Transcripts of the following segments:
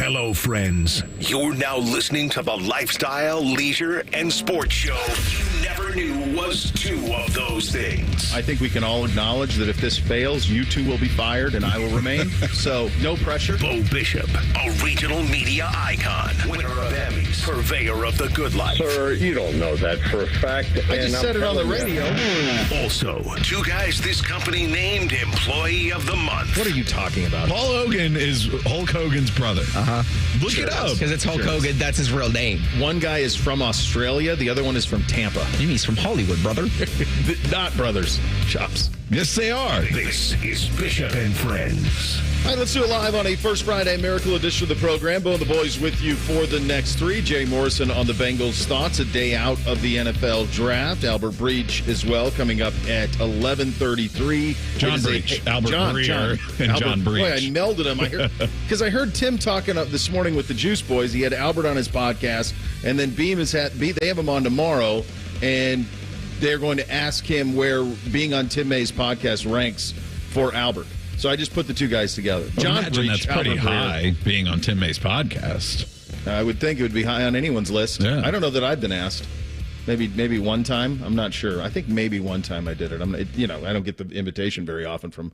Hello, friends. You're now listening to the lifestyle, leisure, and sports show you never knew was two of those things. I think we can all acknowledge that if this fails, you two will be fired and I will remain. So, no pressure. Beau Bishop, a regional media icon, winner of Emmys, purveyor of the good life. Sir, you don't know that for a fact. I just said it on the radio. Also, two guys this company named Employee of the Month. What are you talking about? Paul Hogan is Hulk Hogan's brother. Look it up. Because it's Hulk Hogan. That's his real name. One guy is from Australia. The other one is from Tampa. Maybe he's from Hollywood, brother. Not brothers. Chops. Yes, they are. This is Bishop and Friends. All right, let's do it live on a First Friday Miracle edition of the program. Beau and the boys with you for the next three. Jay Morrison on the Bengals' thoughts a day out of the NFL draft. Albert Breech as well, coming up at 11:33. John Breech. John Breech. Boy, I melded them. Because I heard Tim talking up this morning with the Juice Boys. He had Albert on his podcast, and then Beam they have him on tomorrow, and they're going to ask him where being on Tim May's podcast ranks for Albert. So I just put the two guys together. John Breech, that's pretty high, being on Tim May's podcast. I would think it would be high on anyone's list. Yeah. I don't know that I've been asked. Maybe one time. I'm not sure. I think maybe one time I did it. I don't get the invitation very often from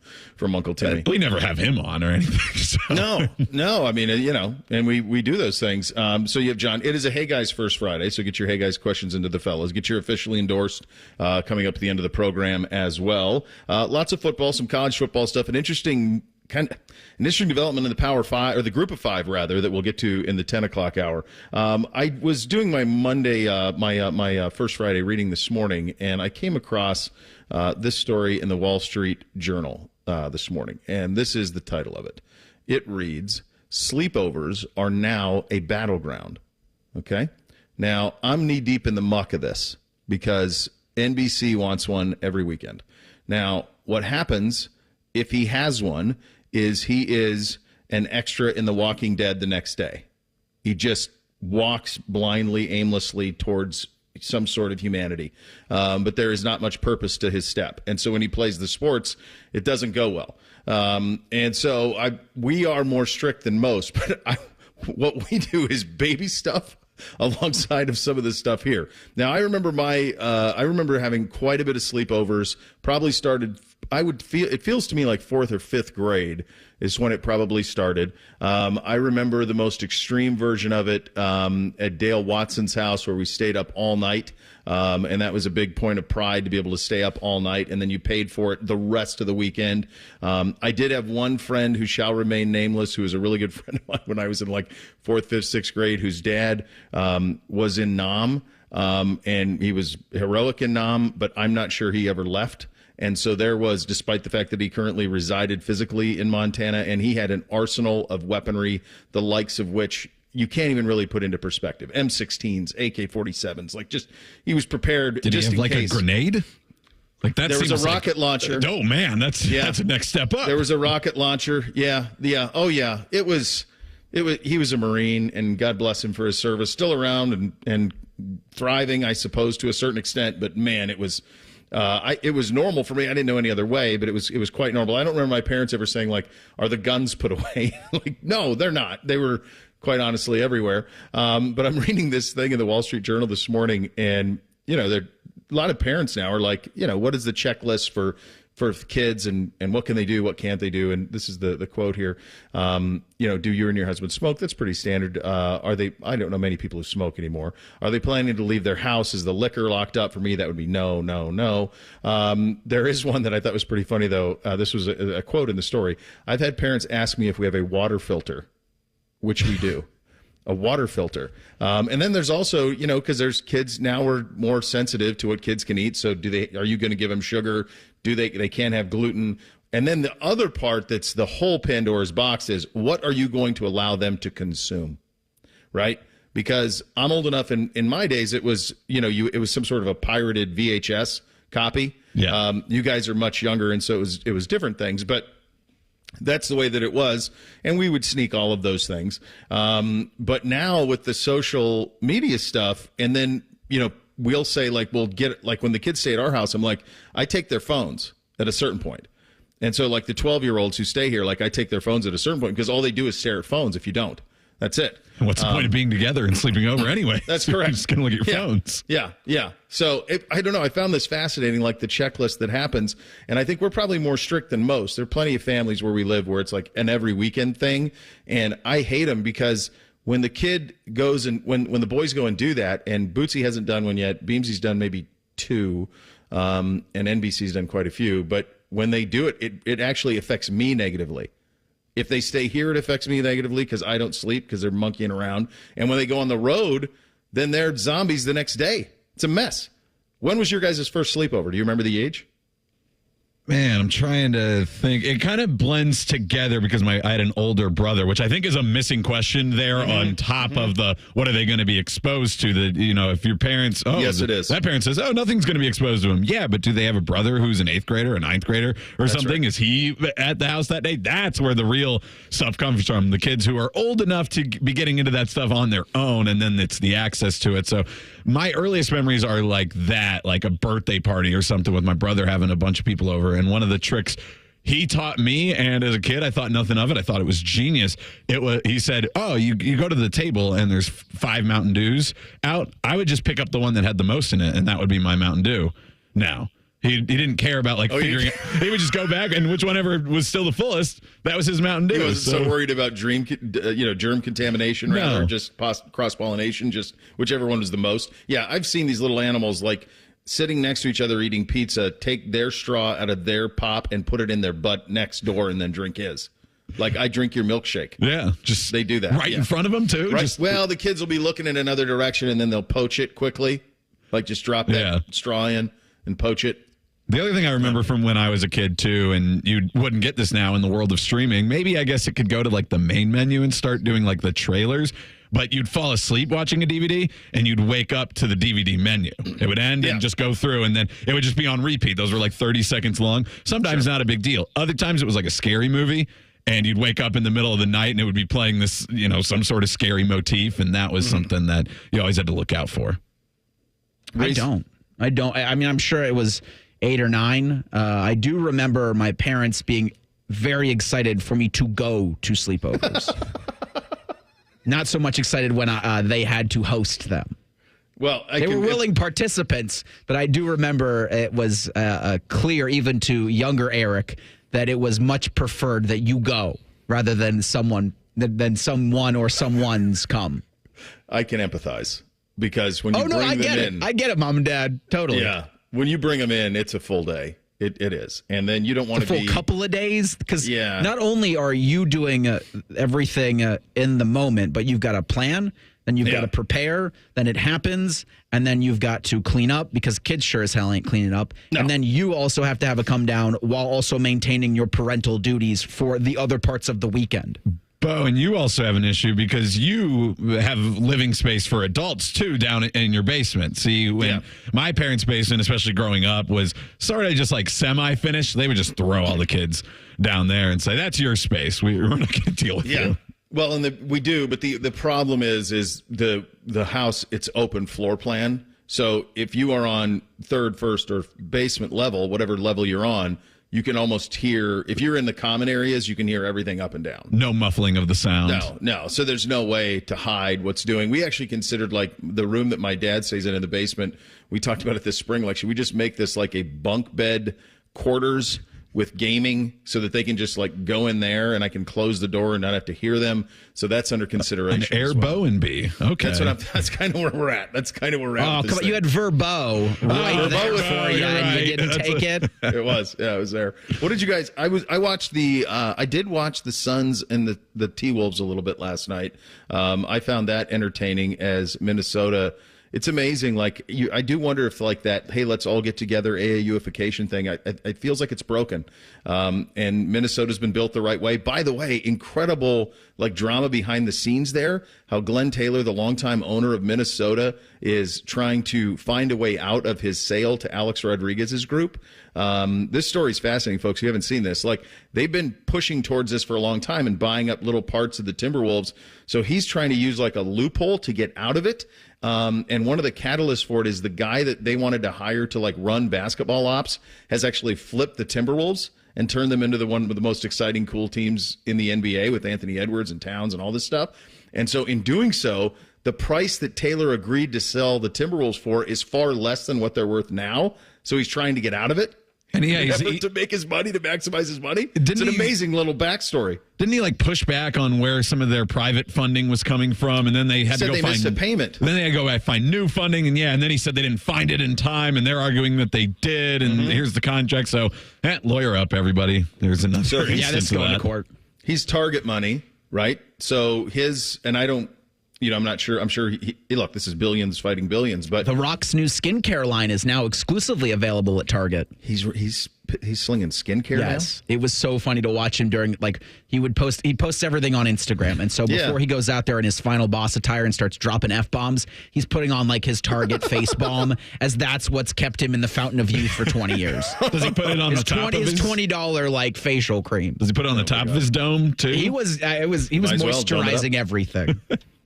Uncle Timmy. We never have him on or anything. So. No. I mean, and we do those things. So you have John. It is a Hey Guys First Friday, so get your Hey Guys questions into the fellas. Get your officially endorsed coming up at the end of the program as well. Lots of football, some college football stuff, an interesting development in the Power Five, or the Group of Five, rather, that we'll get to in the 10 o'clock hour. I was doing my Monday, my First Friday reading this morning, and I came across this story in the Wall Street Journal this morning, and this is the title of it. It reads, "Sleepovers are now a battleground." Okay? Now, I'm knee-deep in the muck of this because NBC wants one every weekend. Now, what happens if he has one is he is an extra in The Walking Dead the next day. He just walks blindly, aimlessly towards some sort of humanity. But there is not much purpose to his step. And so when he plays the sports, it doesn't go well. And so we are more strict than most. But what we do is baby stuff alongside of some of this stuff here. Now, I remember having quite a bit of sleepovers. Probably started, it feels to me like fourth or fifth grade is when it probably started. I remember the most extreme version of it at Dale Watson's house, where we stayed up all night. And that was a big point of pride, to be able to stay up all night, and then you paid for it the rest of the weekend. I did have one friend who shall remain nameless, who was a really good friend of mine when I was in like fourth, fifth, sixth grade, whose dad was in Nam, and he was heroic in Nam, but I'm not sure he ever left. And so there was, despite the fact that he currently resided physically in Montana, and he had an arsenal of weaponry, the likes of which you can't even really put into perspective. M16s, AK-47s, like just, he was prepared. Did just he have like case. A grenade? Like that. There was a rocket launcher. Oh man, that's a next step up. There was a rocket launcher. Yeah. Oh yeah. It was. He was a Marine, and God bless him for his service. Still around and thriving, I suppose, to a certain extent. But man, it was. It was normal for me. I didn't know any other way, but it was quite normal. I don't remember my parents ever saying, like, "Are the guns put away?" Like, no, they're not. They were, quite honestly, everywhere. But I'm reading this thing in the Wall Street Journal this morning, and a lot of parents now are like, what is the checklist for kids, and what can they do, what can't they do? And this is the quote here. Do you and your husband smoke? That's pretty standard. I don't know many people who smoke anymore. Are they planning to leave their house? Is the liquor locked up? For me, that would be no. There is one that I thought was pretty funny, though. This was a quote in the story. I've had parents ask me if we have a water filter, which we do. A water filter. And then there's also, because there's kids now are more sensitive to what kids can eat. So are you going to give them sugar? They can't have gluten. And then the other part that's the whole Pandora's box is, what are you going to allow them to consume? Right? Because I'm old enough, in my days, it was, it was some sort of a pirated VHS copy. Yeah. You guys are much younger, and so it was different things. But that's the way that it was, and we would sneak all of those things. But now with the social media stuff, and then, we'll say, like, we'll get it, like when the kids stay at our house, I'm like, I take their phones at a certain point. And so, like, the 12-year-olds who stay here, like, I take their phones at a certain point, because all they do is stare at phones if you don't. That's it. What's the point of being together and sleeping over anyway? That's correct. You're just going to look at your phones. Yeah. So I don't know. I found this fascinating, like the checklist that happens. And I think we're probably more strict than most. There are plenty of families where we live where it's like an every weekend thing. And I hate them because when the kid goes and when the boys go and do that, and Bootsy hasn't done one yet, Beamsy's done maybe 2, and NBC's done quite a few. But when they do it, it actually affects me negatively. If they stay here, it affects me negatively because I don't sleep because they're monkeying around. And when they go on the road, then they're zombies the next day. It's a mess. When was your guys' first sleepover? Do you remember the age? Man, I'm trying to think. It kind of blends together because I had an older brother, which I think is a missing question there on top of the what are they going to be exposed to? If your parents, yes, it is. That parent says, nothing's going to be exposed to him. Yeah, but do they have a brother who's an 8th grader, a 9th grader, or something? Right. Is he at the house that day? That's where the real stuff comes from. The kids who are old enough to be getting into that stuff on their own, and then it's the access to it. So my earliest memories are like that, like a birthday party or something with my brother having a bunch of people over. And one of the tricks he taught me, and as a kid, I thought nothing of it. I thought it was genius. He said, you go to the table and there's 5 Mountain Dews out. I would just pick up the one that had the most in it, and that would be my Mountain Dew. Now, he didn't care about figuring it. He would just go back, and whichever was still the fullest, that was his Mountain Dew. He wasn't so worried about germ contamination, rather, just cross-pollination, just whichever one was the most. Yeah, I've seen these little animals sitting next to each other eating pizza, take their straw out of their pop and put it in their butt next door and then drink his. Like, I drink your milkshake. Yeah, just they do that. Right in front of them, too? Right. Well, the kids will be looking in another direction, and then they'll poach it quickly. Like, just drop that straw in and poach it. The other thing I remember from when I was a kid, too, and you wouldn't get this now in the world of streaming, maybe I guess it could go to, the main menu and start doing, the trailers. But you'd fall asleep watching a DVD, and you'd wake up to the DVD menu. It would end and just go through, and then it would just be on repeat. Those were 30 seconds long. Sometimes not a big deal. Other times it was a scary movie, and you'd wake up in the middle of the night, and it would be playing this, some sort of scary motif, and that was something that you always had to look out for. I don't. I mean, I'm sure it was 8 or 9. I do remember my parents being very excited for me to go to sleepovers. Not so much excited when they had to host them. Well, they were willing participants, but I do remember it was clear, even to younger Eric, that it was much preferred that you go rather than someone or someone's come. I can empathize because when you bring them in, I get it, Mom and Dad, totally. Yeah, when you bring them in, it's a full day. It is. And then you don't want to be... a full couple of days? Because not only are you doing everything in the moment, but you've got to plan, then you've got to prepare, then it happens, and then you've got to clean up because kids sure as hell ain't cleaning up. No. And then you also have to have a come down while also maintaining your parental duties for the other parts of the weekend. Beau, and you also have an issue because you have living space for adults, too, down in your basement. See, when my parents' basement, especially growing up, was sort of just semi-finished, they would just throw all the kids down there and say, that's your space. We're not going to deal with you. Well, and we do, but the problem is the house, it's open floor plan. So if you are on 3rd, 1st, or basement level, whatever level you're on, you can almost hear, if you're in the common areas, you can hear everything up and down. No muffling of the sound. No. So there's no way to hide what's doing. We actually considered the room that my dad stays in the basement. We talked about it this spring. Should we just make this a bunk bed quarters with gaming so that they can just go in there and I can close the door and not have to hear them. So that's under consideration. An Air Beau and B. Okay. That's kind of where we're at. That's kind of where we're at. Oh, come on. You had Verbo right there for you and you didn't take it. It was. Yeah, it was there. What did you guys, I did watch the Suns and the T-Wolves a little bit last night. I found that entertaining as Minnesota. It's amazing. I do wonder if that, hey, let's all get together AAUification thing. It feels like it's broken. And Minnesota's been built the right way. By the way, incredible drama behind the scenes there. How Glenn Taylor, the longtime owner of Minnesota, is trying to find a way out of his sale to Alex Rodriguez's group. This story is fascinating, folks. You haven't seen this. They've been pushing towards this for a long time and buying up little parts of the Timberwolves. So he's trying to use a loophole to get out of it. And one of the catalysts for it is the guy that they wanted to hire to run basketball ops has actually flipped the Timberwolves. and turn them into one of the most exciting, cool teams in the NBA with Anthony Edwards and Towns and all this stuff. And so in doing so, the price that Taylor agreed to sell the Timberwolves for is far less than what they're worth now. So he's trying to get out of it. And to make his money, to maximize his money. It's an amazing little backstory. Didn't he push back on where some of their private funding was coming from, and then they had to go missed a payment. Then they had to go find new funding, and then he said they didn't find it in time, and they're arguing that they did, and here's the contract. So, lawyer up, everybody. There's another instance going to court. He's target money, right? So and I don't. I'm not sure. I'm sure. Look, this is billions fighting billions, but The Rock's new skincare line is now exclusively available at Target. He's slinging skincare now? Yes. It was so funny to watch him during, he posts everything on Instagram. And so before he goes out there in his final boss attire and starts dropping F-bombs, he's putting on his Target face balm, as that's what's kept him in the fountain of youth for 20 years. Does he put it on the top of his $20 facial cream? Does he put it on the top of his dome too? He was moisturizing everything.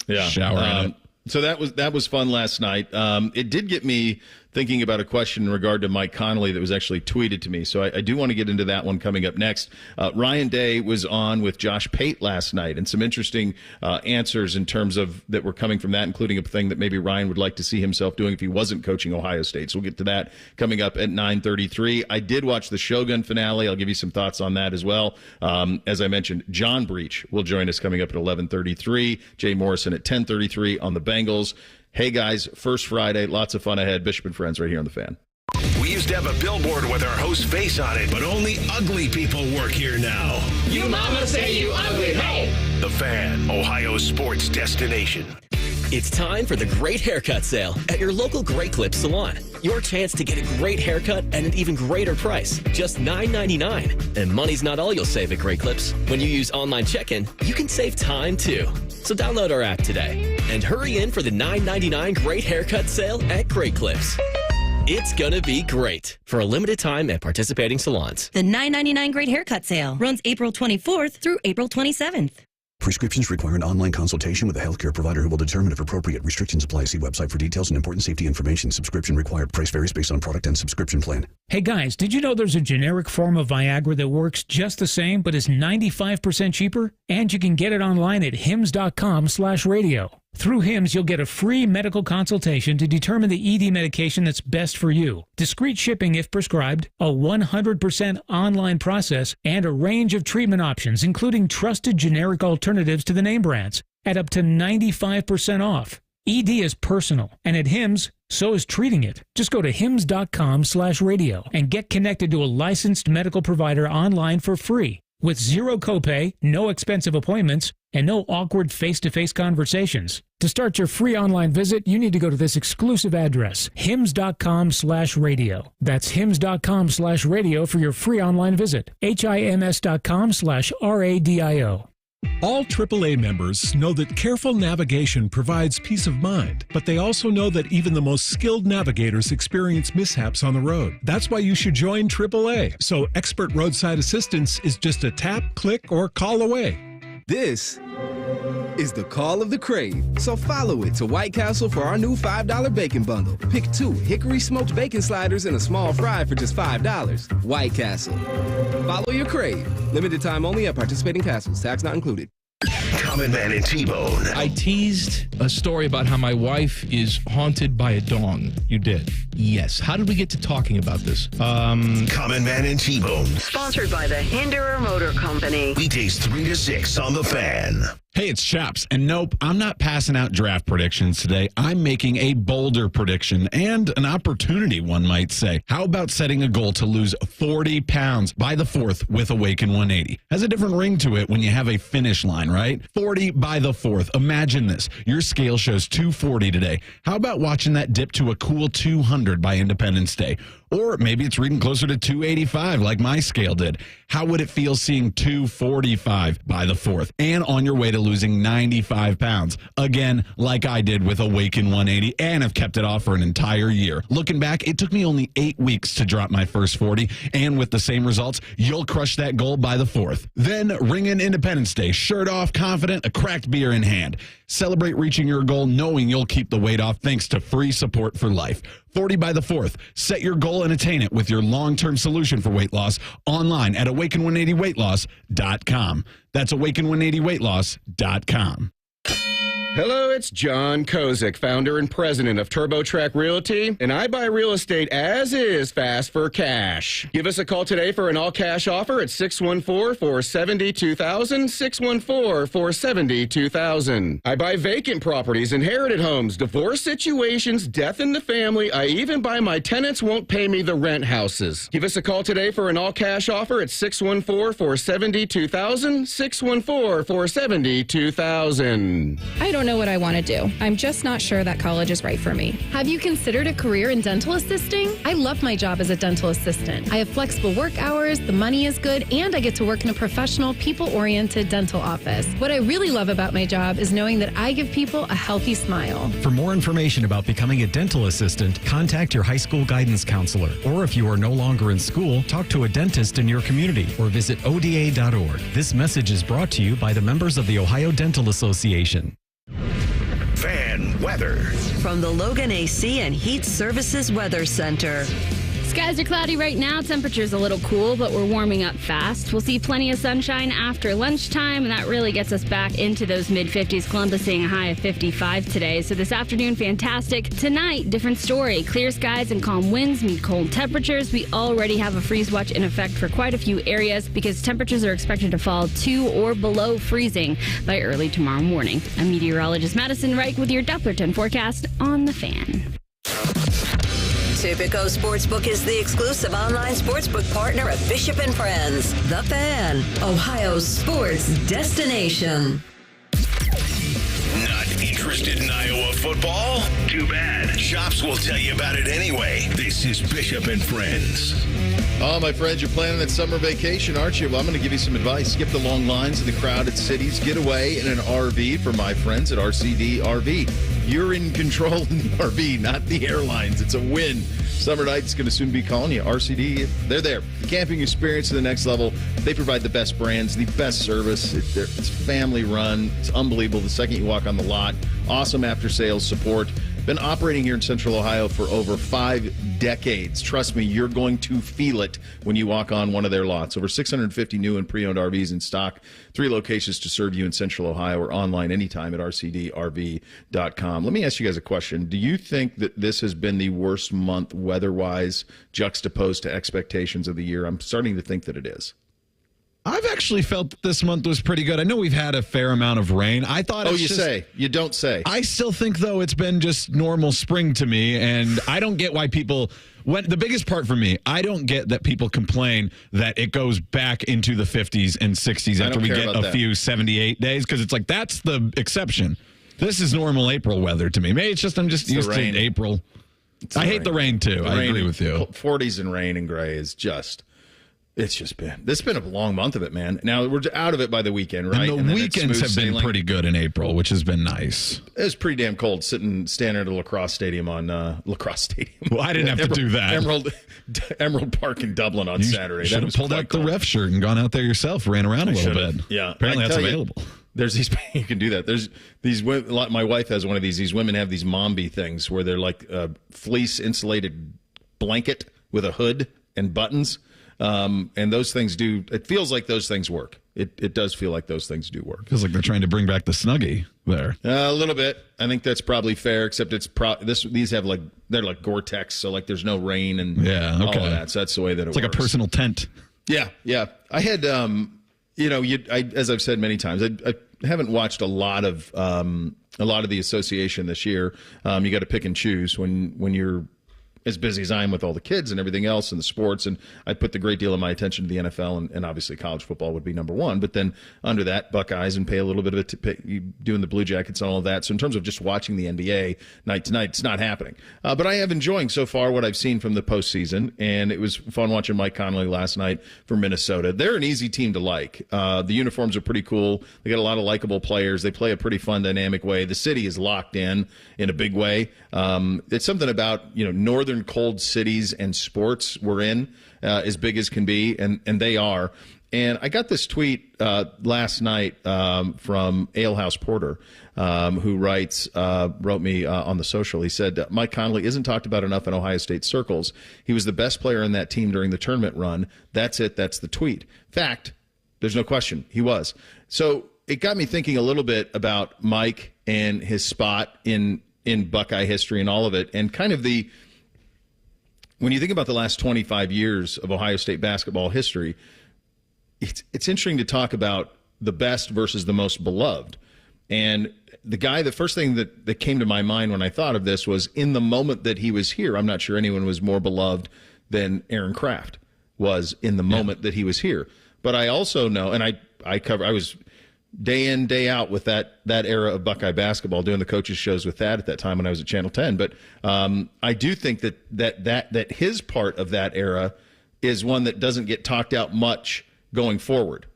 Yeah. Shower in it. So that was fun last night. It did get me thinking about a question in regard to Mike Connolly that was actually tweeted to me. So I do want to get into that one coming up next. Ryan Day was on with Josh Pate last night, and some interesting answers in terms of that were coming from that, including a thing that maybe Ryan would like to see himself doing if he wasn't coaching Ohio State. So we'll get to that coming up at 9:33. I did watch the Shogun finale. I'll give you some thoughts on that as well. As I mentioned, John Breech will join us coming up at 11:33. Jay Morrison at 10:33 on the Bengals. Hey, guys, first Friday, lots of fun ahead. Bishop and Friends right here on The Fan. We used to have a billboard with our host's face on it, but only ugly people work here now. You mama say you ugly, hey! The Fan, Ohio's sports destination. It's time for the Great Haircut Sale at your local Great Clips salon. Your chance to get a great haircut at an even greater price, just $9.99. And money's not all you'll save at Great Clips. When you use online check-in, you can save time too. So download our app today and hurry in for the $9.99 Great Haircut Sale at Great Clips. It's gonna be great for a limited time at participating salons. The $9.99 Great Haircut Sale runs April 24th through April 27th. Prescriptions require an online consultation with a healthcare provider who will determine if appropriate. Restrictions apply. See website for details and important safety information. Subscription required. Price varies based on product and subscription plan. Hey guys, did you know there's a generic form of Viagra that works just the same but is 95% cheaper? And you can get it online at hims.com/radio. Through HIMS, you'll get a free medical consultation to determine the ED medication that's best for you, discreet shipping if prescribed, a 100% online process, and a range of treatment options, including trusted generic alternatives to the name brands, at up to 95% off. ED is personal, and at HIMS, so is treating it. Just go to hims.com/radio and get connected to a licensed medical provider online for free, with zero copay, no expensive appointments, and no awkward face-to-face conversations. To start your free online visit, you need to go to this exclusive address, hims.com/radio. That's hims.com/radio for your free online visit. hims.com/radio. All AAA members know that careful navigation provides peace of mind, but they also know that even the most skilled navigators experience mishaps on the road. That's why you should join AAA. So expert roadside assistance is just a tap, click, or call away. This is the call of the crave. So follow it to White Castle for our new $5 bacon bundle. Pick 2 hickory smoked bacon sliders and a small fry for just $5. White Castle. Follow your crave. Limited time only at participating castles. Tax not included. Common Man and T-Bone. I teased a story about how my wife is haunted by a dong. You did? Yes. How did we get to talking about this? Common Man and T-Bone. Sponsored by the Hinderer Motor Company. Weekdays 3 to 6 on The Fan. Hey, it's Chaps, and nope, I'm not passing out draft predictions today. I'm making a bolder prediction and an opportunity, one might say. How about setting a goal to lose 40 pounds by the 4th with Awaken 180? Has a different ring to it when you have a finish line, right? 40 by the 4th. Imagine this. Your scale shows 240 today. How about watching that dip to a cool 200 by Independence Day? Or maybe it's reading closer to 285 like my scale did. How would it feel seeing 245 by the 4th and on your way to losing 95 pounds? Again, like I did with Awaken 180 and have kept it off for an entire year. Looking back, it took me only 8 weeks to drop my first 40, and with the same results, you'll crush that goal by the 4th. Then ring in Independence Day, shirt off, confident, a cracked beer in hand. Celebrate reaching your goal knowing you'll keep the weight off thanks to free support for life. 40 by the 4th. Set your goal goal and attain it with your long-term solution for weight loss online at awaken180weightloss.com. That's awaken180weightloss.com. Hello, it's John Kozik, founder and president of TurboTrack Realty, and I buy real estate as is fast for cash. Give us a call today for an all-cash offer at 614-470-2000, 614-470-2000. I buy vacant properties, inherited homes, divorce situations, death in the family. I even buy my tenants won't pay me the rent houses. Give us a call today for an all-cash offer at 614-470-2000, 614-470-2000. I don't know what I want to do. I'm just not sure that college is right for me. Have you considered a career in dental assisting? I love my job as a dental assistant. I have flexible work hours, the money is good, and I get to work in a professional, people-oriented dental office. What I really love about my job is knowing that I give people a healthy smile. For more information about becoming a dental assistant, contact your high school guidance counselor. Or if you are no longer in school, talk to a dentist in your community or visit ODA.org. This message is brought to you by the members of the Ohio Dental Association. Fan weather from the Logan AC and Heat Services Weather Center. Skies are cloudy right now. Temperature's a little cool, but we're warming up fast. We'll see plenty of sunshine after lunchtime, and that really gets us back into those mid-50s. Columbus seeing a high of 55 today. So this afternoon, fantastic. Tonight, different story. Clear skies and calm winds meet cold temperatures. We already have a freeze watch in effect for quite a few areas because temperatures are expected to fall to or below freezing by early tomorrow morning. I'm meteorologist Madison Reich with your Dopplerton forecast on The Fan. Tipico Sportsbook is the exclusive online sportsbook partner of Bishop & Friends. The Fan, Ohio's sports destination. Not interested in Iowa football? Too bad. Shops will tell you about it anyway. This is Bishop & Friends. Oh, my friends, you're planning that summer vacation, aren't you? Well, I'm going to give you some advice. Skip the long lines in the crowded cities. Get away in an RV for my friends at RCD RV. You're in control in the RV, not the airlines. It's a win. Summer Night's going to soon be calling you. RCD, they're there. The camping experience to the next level. They provide the best brands, the best service. It's family run. It's unbelievable the second you walk on the lot. Awesome after-sales support. Been operating here in Central Ohio for over 5 decades. Trust me, you're going to feel it when you walk on one of their lots. Over 650 new and pre-owned RVs in stock. 3 locations to serve you in Central Ohio or online anytime at rcdrv.com. Let me ask you guys a question. Do you think that this has been the worst month weather-wise juxtaposed to expectations of the year? I'm starting to think that it is. I've actually felt that this month was pretty good. I know we've had a fair amount of rain. I thought you don't say. I still think, though, it's been just normal spring to me, and I don't get why people... the biggest part for me, I don't get that people complain that it goes back into the 50s and 60s after we get a few 78 days, because it's like, that's the exception. This is normal April weather to me. Maybe it's just I'm just used to April. I hate the rain, too. I agree with you. 40s and rain and gray is just... This has been a long month of it, man. Now, we're out of it by the weekend, right? And the weekends have been pretty good in April, which has been nice. It was pretty damn cold standing at a lacrosse stadium on lacrosse stadium. Well, I didn't have to do that. Emerald Park in Dublin on Saturday. You should have pulled out the ref shirt and gone out there yourself, ran around a little bit. Yeah. Apparently that's available. There's these, you can do that. There's these, my wife has one of these. These women have these Mombi things where they're like a fleece insulated blanket with a hood and buttons. And those things it feels like those things work. It does feel like those things do work. Feels like they're trying to bring back the Snuggie there. A little bit. I think that's probably fair, except these have they're like Gore-Tex, so like there's no rain and all of that. So that's the way that it's works. Like a personal tent. Yeah. I had, as I've said many times, I haven't watched a lot of the association this year. You got to pick and choose when you're as busy as I am with all the kids and everything else and the sports, and I put a great deal of my attention to the NFL, and obviously college football would be number one. But then under that, Buckeyes, and pay a little bit of it doing the Blue Jackets and all of that. So in terms of just watching the NBA night to night, it's not happening. But I have enjoying so far what I've seen from the postseason, and it was fun watching Mike Conley last night for Minnesota. They're an easy team to like. The uniforms are pretty cool. They got a lot of likable players. They play a pretty fun, dynamic way. The city is locked in a big way. It's something about northern cold cities and sports we're in as big as can be, and they are. And I got this tweet last night from Alehouse Porter, who wrote me on the social. He said, Mike Conley isn't talked about enough in Ohio State circles. He was the best player in that team during the tournament run. That's it. That's the tweet. Fact, there's no question. He was. So it got me thinking a little bit about Mike and his spot in Buckeye history and all of it. And kind of when you think about the last 25 years of Ohio State basketball history, it's interesting to talk about the best versus the most beloved. And the first thing that came to my mind when I thought of this was, in the moment that he was here, I'm not sure anyone was more beloved than Aaron Kraft was in the moment that he was here. But I also know, and I was day in, day out with that era of Buckeye basketball, doing the coaches shows with that at that time when I was at Channel 10. But I do think that his part of that era is one that doesn't get talked out much going forward,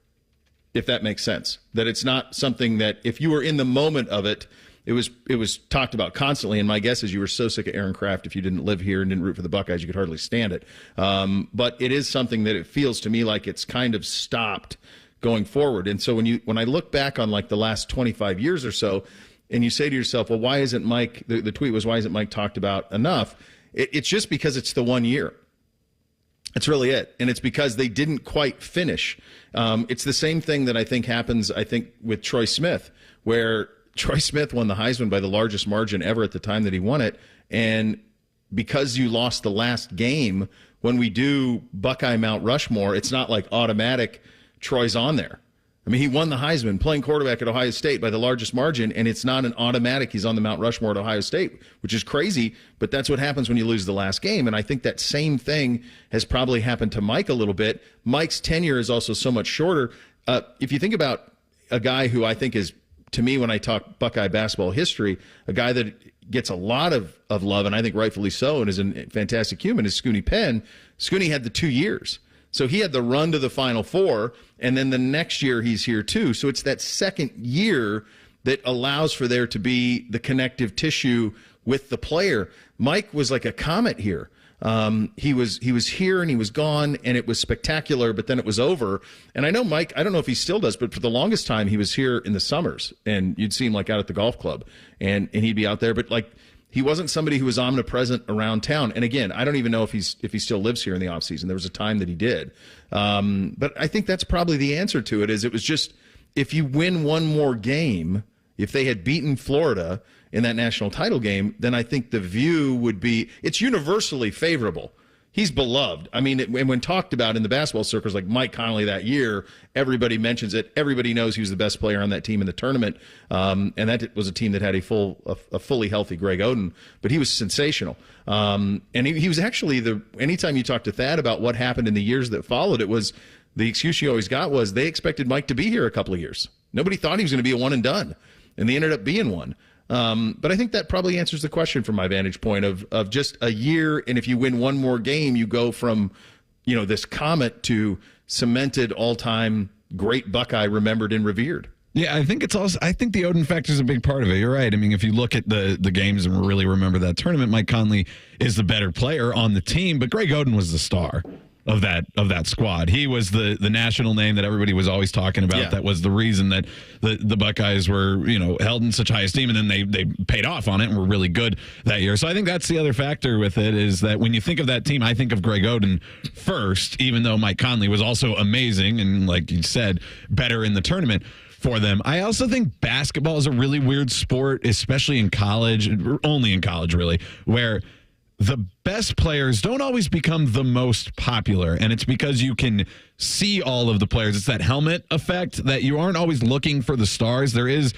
if that makes sense. That it's not something that, if you were in the moment of it, it was talked about constantly. And my guess is you were so sick of Aaron Kraft, if you didn't live here and didn't root for the Buckeyes, you could hardly stand it. But it is something that it feels to me like it's kind of stopped going forward. And so when I look back on like the last 25 years or so, and you say to yourself, well, why isn't Mike, the tweet was, why isn't Mike talked about enough? It's just because it's the 1 year. That's really it. And it's because they didn't quite finish. It's the same thing that I think happens, with Troy Smith, where Troy Smith won the Heisman by the largest margin ever at the time that he won it. And because you lost the last game, when we do Buckeye Mount Rushmore, it's not like automatic Troy's on there. I mean, he won the Heisman playing quarterback at Ohio State by the largest margin, and it's not an automatic he's on the Mount Rushmore at Ohio State, which is crazy, but that's what happens when you lose the last game. And I think that same thing has probably happened to Mike a little bit. Mike's tenure is also so much shorter. If you think about a guy who I think is, to me, when I talk Buckeye basketball history, a guy that gets a lot of love, and I think rightfully so, and is a fantastic human, is Scoonie Penn. Scoonie had the 2 years. So he had the run to the Final Four, and then the next year he's here too. So it's that second year that allows for there to be the connective tissue with the player. Mike was like a comet here. He was here and he was gone, and it was spectacular, but then it was over. And I know Mike, I don't know if he still does, but for the longest time he was here in the summers, and you'd see him like out at the golf club, and he'd be out there, but like, he wasn't somebody who was omnipresent around town. And again, I don't even know if he still lives here in the offseason. There was a time that he did. But I think that's probably the answer to it. It was just, if you win one more game, if they had beaten Florida in that national title game, then I think the view would be, it's universally favorable. He's beloved. I mean, when talked about in the basketball circles, like Mike Conley that year, everybody mentions it. Everybody knows he was the best player on that team in the tournament. And that was a team that had a fully healthy Greg Oden, but he was sensational. And he was actually anytime you talk to Thad about what happened in the years that followed, it was the excuse you always got was they expected Mike to be here a couple of years. Nobody thought he was going to be a one and done, and they ended up being one. But I think that probably answers the question from my vantage point of just a year. And if you win one more game, you go from, this comet to cemented all-time great Buckeye, remembered and revered. Yeah, I think the Oden factor is a big part of it. You're right. I mean, if you look at the games and really remember that tournament, Mike Conley is the better player on the team, but Greg Oden was the star of that squad. He was the national name that everybody was always talking about. Yeah. That was the reason that the Buckeyes were, held in such high esteem, and then they paid off on it and were really good that year. So I think that's the other factor with it, is that when you think of that team, I think of Greg Oden first, even though Mike Conley was also amazing and, like you said, better in the tournament for them. I also think basketball is a really weird sport, especially in college, only in college really, where the best players don't always become the most popular, and it's because you can see all of the players. It's that helmet effect that you aren't always looking for the stars. There's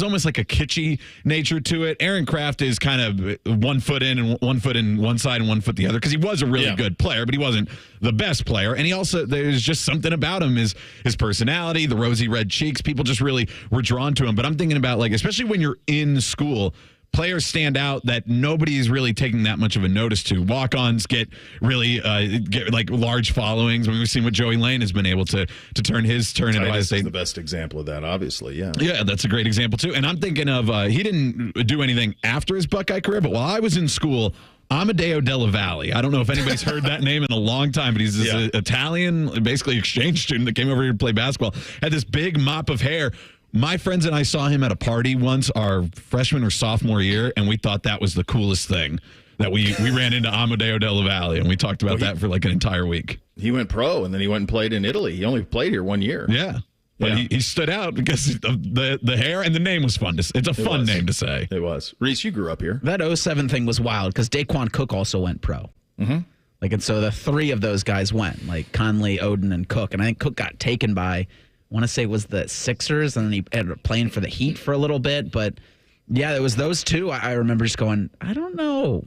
almost like a kitschy nature to it. Aaron Kraft is kind of 1 foot in and 1 foot in one side and 1 foot the other, because he was a really good player, but he wasn't the best player. And he also, there's just something about him, his personality, the rosy red cheeks. People just really were drawn to him. But I'm thinking about, like, especially when you're in school, players stand out that nobody's really taking that much of a notice to. Walk-ons get like large followings. I mean, we've seen what Joey Lane has been able to turn his turn into Ohio State. Is the best example of that, obviously. Yeah. Yeah, that's a great example too. And I'm thinking of he didn't do anything after his Buckeye career, but while I was in school, Amadeo Della Valle. I don't know if anybody's heard that name in a long time, but he's this Italian, basically exchange student that came over here to play basketball. Had this big mop of hair. My friends and I saw him at a party once, our freshman or sophomore year, and we thought that was the coolest thing. That we ran into Amadeo Della Valle, and we talked about that for like an entire week. He went pro, and then he went and played in Italy. He only played here 1 year. Yeah. But he stood out because of the hair, and the name was fun. It's a fun name to say. It was. Reese, you grew up here. That 07 thing was wild because Daquan Cook also went pro. Mm-hmm. And so the three of those guys went, like Conley, Oden, and Cook. And I think Cook got taken by, I want to say it was the Sixers, and then he ended up playing for the Heat for a little bit. But, yeah, it was those two. I remember just going, I don't know.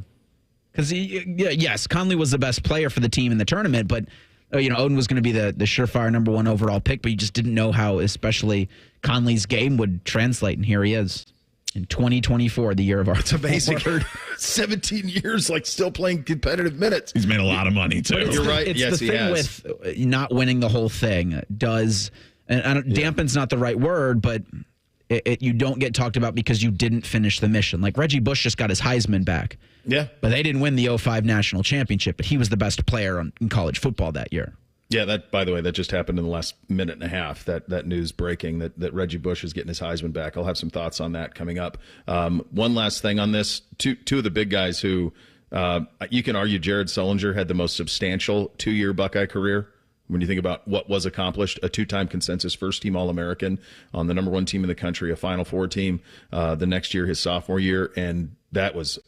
Because, yes, Conley was the best player for the team in the tournament, but Oden was going to be the surefire number 1 overall pick, but you just didn't know how, especially Conley's game would translate. And here he is in 2024, the year of our. It's amazing. 17 years, still playing competitive minutes. He's made a lot of money too. You're right. It's yes, the he thing has. with not winning the whole thing does, and dampen's not the right word, but you don't get talked about because you didn't finish the mission. Like Reggie Bush just got his Heisman back. Yeah. But they didn't win the 05 national championship, but he was the best player in college football that year. Yeah, that, by the way, that just happened in the last minute and a half, that news breaking that Reggie Bush is getting his Heisman back. I'll have some thoughts on that coming up. One last thing on this. Two of the big guys who you can argue Jared Sullinger had the most substantial 2-year Buckeye career. When you think about what was accomplished, a 2-time consensus first-team All-American on the number 1 team in the country, a Final Four team the next year, his sophomore year, and that was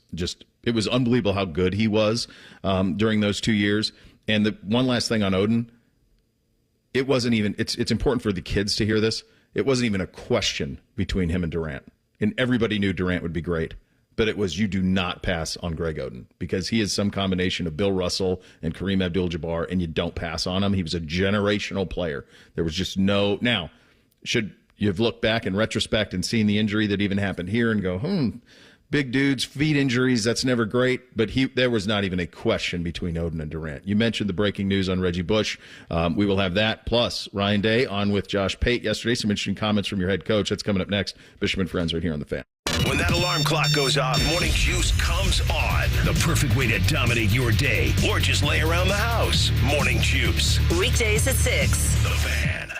it was unbelievable how good he was during those 2 years. And the one last thing on Oden, it wasn't even, it's important for the kids to hear this, it wasn't even a question between him and Durant. And everybody knew Durant would be great. But it was, you do not pass on Greg Oden because he is some combination of Bill Russell and Kareem Abdul-Jabbar, and you don't pass on him. He was a generational player. There was just no. Now, should you have looked back in retrospect and seen the injury that even happened here and go, big dudes, feet injuries, that's never great. But there was not even a question between Oden and Durant. You mentioned the breaking news on Reggie Bush. We will have that. Plus, Ryan Day on with Josh Pate yesterday. Some interesting comments from your head coach. That's coming up next. Bishop and Friends right here on The Fan. When that alarm clock goes off, Morning Juice comes on. The perfect way to dominate your day or just lay around the house. Morning Juice. Weekdays at 6. The Fan.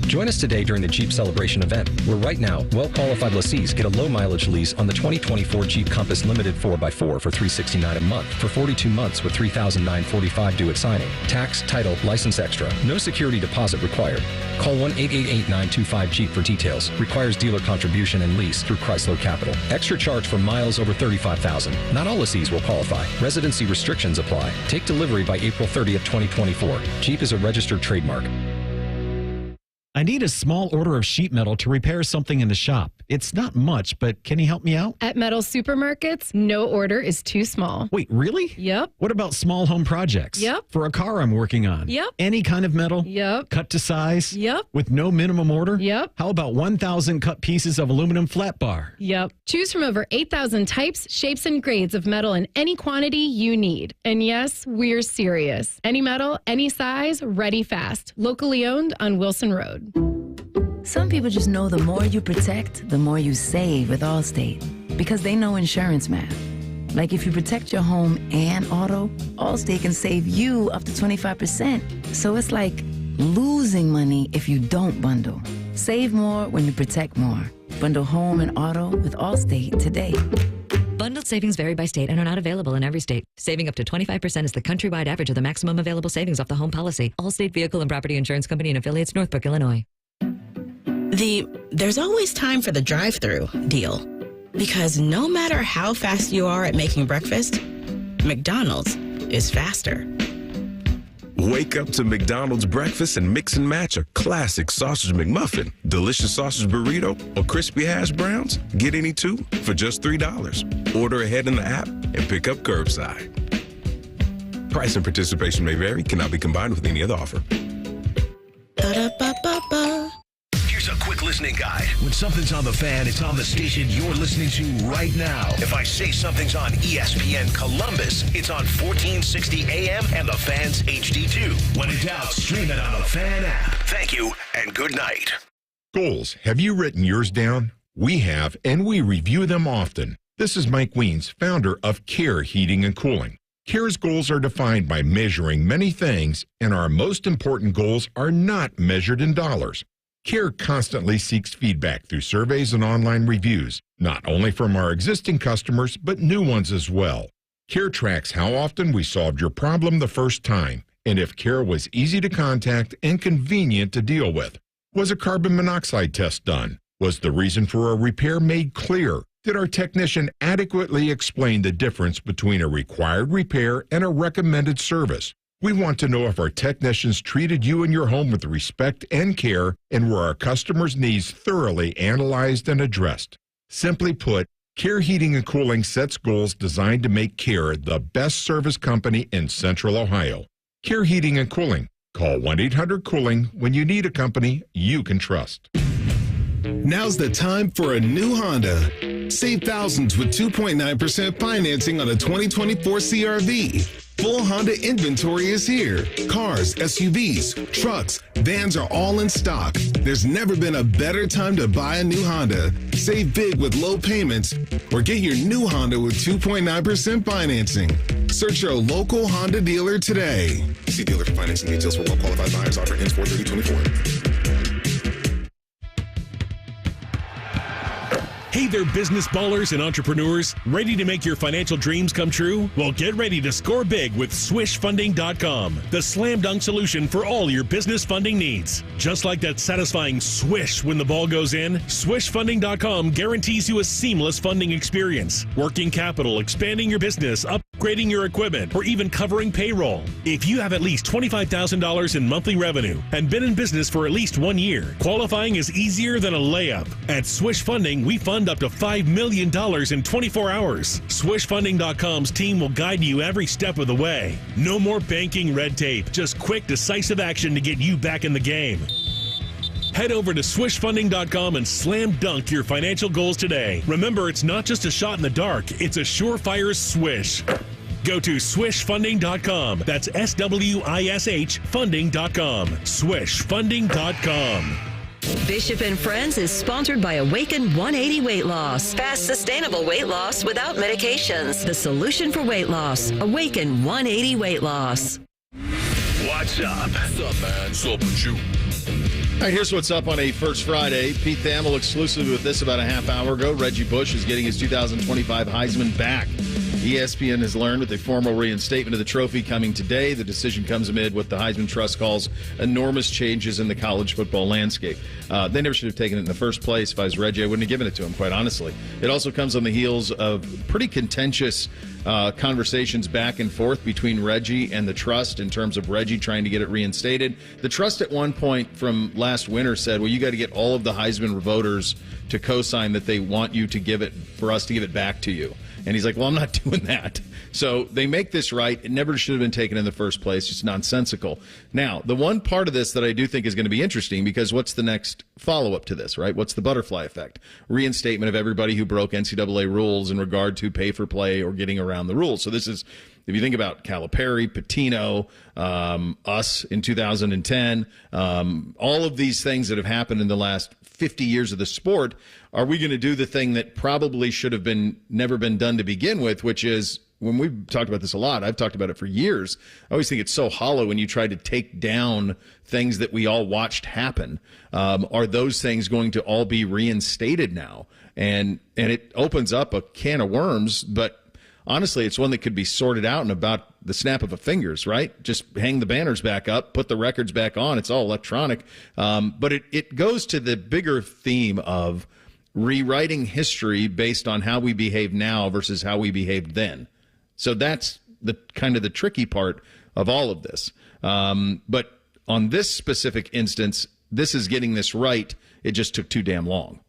Join us today during the Jeep Celebration event, where right now, well-qualified lessees get a low-mileage lease on the 2024 Jeep Compass Limited 4x4 for $369 a month for 42 months with $3,945 due at signing. Tax, title, license extra. No security deposit required. Call 1-888-925-JEEP for details. Requires dealer contribution and lease through Chrysler Capital. Extra charge for miles over 35,000. Not all lessees will qualify. Residency restrictions apply. Take delivery by April 30th, 2024. Jeep is a registered trademark. I need a small order of sheet metal to repair something in the shop. It's not much, but can you help me out? At Metal Supermarkets, no order is too small. Wait, really? Yep. What about small home projects? Yep. For a car I'm working on? Yep. Any kind of metal? Yep. Cut to size? Yep. With no minimum order? Yep. How about 1,000 cut pieces of aluminum flat bar? Yep. Choose from over 8,000 types, shapes, and grades of metal in any quantity you need. And yes, we're serious. Any metal, any size, ready fast. Locally owned on Wilson Road. Some people just know the more you protect, the more you save with Allstate, because they know insurance math. Like if you protect your home and auto, Allstate can save you up to 25%. So it's like losing money if you don't bundle. Save more when you protect more. Bundle home and auto with Allstate today. Bundled savings vary by state and are not available in every state. Saving up to 25% is the countrywide average of the maximum available savings off the home policy. Allstate Vehicle and Property Insurance Company and affiliates, Northbrook, Illinois. There's always time for the drive-thru deal. Because no matter how fast you are at making breakfast, McDonald's is faster. Wake up to McDonald's breakfast and mix and match a classic sausage McMuffin, delicious sausage burrito, or crispy hash browns. Get any two for just $3. Order ahead in the app and pick up curbside. Price and participation may vary, cannot be combined with any other offer. Here's a quick listening guide. When something's on the fan, it's on the station you're listening to right now. If I say something's on ESPN Columbus, it's on 1460 AM and the Fan's HD2. When in doubt, stream it on the Fan app. Thank you and good night. Goals. Have you written yours down? We have, and we review them often. This is Mike Weens, founder of Care Heating and Cooling. Care's goals are defined by measuring many things, and our most important goals are not measured in dollars. Care constantly seeks feedback through surveys and online reviews, not only from our existing customers, but new ones as well. Care tracks how often we solved your problem the first time, and if Care was easy to contact and convenient to deal with. Was a carbon monoxide test done? Was the reason for a repair made clear? Did our technician adequately explain the difference between a required repair and a recommended service? We want to know if our technicians treated you and your home with respect and care, and were our customers' needs thoroughly analyzed and addressed. Simply put, Care Heating and Cooling sets goals designed to make Care the best service company in Central Ohio. Care Heating and Cooling. Call 1-800-COOLING when you need a company you can trust. Now's the time for a new Honda. Save thousands with 2.9% financing on a 2024 CR-V. Full Honda inventory is here. Cars, SUVs, trucks, vans are all in stock. There's never been a better time to buy a new Honda. Save big with low payments or get your new Honda with 2.9% financing. Search your local Honda dealer today. See dealer for financing details for well-qualified buyers. Offer ends 4/30/24. Hey there, business ballers and entrepreneurs. Ready to make your financial dreams come true? Well, get ready to score big with SwishFunding.com, the slam dunk solution for all your business funding needs. Just like that satisfying swish when the ball goes in, SwishFunding.com guarantees you a seamless funding experience. Working capital, expanding your business, upgrading your equipment, or even covering payroll. If you have at least $25,000 in monthly revenue and been in business for at least 1 year, qualifying is easier than a layup. At Swish Funding, we fund up to $5 million in 24 hours. SwishFunding.com's team will guide you every step of the way. No more banking red tape, just quick, decisive action to get you back in the game. Head over to SwishFunding.com and slam dunk your financial goals today. Remember, it's not just a shot in the dark, it's a surefire swish. Go to SwishFunding.com. That's SWISH Funding.com. SwishFunding.com. Bishop and Friends is sponsored by Awaken 180 Weight Loss. Fast, sustainable weight loss without medications. The solution for weight loss. Awaken 180 Weight Loss. What's up? What's up, man? What's up with you? All right, here's what's up on a First Friday. Pete Thamel exclusively with this about a half hour ago. Reggie Bush is getting his 2025 Heisman back. ESPN has learned with a formal reinstatement of the trophy coming today. The decision comes amid what the Heisman Trust calls enormous changes in the college football landscape. They never should have taken it in the first place. If I was Reggie, I wouldn't have given it to him, quite honestly. It also comes on the heels of pretty contentious conversations back and forth between Reggie and the Trust in terms of Reggie trying to get it reinstated. The Trust at one point from last winter said, well, you got to get all of the Heisman voters to co-sign that they want you to give it, for us to give it back to you. And he's like, well, I'm not doing that. So they make this right. It never should have been taken in the first place. It's nonsensical. Now, the one part of this that I do think is going to be interesting, because what's the next follow-up to this, right? What's the butterfly effect? Reinstatement of everybody who broke NCAA rules in regard to pay for play or getting around the rules. So this is, if you think about Calipari, Pitino, us in 2010, all of these things that have happened in the last 50 years of the sport, are we going to do the thing that probably should have been never been done to begin with, which is, when we've talked about this a lot, I've talked about it for years, I always think it's so hollow when you try to take down things that we all watched happen. Are those things going to all be reinstated now? And it opens up a can of worms, but honestly, it's one that could be sorted out in about the snap of a fingers, right? Just hang the banners back up, put the records back on. It's all electronic. But it goes to the bigger theme of rewriting history based on how we behave now versus how we behaved then. So that's the kind of the tricky part of all of this. But on this specific instance, this is getting this right. It just took too damn long.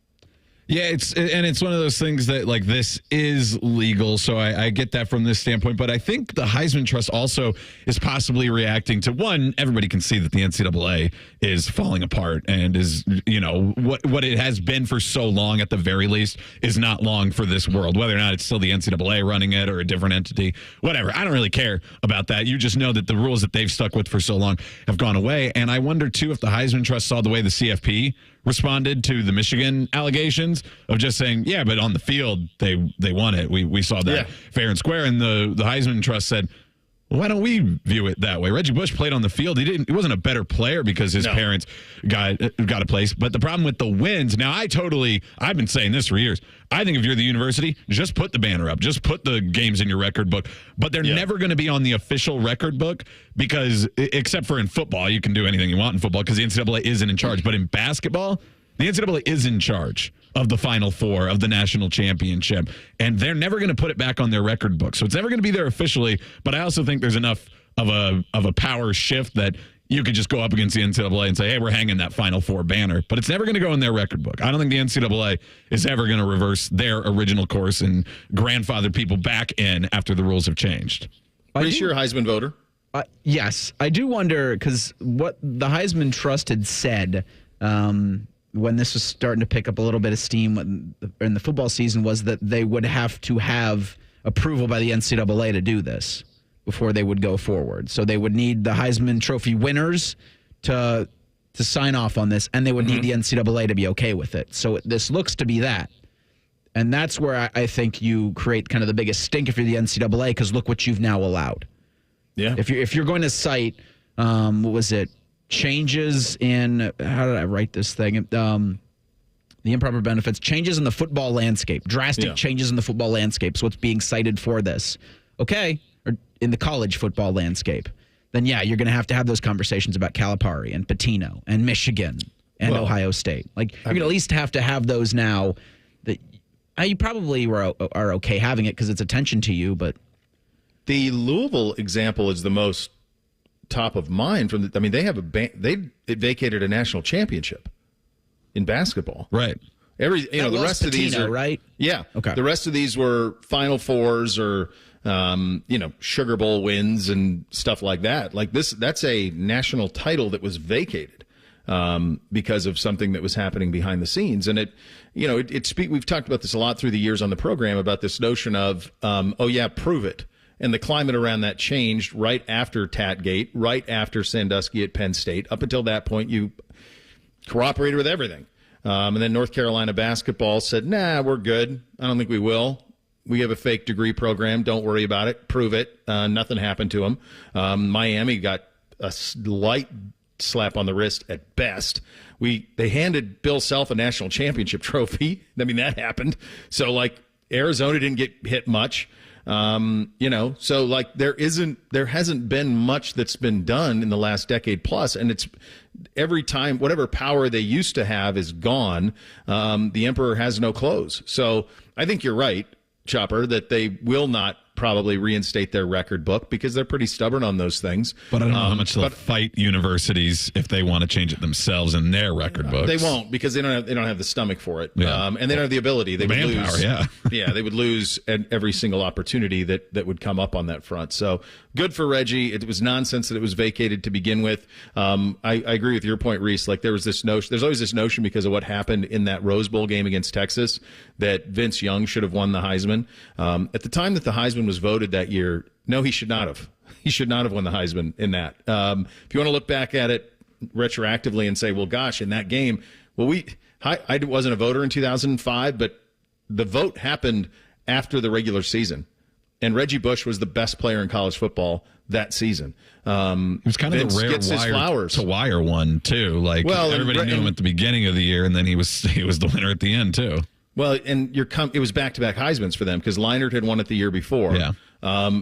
Yeah, it's one of those things that, like, this is legal, so I get that from this standpoint. But I think the Heisman Trust also is possibly reacting to, one, everybody can see that the NCAA is falling apart and is, you know, what it has been for so long, at the very least, is not long for this world. Whether or not it's still the NCAA running it or a different entity, whatever. I don't really care about that. You just know that the rules that they've stuck with for so long have gone away. And I wonder, too, if the Heisman Trust saw the way the CFP responded to the Michigan allegations of just saying, yeah, but on the field, they won it. We saw that fair and square. And the Heisman Trust said, well, why don't we view it that way? Reggie Bush played on the field. He wasn't a better player because his parents got a place. But the problem with the wins, now I've been saying this for years. I think if you're the university, just put the banner up. Just put the games in your record book. But they're never going to be on the official record book because, except for in football, you can do anything you want in football because the NCAA isn't in charge. But in basketball, the NCAA is in charge of the Final Four of the national championship, and they're never going to put it back on their record book. So it's never going to be there officially, but I also think there's enough of a power shift that you could just go up against the NCAA and say, hey, we're hanging that Final Four banner, but it's never going to go in their record book. I don't think the NCAA is ever going to reverse their original course and grandfather people back in after the rules have changed. Reese, you're a Heisman voter? Yes. I do wonder, because what the Heisman Trust had said when this was starting to pick up a little bit of steam in the football season was that they would have to have approval by the NCAA to do this before they would go forward. So they would need the Heisman Trophy winners to sign off on this, and they would need the NCAA to be okay with it. So this looks to be that. And that's where I think you create kind of the biggest stink if you're the NCAA, because look what you've now allowed. Yeah. If you're going to cite, what was it? Changes in, how did I write this thing? The improper benefits, changes in the football landscape, drastic changes in the football landscape. So what's being cited for this? Okay. Or in the college football landscape. Then, you're going to have those conversations about Calipari and Pitino and Michigan and Ohio State. Like, you're going to at least have to have those now that you probably are okay having it because it's attention to you, but. The Louisville example is the most top of mind they vacated a national championship in basketball. Right. The rest of these are right. Yeah. Okay. The rest of these were Final Fours or Sugar Bowl wins and stuff like that. Like that's a national title that was vacated because of something that was happening behind the scenes. And we've talked about this a lot through the years on the program about this notion of prove it. And the climate around that changed right after Tatgate, right after Sandusky at Penn State. Up until that point, you cooperated with everything. And then North Carolina basketball said, nah, we're good. I don't think we will. We have a fake degree program. Don't worry about it. Prove it. Nothing happened to them. Miami got a slight slap on the wrist at best. They handed Bill Self a national championship trophy. I mean, that happened. So, Arizona didn't get hit much. So there hasn't been much that's been done in the last decade plus, and it's every time whatever power they used to have is gone. The emperor has no clothes. So I think you're right, Chopper, that they will not probably reinstate their record book because they're pretty stubborn on those things. But I don't know how much they'll fight universities if they want to change it themselves in their record books. They won't because they don't have the stomach for it, and they don't have the ability. They would lose. They would lose at every single opportunity that would come up on that front. So good for Reggie. It was nonsense that it was vacated to begin with. I agree with your point, Reese. Like there's always this notion because of what happened in that Rose Bowl game against Texas that Vince Young should have won the Heisman. At the time that the Heisman was voted that year, no, he should not have. He should not have won the Heisman in that. If you want to look back at it retroactively and say, well, gosh, in that game, I wasn't a voter in 2005, but the vote happened after the regular season. And Reggie Bush was the best player in college football that season. It was kind of Vince the rare wire-to-wire one, too. Everybody knew him at the beginning of the year, and then he was the winner at the end, too. Well, and it was back-to-back Heismans for them because Leinart had won it the year before. Yeah.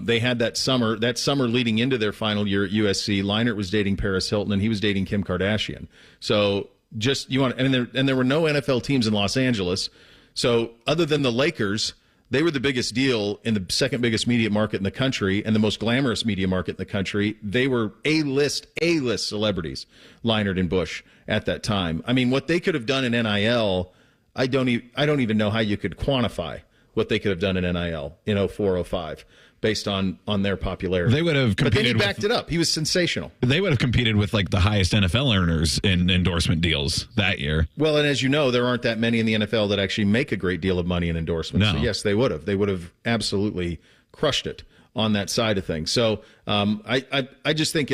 They had that summer leading into their final year at USC. Leinart was dating Paris Hilton, and he was dating Kim Kardashian. So and there were no NFL teams in Los Angeles. So other than the Lakers, they were the biggest deal in the second biggest media market in the country and the most glamorous media market in the country. They were A-list celebrities, Leinart and Bush at that time. I mean, what they could have done in NIL. I don't even know how you could quantify what they could have done in NIL in 04-05 based on their popularity. They would have competed. But then he backed it up. He was sensational. They would have competed with the highest NFL earners in endorsement deals that year. Well, and as you know, there aren't that many in the NFL that actually make a great deal of money in endorsements. No. So yes, they would have. They would have absolutely crushed it on that side of things. So I just think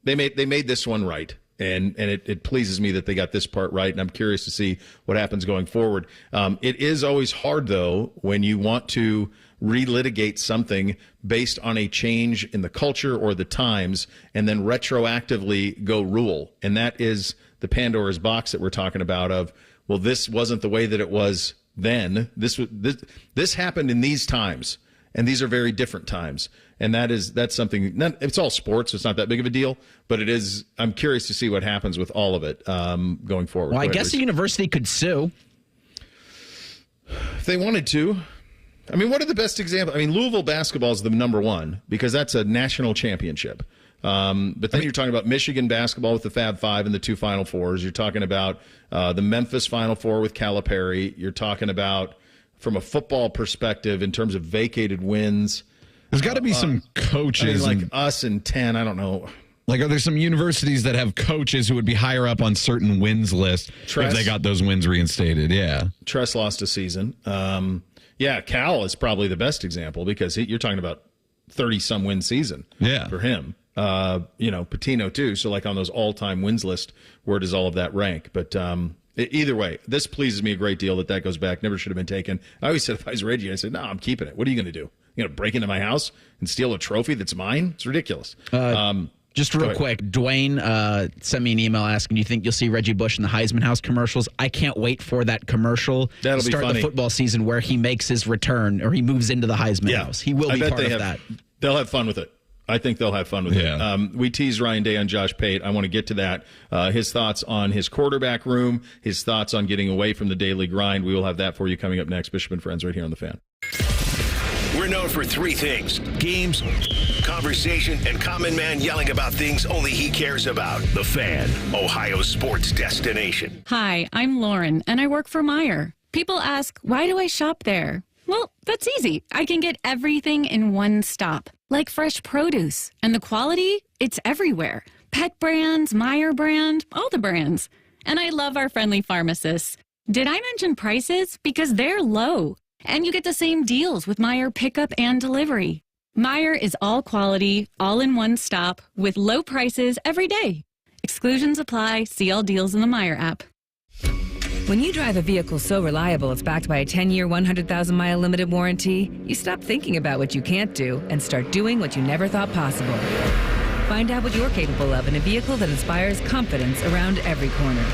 they made this one right. And it pleases me that they got this part right, and I'm curious to see what happens going forward. It is always hard, though, when you want to relitigate something based on a change in the culture or the times and then retroactively go rule. And that is the Pandora's box that we're talking about of, well, this wasn't the way that it was then. This happened in these times, and these are very different times. And that's something, it's all sports, so it's not that big of a deal, but it is, I'm curious to see what happens with all of it going forward. Well, I guess the university could sue. If they wanted to. I mean, what are the best examples? I mean, Louisville basketball is the number one because that's a national championship. But then you're talking about Michigan basketball with the Fab Five and the 2 Final Fours. You're talking about the Memphis Final Four with Calipari. You're talking about, from a football perspective, in terms of vacated wins. There's got to be some coaches. Like us in 10, I don't know. Like, are there some universities that have coaches who would be higher up on certain wins lists if they got those wins reinstated? Yeah. Tress lost a season. Yeah, Cal is probably the best example because you're talking about 30-some win season for him. Patino too. So like on those all-time wins list, where does all of that rank? But either way, this pleases me a great deal that goes back. Never should have been taken. I always said if I was Reggie, I said, no, I'm keeping it. What are you going to do? You know, break into my house and steal a trophy that's mine? It's ridiculous. Just real quick, Dwayne sent me an email asking, do you think you'll see Reggie Bush in the Heisman House commercials? I can't wait for that commercial to start the football season where he makes his return or he moves into the Heisman House. He will be part of that. They'll have fun with it. I think they'll have fun with it. We teased Ryan Day on Josh Pate. I want to get to that. His thoughts on his quarterback room, his thoughts on getting away from the daily grind. We will have that for you coming up next. Bishop and Friends right here on The Fan. We're known for 3 things: games, conversation, and Common Man yelling about things only he cares about. The Fan, Ohio's sports destination. Hi, I'm Lauren, and I work for Meijer. People ask, why do I shop there? Well, that's easy. I can get everything in one stop, like fresh produce. And the quality, it's everywhere. Pet brands, Meijer brand, all the brands. And I love our friendly pharmacists. Did I mention prices? Because they're low. And you get the same deals with Meijer pickup and delivery. Meijer is all quality, all in one stop, with low prices every day. Exclusions apply. See all deals in the Meijer app. When you drive a vehicle so reliable it's backed by a 10-year, 100,000-mile limited warranty, you stop thinking about what you can't do and start doing what you never thought possible. Find out what you're capable of in a vehicle that inspires confidence around every corner.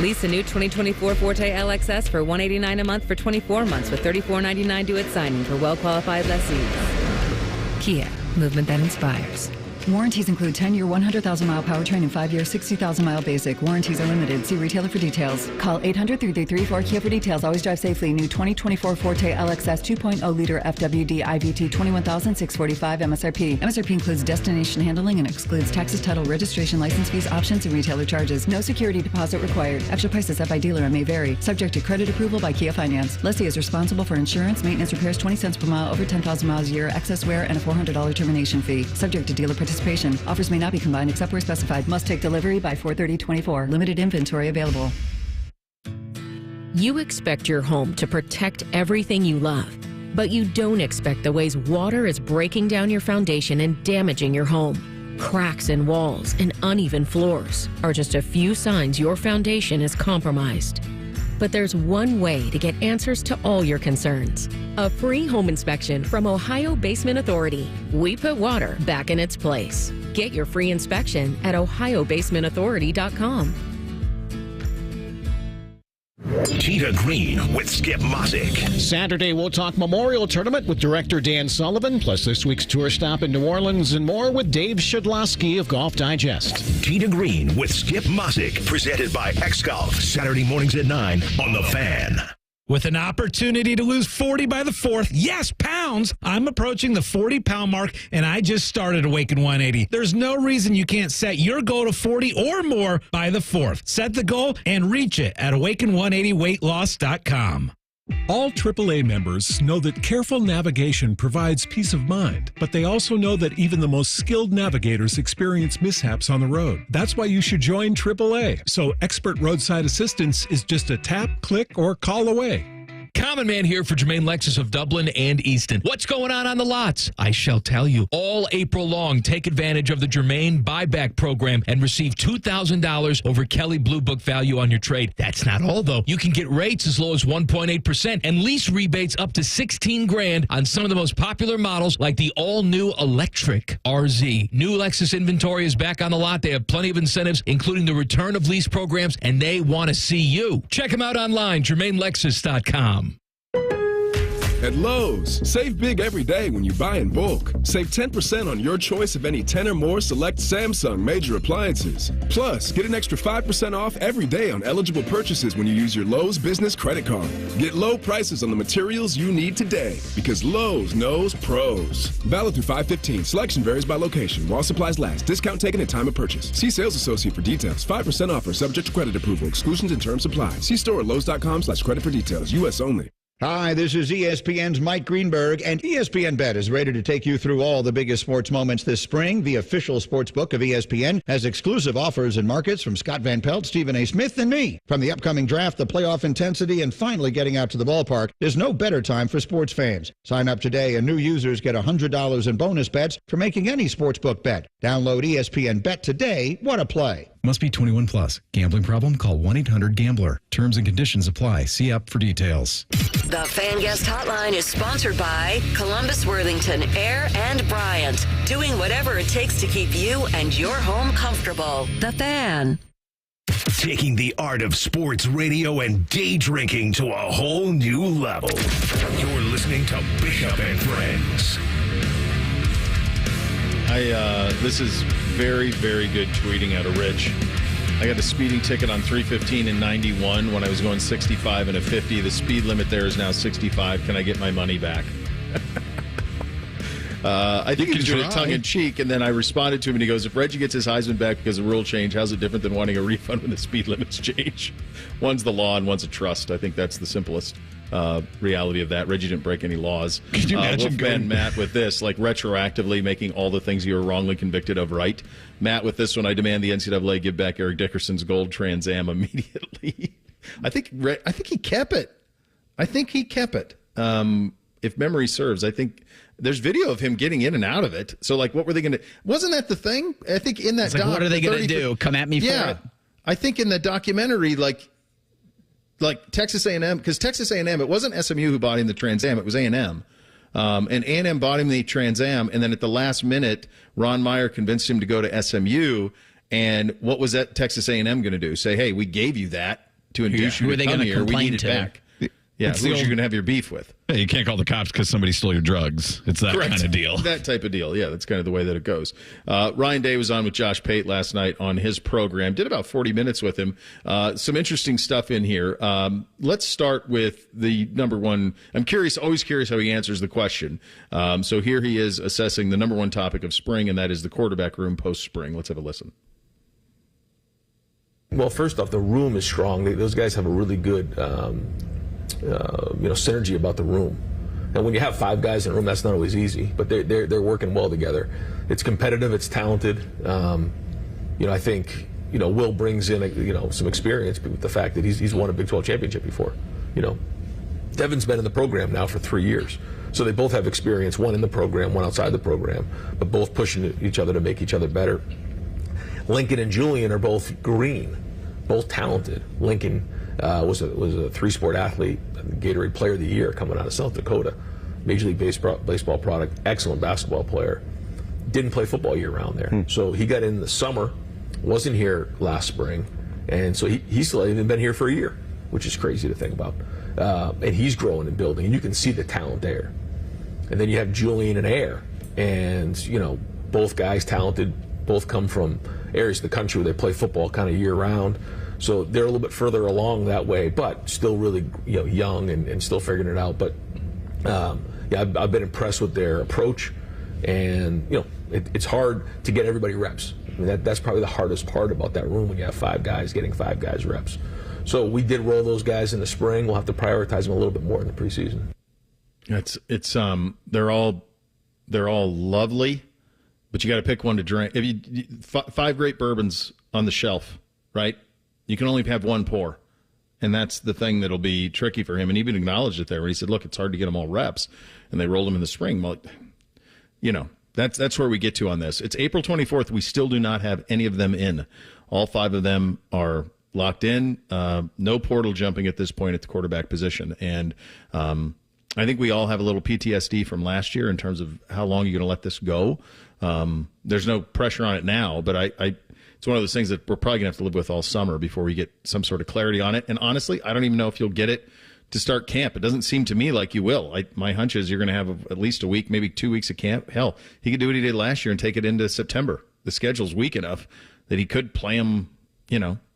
Lease a new 2024 Forte LXS for $189 a month for 24 months with $34.99 due at signing for well-qualified lessees. Kia, movement that inspires. Warranties include 10-year, 100,000-mile powertrain and 5-year, 60,000-mile basic. Warranties are limited. See retailer for details. Call 800-3334-KIA for details. Always drive safely. New 2024 Forte LXS 2.0-liter FWD IVT 21,645 MSRP. MSRP includes destination handling and excludes taxes, title, registration, license fees, options, and retailer charges. No security deposit required. Actual prices set by dealer and may vary. Subject to credit approval by Kia Finance. Lessee is responsible for insurance, maintenance, repairs, 20 cents per mile over 10,000 miles a year, excess wear, and a $400 termination fee. Subject to dealer participation. Offers may not be combined except where specified. Must take delivery by 4/30/24. Limited inventory available. You expect your home to protect everything you love, but you don't expect the ways water is breaking down your foundation and damaging your home. Cracks in walls and uneven floors are just a few signs your foundation is compromised. But there's one way to get answers to all your concerns. A free home inspection from Ohio Basement Authority. We put water back in its place. Get your free inspection at ohiobasementauthority.com. Tee to Green with Skip Mosick. Saturday, we'll talk Memorial Tournament with director Dan Sullivan, plus this week's tour stop in New Orleans and more with Dave Shedlowski of Golf Digest. Tee to Green with Skip Mosick, presented by X-Golf, Saturday mornings at 9 on The Fan. With an opportunity to lose 40 by the 4th, yes, pounds, I'm approaching the 40-pound mark, and I just started Awaken 180. There's no reason you can't set your goal to 40 or more by the 4th. Set the goal and reach it at awaken180weightloss.com. All AAA members know that careful navigation provides peace of mind, but they also know that even the most skilled navigators experience mishaps on the road. That's why you should join AAA. So expert roadside assistance is just a tap, click, or call away. Common Man here for Jermaine Lexus of Dublin and Easton. What's going on the lots? I shall tell you. All April long, take advantage of the Jermaine buyback program and receive $2,000 over Kelly Blue Book value on your trade. That's not all, though. You can get rates as low as 1.8% and lease rebates up to $16,000 on some of the most popular models like the all-new electric RZ. New Lexus inventory is back on the lot. They have plenty of incentives, including the return of lease programs, and they want to see you. Check them out online, JermaineLexus.com. At Lowe's, save big every day when you buy in bulk. Save 10% on your choice of any 10 or more select Samsung major appliances. Plus, get an extra 5% off every day on eligible purchases when you use your Lowe's business credit card. Get low prices on the materials you need today because Lowe's knows pros. Valid through 5/15. Selection varies by location. While supplies last. Discount taken at time of purchase. See sales associate for details. 5% offer subject to credit approval. Exclusions and terms apply. See store at Lowe's.com/credit for details. U.S. only. Hi, this is ESPN's Mike Greenberg, and ESPN Bet is ready to take you through all the biggest sports moments this spring. The official sports book of ESPN has exclusive offers and markets from Scott Van Pelt, Stephen A. Smith, and me. From the upcoming draft, the playoff intensity, and finally getting out to the ballpark, there's no better time for sports fans. Sign up today, and new users get $100 in bonus bets for making any sportsbook bet. Download ESPN Bet today. What a play. Must be 21 plus. Gambling problem? Call 1-800-GAMBLER. Terms and conditions apply. See app for details. The Fan Guest Hotline is sponsored by Columbus, Worthington, Air, and Bryant. Doing whatever it takes to keep you and your home comfortable. The Fan. Taking the art of sports radio and day drinking to a whole new level. You're listening to Bishop and Friends. This is very, very good tweeting out of Rich. I got a speeding ticket on 315 in 91 when I was going 65 and a 50. The speed limit there is now 65. Can I get my money back? I think he was doing it tongue-in-cheek, and then I responded to him, and he goes, if Reggie gets his Heisman back because of rule change, how's it different than wanting a refund when the speed limits change? One's the law and one's a trust. I think that's the simplest reality of that. Reggie didn't break any laws. Could you imagine Wolfman Matt with this, like retroactively making all the things you were wrongly convicted of right? Matt with this one, I demand the NCAA give back Eric Dickerson's gold Trans Am immediately. I think he kept it. If memory serves, I think there's video of him getting in and out of it. So, like, what were they going to... Wasn't that the thing? I think in that doc... What are they going to do? Come at me for it? I think in the documentary, like Texas A&M, because Texas A&M, it wasn't SMU who bought him the Trans Am, it was A&M. And A&M bought him the Trans Am, and then at the last minute, Ron Meyer convinced him to go to SMU. And what was that Texas A&M going to do? Say, hey, we gave you that to induce you to come here. We need it back. Yeah, who's you're going to have your beef with? Hey, you can't call the cops because somebody stole your drugs. It's that kind of deal. That type of deal. Yeah, that's kind of the way that it goes. Ryan Day was on with Josh Pate last night on his program. Did about 40 minutes with him. Some interesting stuff in here. Let's start with the number one. I'm curious, always curious how he answers the question. So here he is assessing the number one topic of spring, and that is the quarterback room post-spring. Let's have a listen. Well, first off, the room is strong. Those guys have a really good synergy about the room. And when you have five guys in a room, that's not always easy, but they're working well together. It's competitive, it's talented. I think Will brings in some experience with the fact that he's won a Big 12 championship before. Devin's been in the program now for 3 years, so they both have experience. One in the program, one outside the program, but both pushing each other to make each other better. Lincoln and Julian are both green, both talented. Lincoln was a three-sport athlete, Gatorade Player of the Year coming out of South Dakota, Major League Baseball product, excellent basketball player. Didn't play football year-round there. So he got in the summer, wasn't here last spring, and so he still hasn't even been here for a year, which is crazy to think about. And he's growing and building, and you can see the talent there. And then you have Julian and Air, and both guys talented, both come from areas of the country where they play football kind of year-round. So they're a little bit further along that way, but still really young and still figuring it out. But I've been impressed with their approach, and it's hard to get everybody reps. I mean, that's probably the hardest part about that room when you have five guys getting five guys reps. So we did roll those guys in the spring. We'll have to prioritize them a little bit more in the preseason. They're all lovely, but you got to pick one to drink. If you five great bourbons on the shelf, right? You can only have one pour, And that's the thing that'll be tricky for him. And he even acknowledged it there where he said, look, it's hard to get them all reps. And they rolled him in the spring. Well, that's where we get to on this. It's April 24th. We still do not have any of them in. All 5 of them are locked in. No portal jumping at this point at the quarterback position. And I think we all have a little PTSD from last year in terms of how long you're going to let this go. There's no pressure on it now, but it's one of those things that we're probably going to have to live with all summer before we get some sort of clarity on it. And honestly, I don't even know if you'll get it to start camp. It doesn't seem to me like you will. My hunch is you're going to have at least a week, maybe 2 weeks of camp. Hell, he could do what he did last year and take it into September. The schedule's weak enough that he could play them,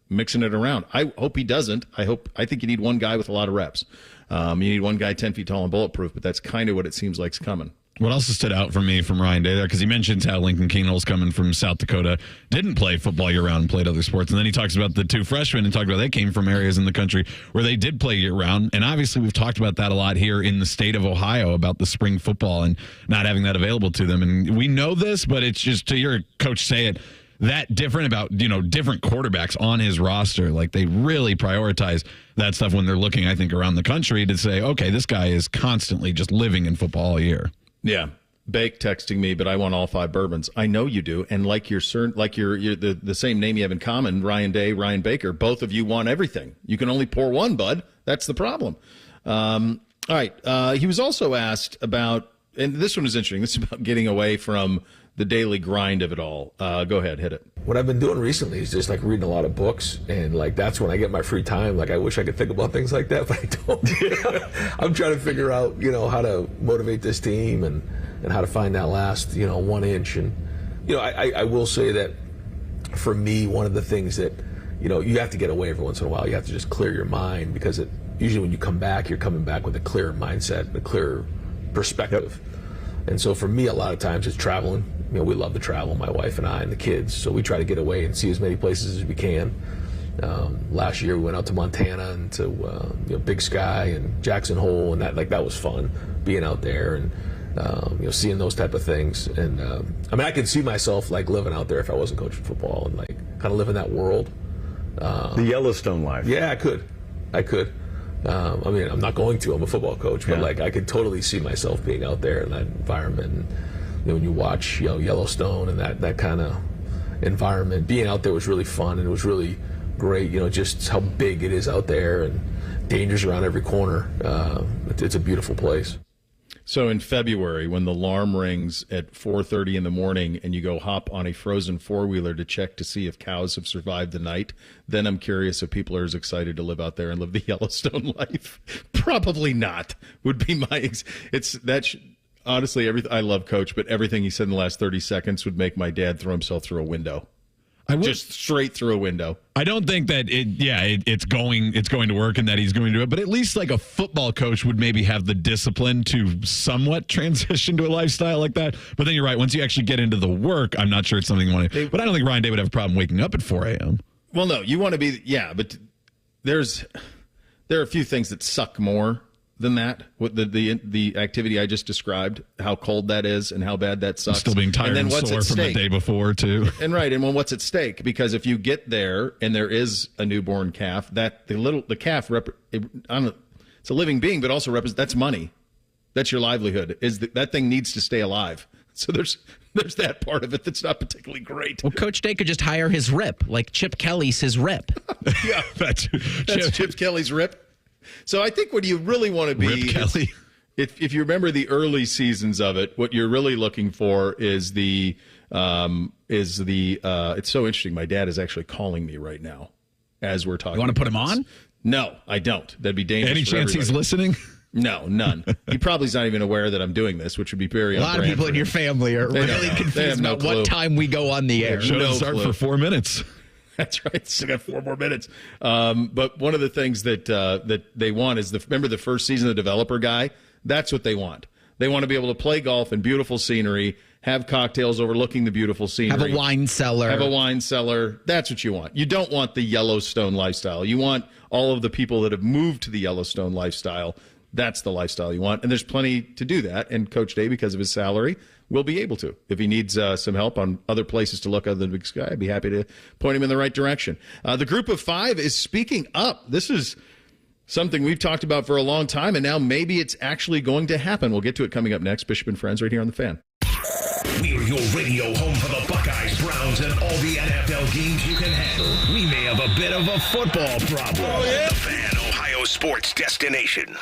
mixing it around. I hope he doesn't. I think you need one guy with a lot of reps. You need one guy 10 feet tall and bulletproof, but that's kind of what it seems like is coming. What else has stood out for me from Ryan Day there? Because he mentions how Lincoln Keenel's coming from South Dakota, didn't play football year-round and played other sports. And then he talks about the 2 freshmen and talked about they came from areas in the country where they did play year-round. And obviously we've talked about that a lot here in the state of Ohio about the spring football and not having that available to them. And we know this, but it's just to hear a coach say it that different about, different quarterbacks on his roster. Like they really prioritize that stuff when they're looking, I think, around the country to say, okay, this guy is constantly just living in football all year. Yeah. Bake texting me, but I want all 5 bourbons. I know you do. And like you're the same name you have in common, Ryan Day, Ryan Baker, both of you want everything. You can only pour one, bud. That's the problem. All right. He was also asked about, and this one is interesting. This is about getting away from the daily grind of it all. Go ahead, hit it. What I've been doing recently is just like reading a lot of books, and like that's when I get my free time. Like I wish I could think about things like that, but I don't. I'm trying to figure out, how to motivate this team and how to find that last, 1 inch. And I will say that for me, one of the things that you have to get away every once in a while. You have to just clear your mind because usually when you come back, you're coming back with a clearer mindset, a clearer perspective. Yep. And so for me, a lot of times it's traveling. We love to travel, my wife and I and the kids, so we try to get away and see as many places as we can. Last year we went out to Montana and to Big Sky and Jackson Hole, and that was fun, being out there and seeing those type of things. And I could see myself like living out there if I wasn't coaching football and like kind of live in that world. The Yellowstone life. Yeah, I could. I'm not going to. I'm a football coach, but like I could totally see myself being out there in that environment. And, when you watch Yellowstone and that kind of environment, being out there was really fun and it was really great. Just how big it is out there and dangers around every corner. It's a beautiful place. So in February, when the alarm rings at 4:30 in the morning and you go hop on a frozen four-wheeler to check to see if cows have survived the night, then I'm curious if people are as excited to live out there and live the Yellowstone life. Probably not, would be my honestly, I love Coach, but everything he said in the last 30 seconds would make my dad throw himself through a window. Just straight through a window. I don't think that it's going to work and that he's going to do it, but at least like a football coach would maybe have the discipline to somewhat transition to a lifestyle like that. But then you're right. Once you actually get into the work, I'm not sure it's something you want to. But I don't think Ryan Day would have a problem waking up at 4 a.m. Well, no, you want to be, but there are a few things that suck more than that. What the activity I just described, how cold that is and how bad that sucks. Still being tired and sore from the day before too. And what's at stake? Because if you get there and there is a newborn calf, the calf it's a living being, but also that's money. That's your livelihood. That thing needs to stay alive. So there's that part of it that's not particularly great. Well, Coach Day could just hire his rip, like Chip Kelly's his rip. Yeah, that's Chip Kelly's rip. So I think what you really want to be, Rip Kelly. If you remember the early seasons of it, what you're really looking for is it's so interesting. My dad is actually calling me right now as we're talking. You want to put him on? No, I don't. That'd be dangerous. Any chance he's listening? No, none. He probably's not even aware that I'm doing this, which would be very. A lot of people in your family are really confused about what time we go on the air. Show doesn't start for 4 minutes. That's right. Still got 4 more minutes. But one of the things that they want is remember the first season of the developer guy? That's what they want. They want to be able to play golf in beautiful scenery, have cocktails overlooking the beautiful scenery. Have a wine cellar. That's what you want. You don't want the Yellowstone lifestyle. You want all of the people that have moved to the Yellowstone lifestyle. That's the lifestyle you want. And there's plenty to do that. And Coach Day, because of his salary, will be able to. If he needs some help on other places to look other than Big Sky, I'd be happy to point him in the right direction. The group of 5 is speaking up. This is Something we've talked about for a long time, and now maybe it's actually going to happen. We'll get to it coming up next. Bishop and Friends right here on The Fan. We're your radio home for the Buckeyes, Browns, and all the NFL games you can handle. We may have a bit of a football problem. Oh, yeah? The Fan, Ohio sports destination.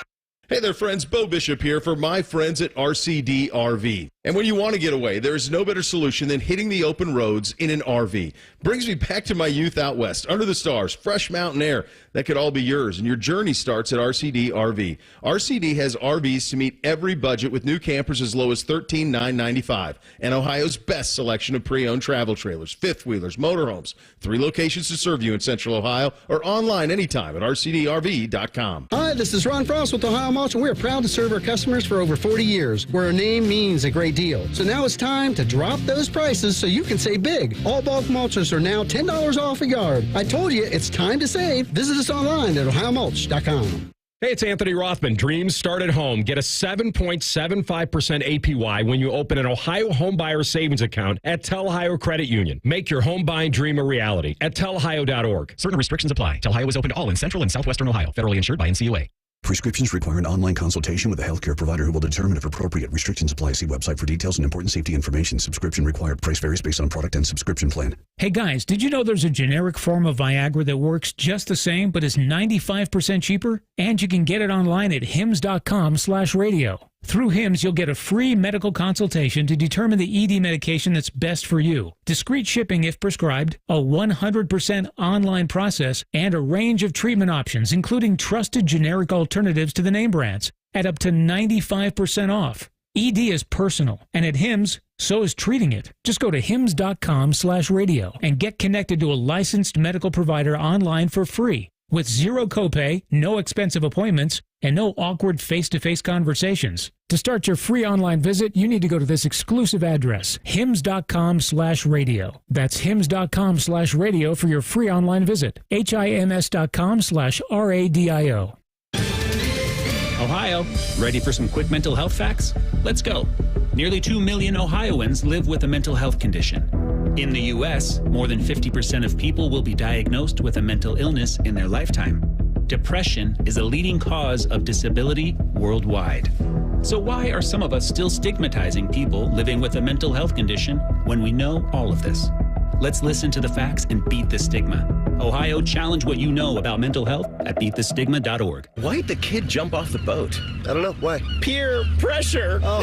Hey there, friends. Beau Bishop here for my friends at RCD RV. And when you want to get away, there's no better solution than hitting the open roads in an RV. Brings me back to my youth out west, under the stars, fresh mountain air. That could all be yours, and your journey starts at RCD RV. RCD has RVs to meet every budget with new campers as low as $13,995, and Ohio's best selection of pre-owned travel trailers, fifth-wheelers, motorhomes. 3 locations to serve you in Central Ohio or online anytime at rcdrv.com. Hi, this is Ron Frost with Ohio Mulch, and we're proud to serve our customers for over 40 years, where our name means a great deal. So now it's time to drop those prices so you can save big. All bulk mulches are now $10 off a yard. I told you, it's time to save. Visit us online at ohiomulch.com. Hey, it's Anthony Rothman. Dreams start at home. Get a 7.75% APY when you open an Ohio Homebuyer Savings Account at Tel Ohio Credit Union. Make your home buying dream a reality at telohio.org. Certain restrictions apply. Tel Ohio is open to all in Central and Southwestern Ohio. Federally insured by NCAA. Prescriptions require an online consultation with a healthcare provider who will determine if appropriate. Restrictions apply. See website for details and important safety information. Subscription required. Price varies based on product and subscription plan. Hey guys, did you know there's a generic form of Viagra that works just the same but is 95% cheaper? And you can get it online at hims.com/radio. Through HIMS, you'll get a free medical consultation to determine the ED medication that's best for you, discreet shipping if prescribed, a 100% online process, and a range of treatment options, including trusted generic alternatives to the name brands, at up to 95% off. ED is personal, and at HIMS, so is treating it. Just go to hims.com/radio and get connected to a licensed medical provider online for free, with zero copay, no expensive appointments, and no awkward face-to-face conversations. To start your free online visit, you need to go to this exclusive address, hims.com/radio. That's hims.com/radio for your free online visit. hims.com/radio. Ohio, ready for some quick mental health facts? Let's go. Nearly 2 million Ohioans live with a mental health condition. In the U.S., more than 50% of people will be diagnosed with a mental illness in their lifetime. Depression is a leading cause of disability worldwide. So why are some of us still stigmatizing people living with a mental health condition when we know all of this? Let's listen to the facts and beat the stigma. Ohio, challenge what you know about mental health at beatthestigma.org. Why'd the kid jump off the boat? I don't know. Why? Peer pressure. Oh.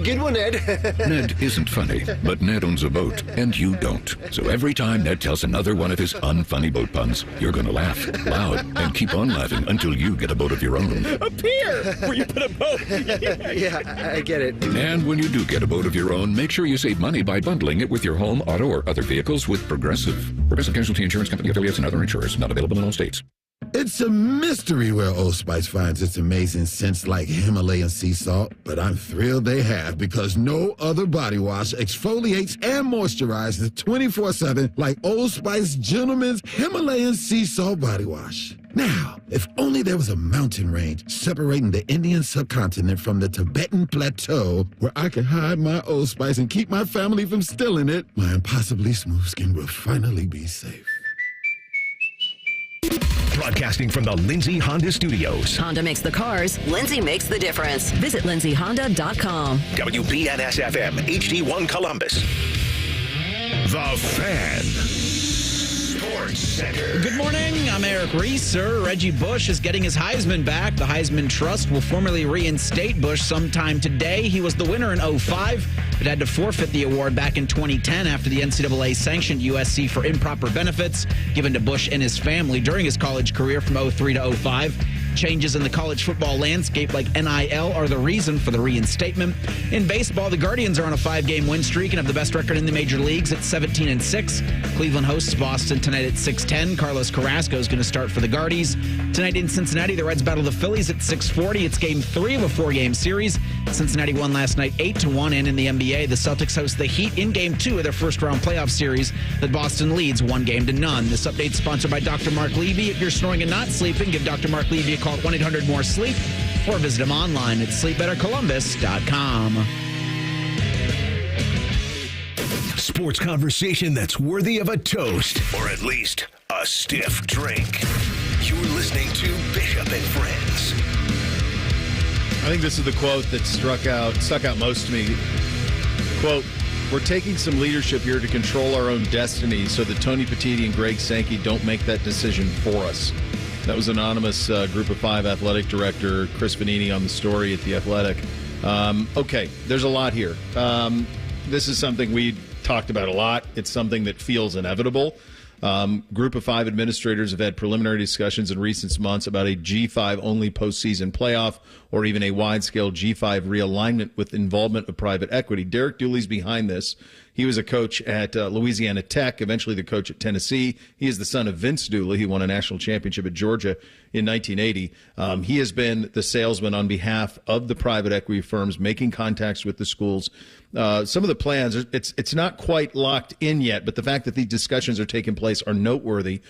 Good one, Ned. Ned isn't funny, but Ned owns a boat, and you don't. So every time Ned tells another one of his unfunny boat puns, you're going to laugh loud and keep on laughing until you get a boat of your own. A pier where you put a boat. Yeah, I get it. And when you do get a boat of your own, make sure you save money by bundling it with your home, auto, or other vehicles with Progressive. Progressive Casualty Insurance Company affiliates and other insurers. Not available in all states. It's a mystery where Old Spice finds its amazing scents like Himalayan sea salt, but I'm thrilled they have because no other body wash exfoliates and moisturizes 24/7 like Old Spice Gentleman's Himalayan sea salt body wash. Now, if only there was a mountain range separating the Indian subcontinent from the Tibetan plateau where I could hide my Old Spice and keep my family from stealing it, my impossibly smooth skin will finally be safe. Broadcasting from the Lindsay Honda Studios. Honda makes the cars. Lindsay makes the difference. Visit lindsayhonda.com. WBNS-FM, HD1 Columbus. The Fan. Sports Center. Good morning. I'm Eric Reeser. Reggie Bush is getting his Heisman back. The Heisman Trust will formally reinstate Bush sometime today. He was the winner in 2005, but had to forfeit the award back in 2010 after the NCAA-sanctioned USC for improper benefits given to Bush and his family during his college career from 2003 to 2005. Changes in the college football landscape like NIL are the reason for the reinstatement. In baseball, the Guardians are on a 5-game win streak and have the best record in the major leagues at 17-6. Cleveland hosts Boston tonight at 6:10. Carlos Carrasco is going to start for the Guardies. Tonight in Cincinnati, the Reds battle the Phillies at 6:40. It's game 3 of a 4-game series. Cincinnati won last night 8-1, and in the NBA, the Celtics host the Heat in game 2 of their first-round playoff series that Boston leads 1-0. This update is sponsored by Dr. Mark Levy. If you're snoring and not sleeping, give Dr. Mark Levy a call at 1-800-MORE-SLEEP or visit him online at sleepbettercolumbus.com. Sports conversation that's worthy of a toast or at least a stiff drink. You're listening to Bishop and Friends. I think this is the quote that stuck out most to me. Quote, "We're taking some leadership here to control our own destiny so that Tony Petitti and Greg Sankey don't make that decision for us." That was anonymous Group of 5 athletic director Chris Vanini on the story at The Athletic. Okay, there's a lot here. This is something we talked about a lot. It's something that feels inevitable. Group of 5 administrators have had preliminary discussions in recent months about a G5 only postseason playoff or even a wide-scale G5 realignment with involvement of private equity. Derek Dooley's behind this. He was a coach at Louisiana Tech, eventually the coach at Tennessee. He is the son of Vince Dooley. He won a national championship at Georgia in 1980. He has been the salesman on behalf of the private equity firms, making contacts with the schools. Some of the plans, it's not quite locked in yet, but the fact that these discussions are taking place are noteworthy.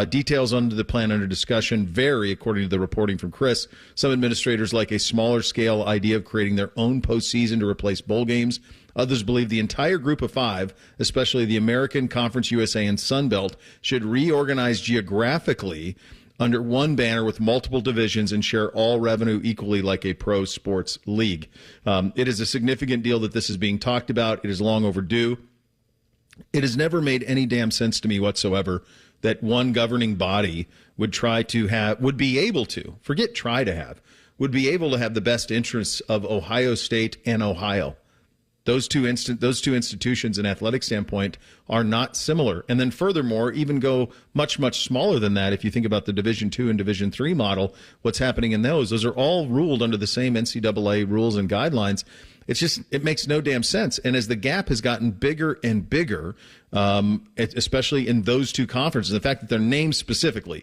Details under the plan under discussion vary, according to the reporting from Chris. Some administrators like a smaller scale idea of creating their own postseason to replace bowl games. Others believe the entire Group of 5, especially the American, Conference USA, and Sun Belt, should reorganize geographically under one banner with multiple divisions and share all revenue equally like a pro sports league. It is a significant deal that this is being talked about. It is long overdue. It has never made any damn sense to me whatsoever that one governing body would be able to have the best interests of Ohio State and Ohio. Those two institutions, in athletic standpoint, are not similar. And then furthermore, even go much, much smaller than that. If you think about the Division II and Division III model, what's happening in those are all ruled under the same NCAA rules and guidelines. It makes no damn sense. And as the gap has gotten bigger and bigger, especially in those two conferences, the fact that they're named specifically,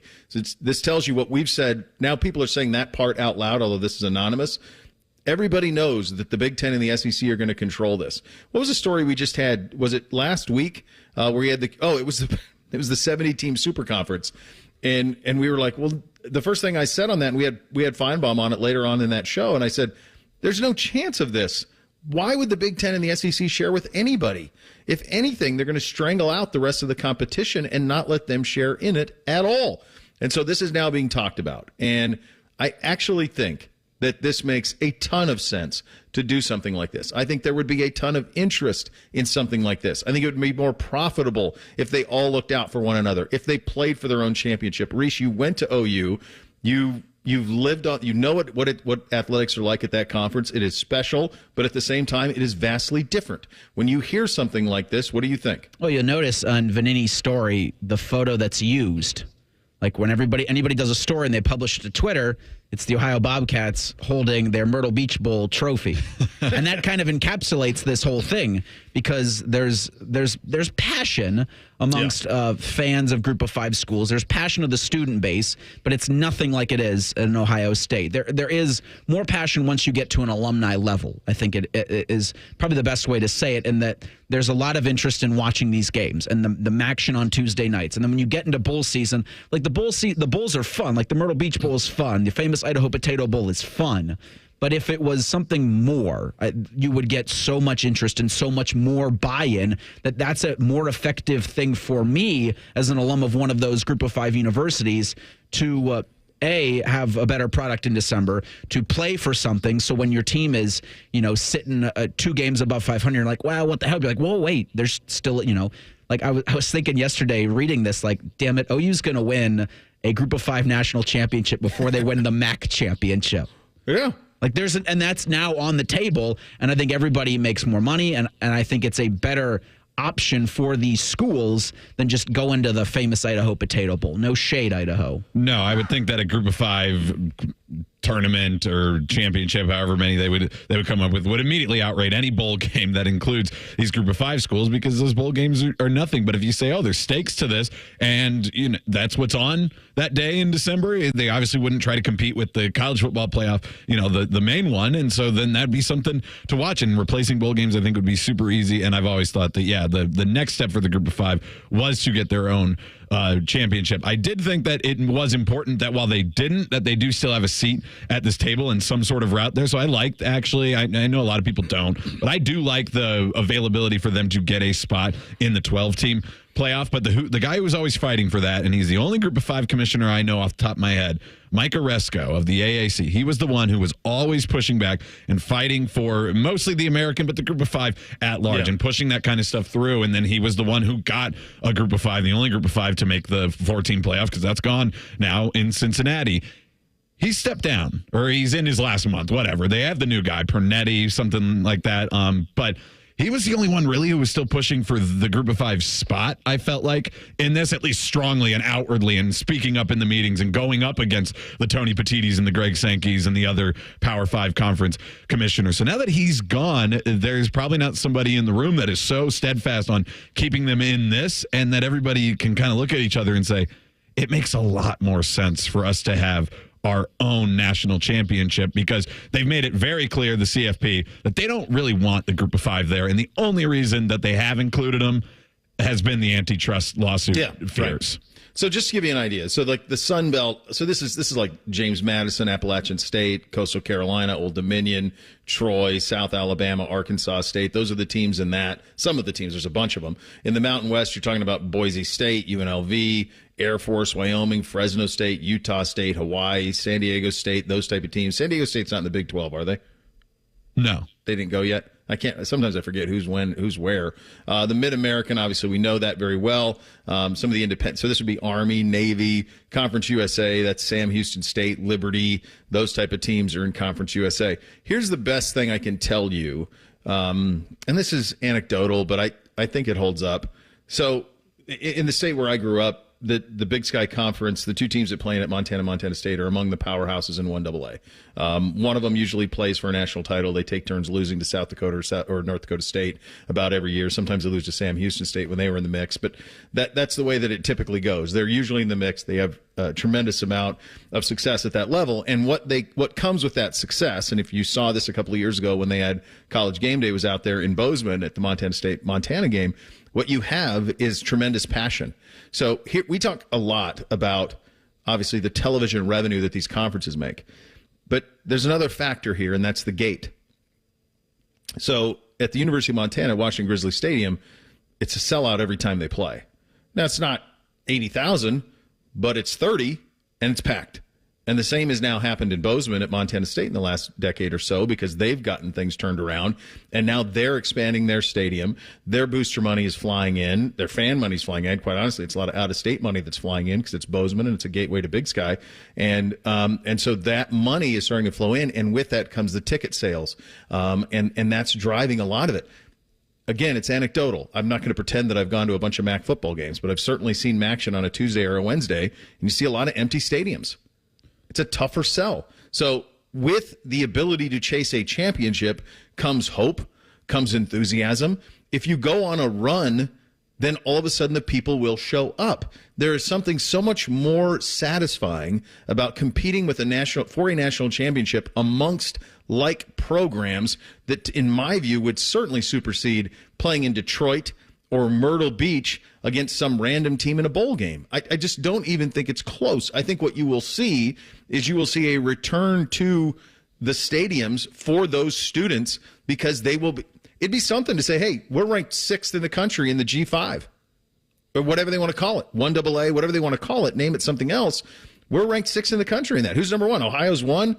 this tells you what we've said. Now people are saying that part out loud, although this is anonymous. Everybody knows that the Big Ten and the SEC are going to control this. What was the story we just had? Was it last week where you had it was the 70-team super conference, and we were like, well, the first thing I said on that, and we had Feinbaum on it later on in that show, and I said, there's no chance of this. Why would the Big Ten and the SEC share with anybody? If anything, they're going to strangle out the rest of the competition and not let them share in it at all. And so this is now being talked about, and I actually think that this makes a ton of sense to do something like this. I think there would be a ton of interest in something like this. I think it would be more profitable if they all looked out for one another, if they played for their own championship. Reese, you went to OU. You've lived on, what athletics are like at that conference. It is special, but at the same time, it is vastly different. When you hear something like this, what do you think? Well, you'll notice on Vanini's story, the photo that's used. Like when anybody does a story and they publish it to Twitter, it's the Ohio Bobcats holding their Myrtle Beach Bowl trophy. And that kind of encapsulates this whole thing because there's passion amongst fans of Group of 5 schools. There's passion of the student base, but it's nothing like it is in Ohio State. There is more passion once you get to an alumni level. I think it is probably the best way to say it, in that there's a lot of interest in watching these games and the action on Tuesday nights. And then when you get into bowl season, like the bowls are fun. Like the Myrtle Beach Bowl is fun. The famous Idaho Potato Bowl is fun. But if it was something more, you would get so much interest and so much more buy-in that's a more effective thing for me as an alum of one of those Group of 5 universities to have a better product in December, to play for something. So when your team is, sitting 2 games above 500, you're like, wow, what the hell? You're like, well, wait, there's still, like I was thinking yesterday reading this, like, damn it, OU's going to win a Group of 5 national championship before they win the MAC championship. Yeah. Like and that's now on the table, and I think everybody makes more money, and I think it's a better option for these schools than just going to the famous Idaho Potato Bowl. No shade, Idaho. No, I would think that a Group of 5 tournament or championship, however many they would come up with, would immediately outrate any bowl game that includes these Group of 5 schools, because those bowl games are nothing. But if you say, there's stakes to this, and that's what's on that day in December, they obviously wouldn't try to compete with the college football playoff, the main one. And so then that'd be something to watch. And replacing bowl games, I think, would be super easy. And I've always thought that, the next step for the Group of 5 was to get their own championship. I did think that it was important that while they didn't, that they do still have a seat at this table in some sort of route there. So I liked, actually, I know a lot of people don't, but I do like the availability for them to get a spot in the 12 team. playoff, but the guy who was always fighting for that, and he's the only Group of 5 commissioner I know off the top of my head, Mike Oresco of the AAC. He was the one who was always pushing back and fighting for mostly the American, but the Group of 5 at large, and pushing that kind of stuff through. And then he was the one who got a Group of 5, the only Group of 5 to make the 14 playoff, because that's gone now in Cincinnati. He stepped down, or he's in his last month, whatever. They have the new guy, Pernetti, something like that. But he was the only one really who was still pushing for the Group of 5 spot, I felt like, in this, at least strongly and outwardly, and speaking up in the meetings and going up against the Tony Petittis and the Greg Sankes and the other Power 5 conference commissioners. So now that he's gone, there's probably not somebody in the room that is so steadfast on keeping them in this, and that everybody can kind of look at each other and say, it makes a lot more sense for us to have our own national championship, because they've made it very clear, the CFP, that they don't really want the Group of 5 there. And the only reason that they have included them has been the antitrust lawsuit fears. Right. So just to give you an idea, so like the Sun Belt, so this is like James Madison, Appalachian State, Coastal Carolina, Old Dominion, Troy, South Alabama, Arkansas State. Those are the teams in that. Some of the teams, there's a bunch of them. In the Mountain West, you're talking about Boise State, UNLV, Air Force, Wyoming, Fresno State, Utah State, Hawaii, San Diego State, those type of teams. San Diego State's not in the Big 12, are they? No. They didn't go yet? Sometimes I forget who's where. The Mid-American, obviously, we know that very well. Some of the independent, so this would be Army, Navy, Conference USA, that's Sam Houston State, Liberty, those type of teams are in Conference USA. Here's the best thing I can tell you, and this is anecdotal, but I think it holds up. So in the state where I grew up, the Big Sky Conference, the two teams that play in at Montana State are among the powerhouses in 1AA. One of them usually plays for a national title. They take turns losing to South Dakota or North Dakota State about every year. Sometimes they lose to Sam Houston State when they were in the mix, but that's the way that it typically goes. They're usually in the mix. They have a tremendous amount of success at that level, and what comes with that success, and if you saw this a couple of years ago when they had College Game Day was out there in Bozeman at the Montana State-Montana game, what you have is tremendous passion. So here we talk a lot about, obviously, the television revenue that these conferences make. But there's another factor here, and that's the gate. So at the University of Montana, Washington Grizzly Stadium, it's a sellout every time they play. Now, it's not 80,000, but it's 30, and it's packed. And the same has now happened in Bozeman at Montana State in the last decade or so, because they've gotten things turned around, and now they're expanding their stadium. Their booster money is flying in. Their fan money is flying in. Quite honestly, it's a lot of out-of-state money that's flying in because it's Bozeman and it's a gateway to Big Sky. And so that money is starting to flow in, and with that comes the ticket sales. And that's driving a lot of it. Again, it's anecdotal. I'm not going to pretend that I've gone to a bunch of MAC football games, but I've certainly seen MACtion on a Tuesday or a Wednesday, and you see a lot of empty stadiums. It's a tougher sell. So with the ability to chase a championship comes hope, comes enthusiasm. If you go on a run, then all of a sudden the people will show up. There is something so much more satisfying about competing with for a national championship amongst like programs that, in my view, would certainly supersede playing in Detroit or Myrtle Beach against some random team in a bowl game. I just don't even think it's close. I think what you will see is a return to the stadiums for those students, because it'd be something to say, hey, we're ranked 6th in the country in the G5, or whatever they want to call it, 1AA, whatever they want to call it, name it something else. We're ranked 6th in the country in that. Who's number 1? Ohio's 1.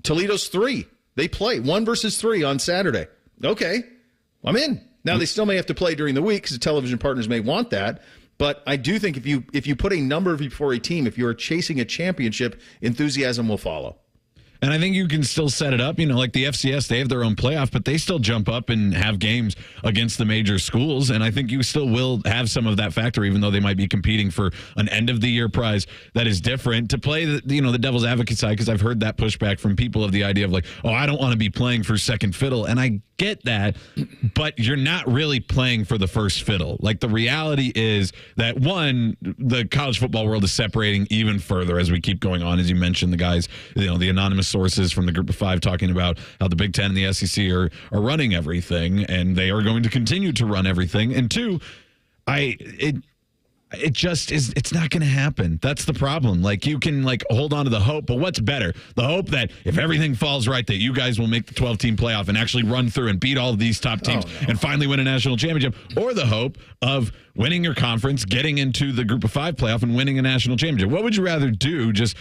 Toledo's 3. They play 1 versus 3 on Saturday. Okay, I'm in. Now, they still may have to play during the week because the television partners may want that. But I do think if you put a number before a team, if you're chasing a championship, enthusiasm will follow. And I think you can still set it up, like the FCS, they have their own playoff, but they still jump up and have games against the major schools. And I think you still will have some of that factor, even though they might be competing for an end-of-the-year prize that is different. To play the devil's advocate side, because I've heard that pushback from people of the idea of like, oh, I don't want to be playing for second fiddle. And I get that, but you're not really playing for the first fiddle. Like, the reality is that, one, the college football world is separating even further as we keep going on. As you mentioned, the guys, the anonymous sources from the Group of 5 talking about how the Big Ten and the SEC are running everything, and they are going to continue to run everything. And two, it just is, it's not going to happen. That's the problem. Like, you can hold on to the hope, but what's better? The hope that if everything falls right, that you guys will make the 12-team playoff and actually run through and beat all of these top teams and finally win a national championship, or the hope of winning your conference, getting into the Group of 5 playoff, and winning a national championship. What would you rather do? Just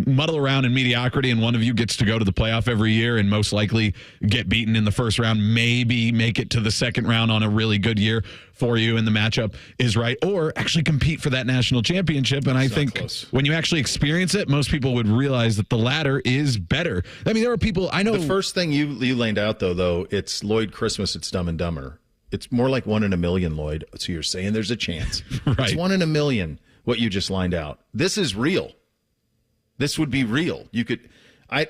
muddle around in mediocrity, and one of you gets to go to the playoff every year and most likely get beaten in the first round, maybe make it to the second round on a really good year for you and the matchup is right, or actually compete for that national championship. And I think when you actually experience it, most people would realize that the latter is better. I mean, there are people I know. The first thing you laid out, though, it's Lloyd Christmas, it's Dumb and Dumber. It's more like 1 in a million, Lloyd. So you're saying there's a chance. Right. It's 1 in a million, what you just lined out. This is real. This would be real. You could, I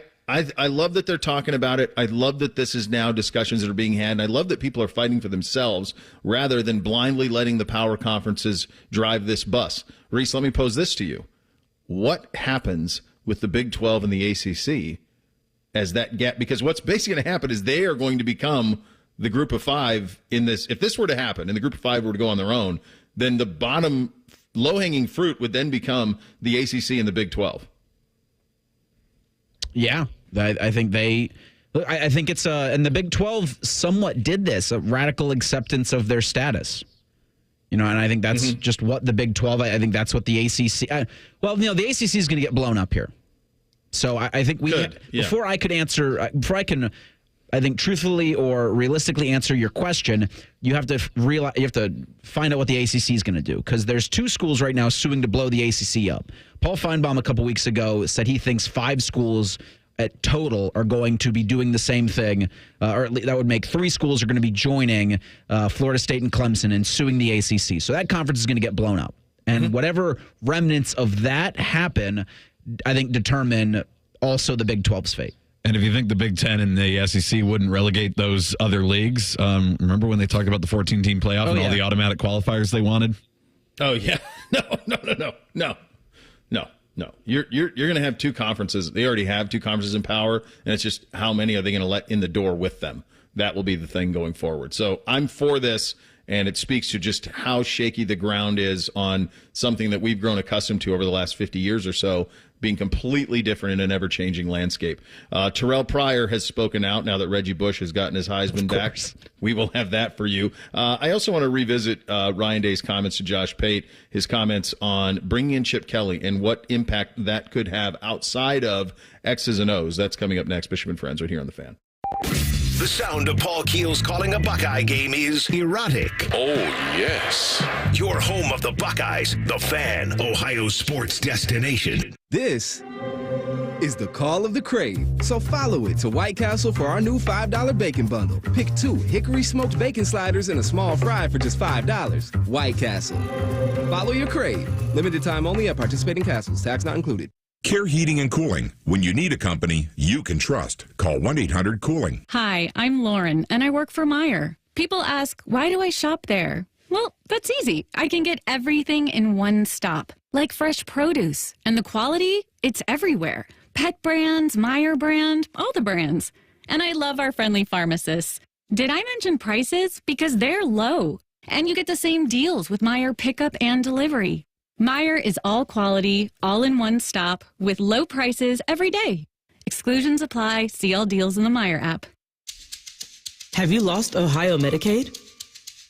love that they're talking about it. I love that this is now discussions that are being had. And I love that people are fighting for themselves rather than blindly letting the power conferences drive this bus. Reese, let me pose this to you. What happens with the Big 12 and the ACC as that gap? Because what's basically going to happen is they are going to become the Group of 5 in this. If this were to happen and the Group of 5 were to go on their own, then the bottom low-hanging fruit would then become the ACC and the Big 12. Yeah, I think I think it's and the Big 12 somewhat did this, a radical acceptance of their status. And I think that's just what the Big 12, I think that's what the ACC, the ACC is going to get blown up here. So I think before I can, I think, truthfully or realistically answer your question, you have to find out what the ACC is going to do, because there's 2 schools right now suing to blow the ACC up. Paul Feinbaum a couple weeks ago said he thinks 5 schools at total are going to be doing the same thing, or at least that would make 3 schools are going to be joining Florida State and Clemson and suing the ACC. So that conference is going to get blown up. And whatever remnants of that happen, I think determine also the Big 12's fate. And if you think the Big Ten and the SEC wouldn't relegate those other leagues, remember when they talked about the 14-team playoff and all the automatic qualifiers they wanted? Oh, yeah. No. You're going to have 2 conferences. They already have 2 conferences in power, and it's just how many are they going to let in the door with them? That will be the thing going forward. So I'm for this, and it speaks to just how shaky the ground is on something that we've grown accustomed to over the last 50 years or so, being completely different in an ever-changing landscape. Terrell Pryor has spoken out now that Reggie Bush has gotten his Heisman back. We will have that for you. I also want to revisit Ryan Day's comments to Josh Pate, his comments on bringing in Chip Kelly and what impact that could have outside of X's and O's. That's coming up next. Bishop and Friends right here on The Fan. The sound of Paul Keels calling a Buckeye game is erotic. Oh, yes. Your home of the Buckeyes, The Fan, Ohio sports destination. This is the call of the crave. So follow it to White Castle for our new $5 bacon bundle. Pick 2 hickory smoked bacon sliders and a small fry for just $5. White Castle. Follow your crave. Limited time only at participating castles. Tax not included. Care Heating and Cooling. When you need a company you can trust, call 1-800-COOLING. Hi, I'm Lauren, and I work for Meijer. People ask, why do I shop there? Well, that's easy. I can get everything in one stop, like fresh produce. And the quality, it's everywhere. Pet brands, Meijer brand, all the brands. And I love our friendly pharmacists. Did I mention prices? Because they're low. And you get the same deals with Meijer pickup and delivery. Meijer is all quality, all in one stop, with low prices every day. Exclusions apply. See all deals in the Meijer app. Have you lost Ohio Medicaid?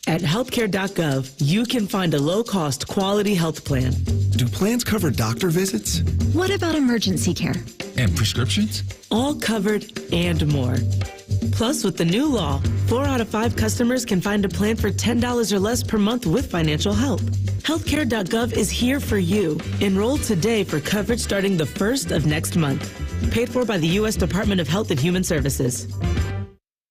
At healthcare.gov, you can find a low-cost, quality health plan. Do plans cover doctor visits? What about emergency care? And prescriptions? All covered and more. Plus, with the new law, 4 out of 5 customers can find a plan for $10 or less per month with financial help. Healthcare.gov is here for you. Enroll today for coverage starting the 1st of next month. Paid for by the U.S. Department of Health and Human Services.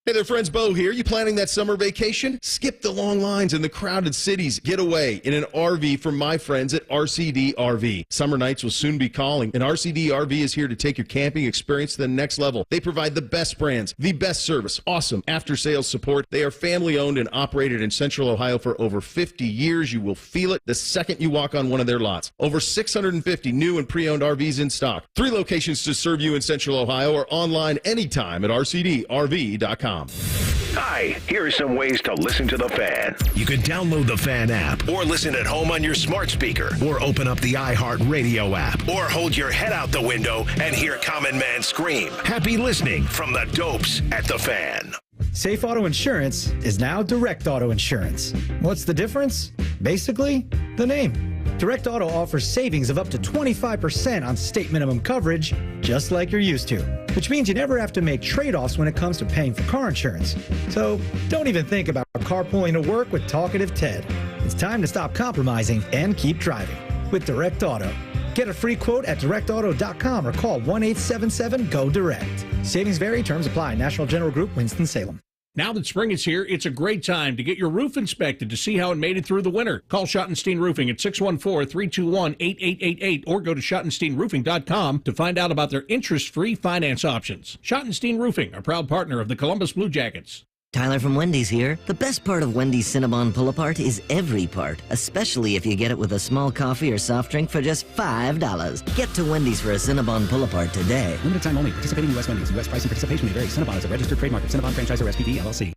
Hey there, friends. Beau here. You planning that summer vacation? Skip the long lines in the crowded cities. Get away in an RV from my friends at RCD RV. Summer nights will soon be calling, and RCD RV is here to take your camping experience to the next level. They provide the best brands, the best service, awesome after-sales support. They are family-owned and operated in Central Ohio for over 50 years. You will feel it the second you walk on one of their lots. Over 650 new and pre-owned RVs in stock. 3 locations to serve you in Central Ohio or online anytime at rcdrv.com. Hi, here are some ways to listen to The Fan. You can download the Fan app or listen at home on your smart speaker or open up the iHeartRadio app or hold your head out the window and hear Common Man scream. Happy listening from the Dopes at The Fan. Safe Auto Insurance is now Direct Auto Insurance. What's the difference? Basically, the name. Direct Auto offers savings of up to 25% on state minimum coverage, just like you're used to, which means you never have to make trade-offs when it comes to paying for car insurance. So don't even think about carpooling to work with Talkative Ted. It's time to stop compromising and keep driving with Direct Auto. Get a free quote at directauto.com or call 1-877-GO-DIRECT. Savings vary, terms apply. National General Group, Winston-Salem. Now that spring is here, it's a great time to get your roof inspected to see how it made it through the winter. Call Schottenstein Roofing at 614-321-8888 or go to SchottensteinRoofing.com to find out about their interest-free finance options. Schottenstein Roofing, a proud partner of the Columbus Blue Jackets. Tyler from Wendy's here. The best part of Wendy's Cinnabon Pull-Apart is every part, especially if you get it with a small coffee or soft drink for just $5. Get to Wendy's for a Cinnabon Pull-Apart today. Limited time only. Participating U.S. Wendy's. U.S. price and participation may vary. Cinnabon is a registered trademark of Cinnabon Franchise or SPV, LLC.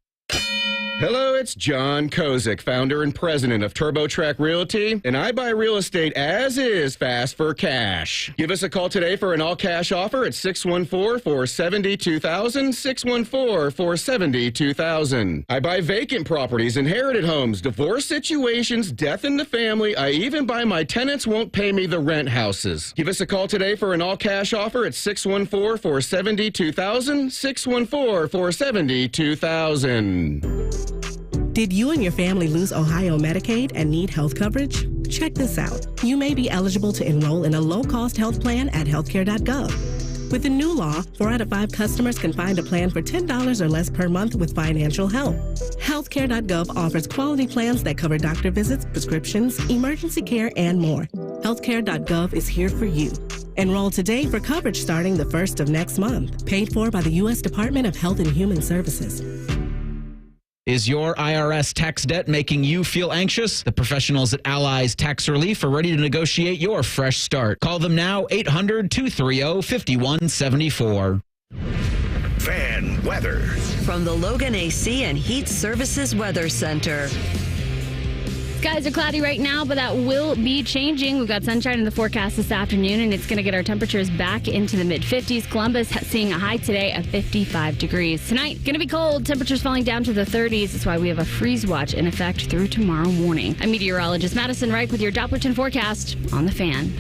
Hello, it's John Kozik, founder and president of TurboTrack Realty, and I buy real estate as is fast for cash. Give us a call today for an all-cash offer at 614-470-2000, 614-470-2000. I buy vacant properties, inherited homes, divorce situations, death in the family. I even buy my tenants won't pay me the rent houses. Give us a call today for an all-cash offer at 614-470-2000, 614-470-2000. Did you and your family lose Ohio Medicaid and need health coverage? Check this out. You may be eligible to enroll in a low-cost health plan at healthcare.gov. With the new law, 4 out of 5 customers can find a plan for $10 or less per month with financial help. Healthcare.gov offers quality plans that cover doctor visits, prescriptions, emergency care, and more. Healthcare.gov is here for you. Enroll today for coverage starting the 1st of next month. Paid for by the U.S. Department of Health and Human Services. Is your IRS tax debt making you feel anxious? The professionals at Allies Tax Relief are ready to negotiate your fresh start. Call them now, 800-230-5174. Fan weather. From the Logan AC and Heat Services Weather Center. Skies are cloudy right now, but that will be changing. We've got sunshine in the forecast this afternoon, and it's going to get our temperatures back into the mid-50s. Columbus seeing a high today of 55 degrees. Tonight, going to be cold. Temperatures falling down to the 30s. That's why we have a freeze watch in effect through tomorrow morning. I'm meteorologist Madison Reich with your Dopplerton forecast on The Fan.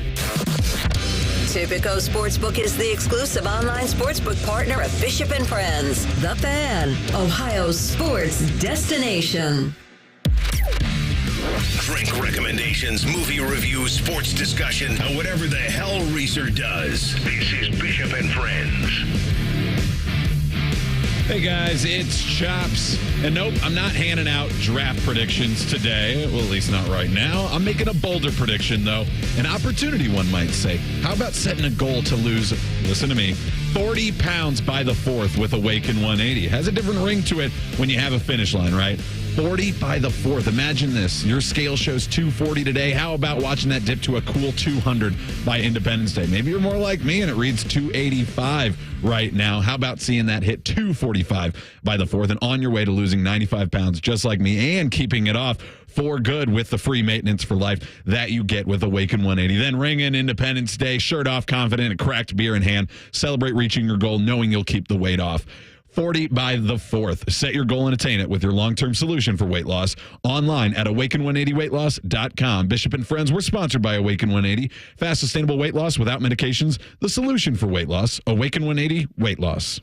Tipico Sportsbook is the exclusive online sportsbook partner of Bishop & Friends. The Fan, Ohio's sports destination. Drink recommendations, movie reviews, sports discussion, or whatever the hell Reeser does. This is Bishop and Friends. Hey guys, it's Chops. And nope, I'm not handing out draft predictions today. Well, at least not right now. I'm making a bolder prediction, though. An opportunity, one might say. How about setting a goal to lose, listen to me, 40 pounds by the 4th with Awaken 180? It has a different ring to it when you have a finish line, right? 40 by the 4th. Imagine this. Your scale shows 240 today. How about watching that dip to a cool 200 by Independence Day? Maybe you're more like me and it reads 285 right now. How about seeing that hit 245 by the 4th and on your way to losing 95 pounds just like me and keeping it off for good with the free maintenance for life that you get with Awaken 180. Then ring in Independence Day, shirt off, confident, a cracked beer in hand. Celebrate reaching your goal knowing you'll keep the weight off. 40 by the 4th. Set your goal and attain it with your long-term solution for weight loss online at awaken180weightloss.com. Bishop and Friends, we're sponsored by Awaken 180. Fast, sustainable weight loss without medications. The solution for weight loss. Awaken 180 weight loss.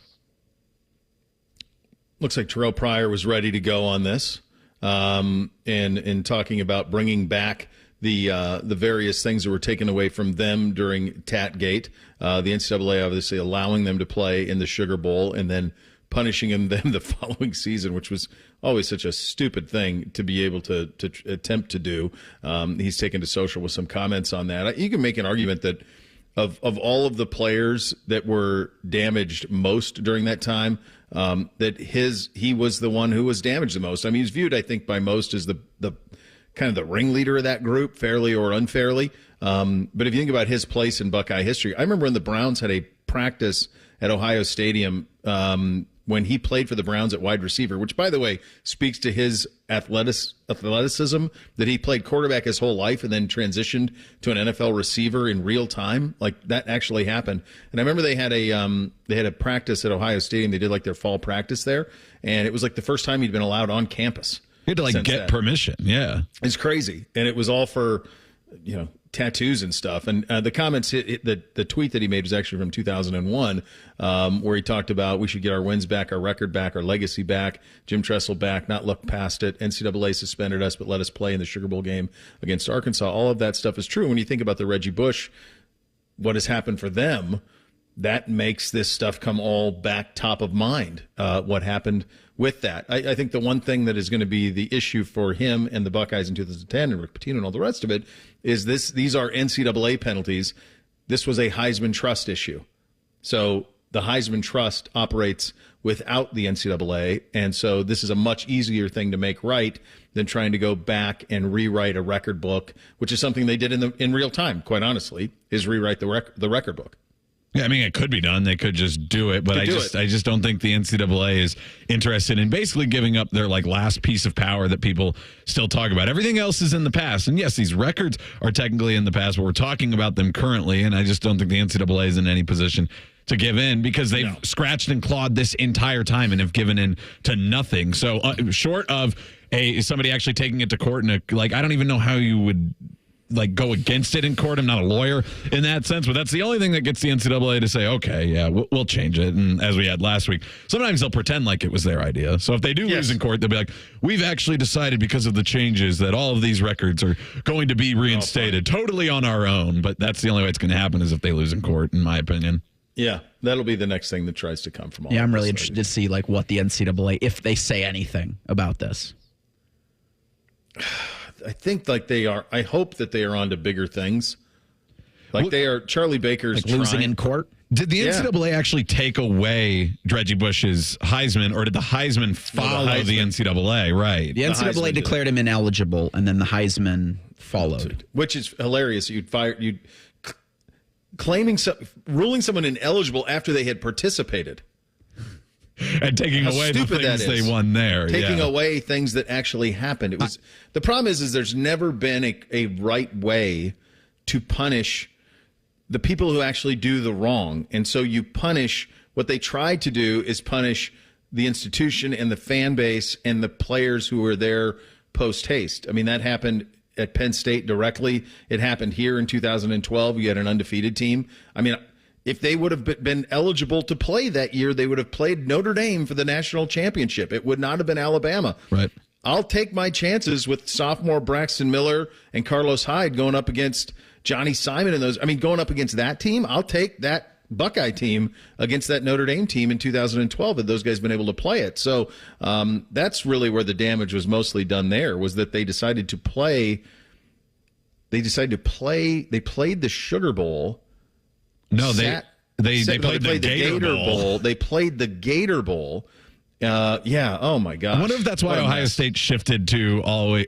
Looks like Terrell Pryor was ready to go on this, and talking about bringing back the various things that were taken away from them during Tatgate. The NCAA obviously allowing them to play in the Sugar Bowl and then punishing them the following season, which was always such a stupid thing to be able to attempt to do. He's taken to social with some comments on that. You can make an argument that of all of the players that were damaged most during that time, that he was the one who was damaged the most. I mean, he's viewed, I think, by most as the kind of the ringleader of that group, fairly or unfairly. But if you think about his place in Buckeye history, I remember when the Browns had a practice at Ohio Stadium when he played for the Browns at wide receiver, which, by the way, speaks to his athleticism, that he played quarterback his whole life and then transitioned to an NFL receiver in real time. Like, that actually happened. And I remember they had a practice at Ohio Stadium. They did like their fall practice there, and it was like the first time he'd been allowed on campus. You had to get permission. Yeah, it's crazy, and it was all for tattoos and stuff. And the comments, the tweet that he made was actually from 2001, where he talked about we should get our wins back, our record back, our legacy back, Jim Tressel back, not look past it. NCAA suspended us, but let us play in the Sugar Bowl game against Arkansas. All of that stuff is true. When you think about the Reggie Bush, what has happened for them, that makes this stuff come all back top of mind, what happened with that. I think the one thing that is going to be the issue for him and the Buckeyes in 2010 and Rick Pitino and all the rest of it is these are NCAA penalties. This was a Heisman Trust issue. So the Heisman Trust operates without the NCAA, and so this is a much easier thing to make right than trying to go back and rewrite a record book, which is something they did in real time, quite honestly, is rewrite the record book. Yeah, I mean, it could be done. They could just do it, but I just don't think the NCAA is interested in basically giving up their last piece of power that people still talk about. Everything else is in the past, and yes, these records are technically in the past, but we're talking about them currently, and I just don't think the NCAA is in any position to give in because they've scratched and clawed this entire time and have given in to nothing. So short of somebody actually taking it to court, and I don't even know how you would go against it in court. I'm not a lawyer in that sense, but that's the only thing that gets the NCAA to say, okay, yeah, we'll change it. And as we had last week, sometimes they'll pretend like it was their idea. So if they do lose in court, they'll be like, we've actually decided because of the changes that all of these records are going to be reinstated totally on our own. But that's the only way it's going to happen is if they lose in court, in my opinion. Yeah, that'll be the next thing that tries to come from all. Yeah, I'm really interested to see what the NCAA, if they say anything about this. I think they are. I hope that they are on to bigger things. They are. Charlie Baker's losing in court. Did the NCAA actually take away Reggie Bush's Heisman, or did the Heisman follow the NCAA? Right. The NCAA declared him ineligible, and then the Heisman followed. Which is hilarious. Ruling someone ineligible after they had participated. And taking away the things they won there. Taking away things that actually happened. It was the problem is there's never been a right way to punish the people who actually do the wrong. And so you punish, what they tried to do is punish the institution and the fan base and the players who were there post haste. I mean, that happened at Penn State directly. It happened here in 2012. You had an undefeated team. I mean, if they would have been eligible to play that year, they would have played Notre Dame for the national championship. It would not have been Alabama. Right. I'll take my chances with sophomore Braxton Miller and Carlos Hyde going up against Johnny Simon and those. I mean, going up against that team, I'll take that Buckeye team against that Notre Dame team in 2012 had those guys been able to play it. So that's really where the damage was mostly done there, was that they decided to play. They played the Sugar Bowl. No, they played the Gator Bowl. They played the Gator Bowl. Yeah. Oh my gosh. I wonder if that's why Ohio State shifted to always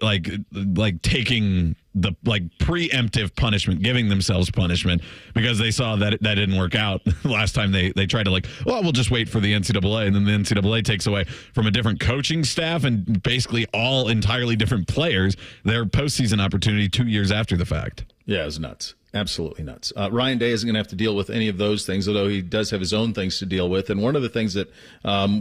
taking the preemptive punishment, giving themselves punishment, because they saw that didn't work out last time they tried to we'll just wait for the NCAA, and then the NCAA takes away from a different coaching staff and basically all entirely different players their postseason opportunity 2 years after the fact. Yeah, it was nuts. Absolutely nuts. Ryan Day isn't going to have to deal with any of those things, although he does have his own things to deal with. And one of the things that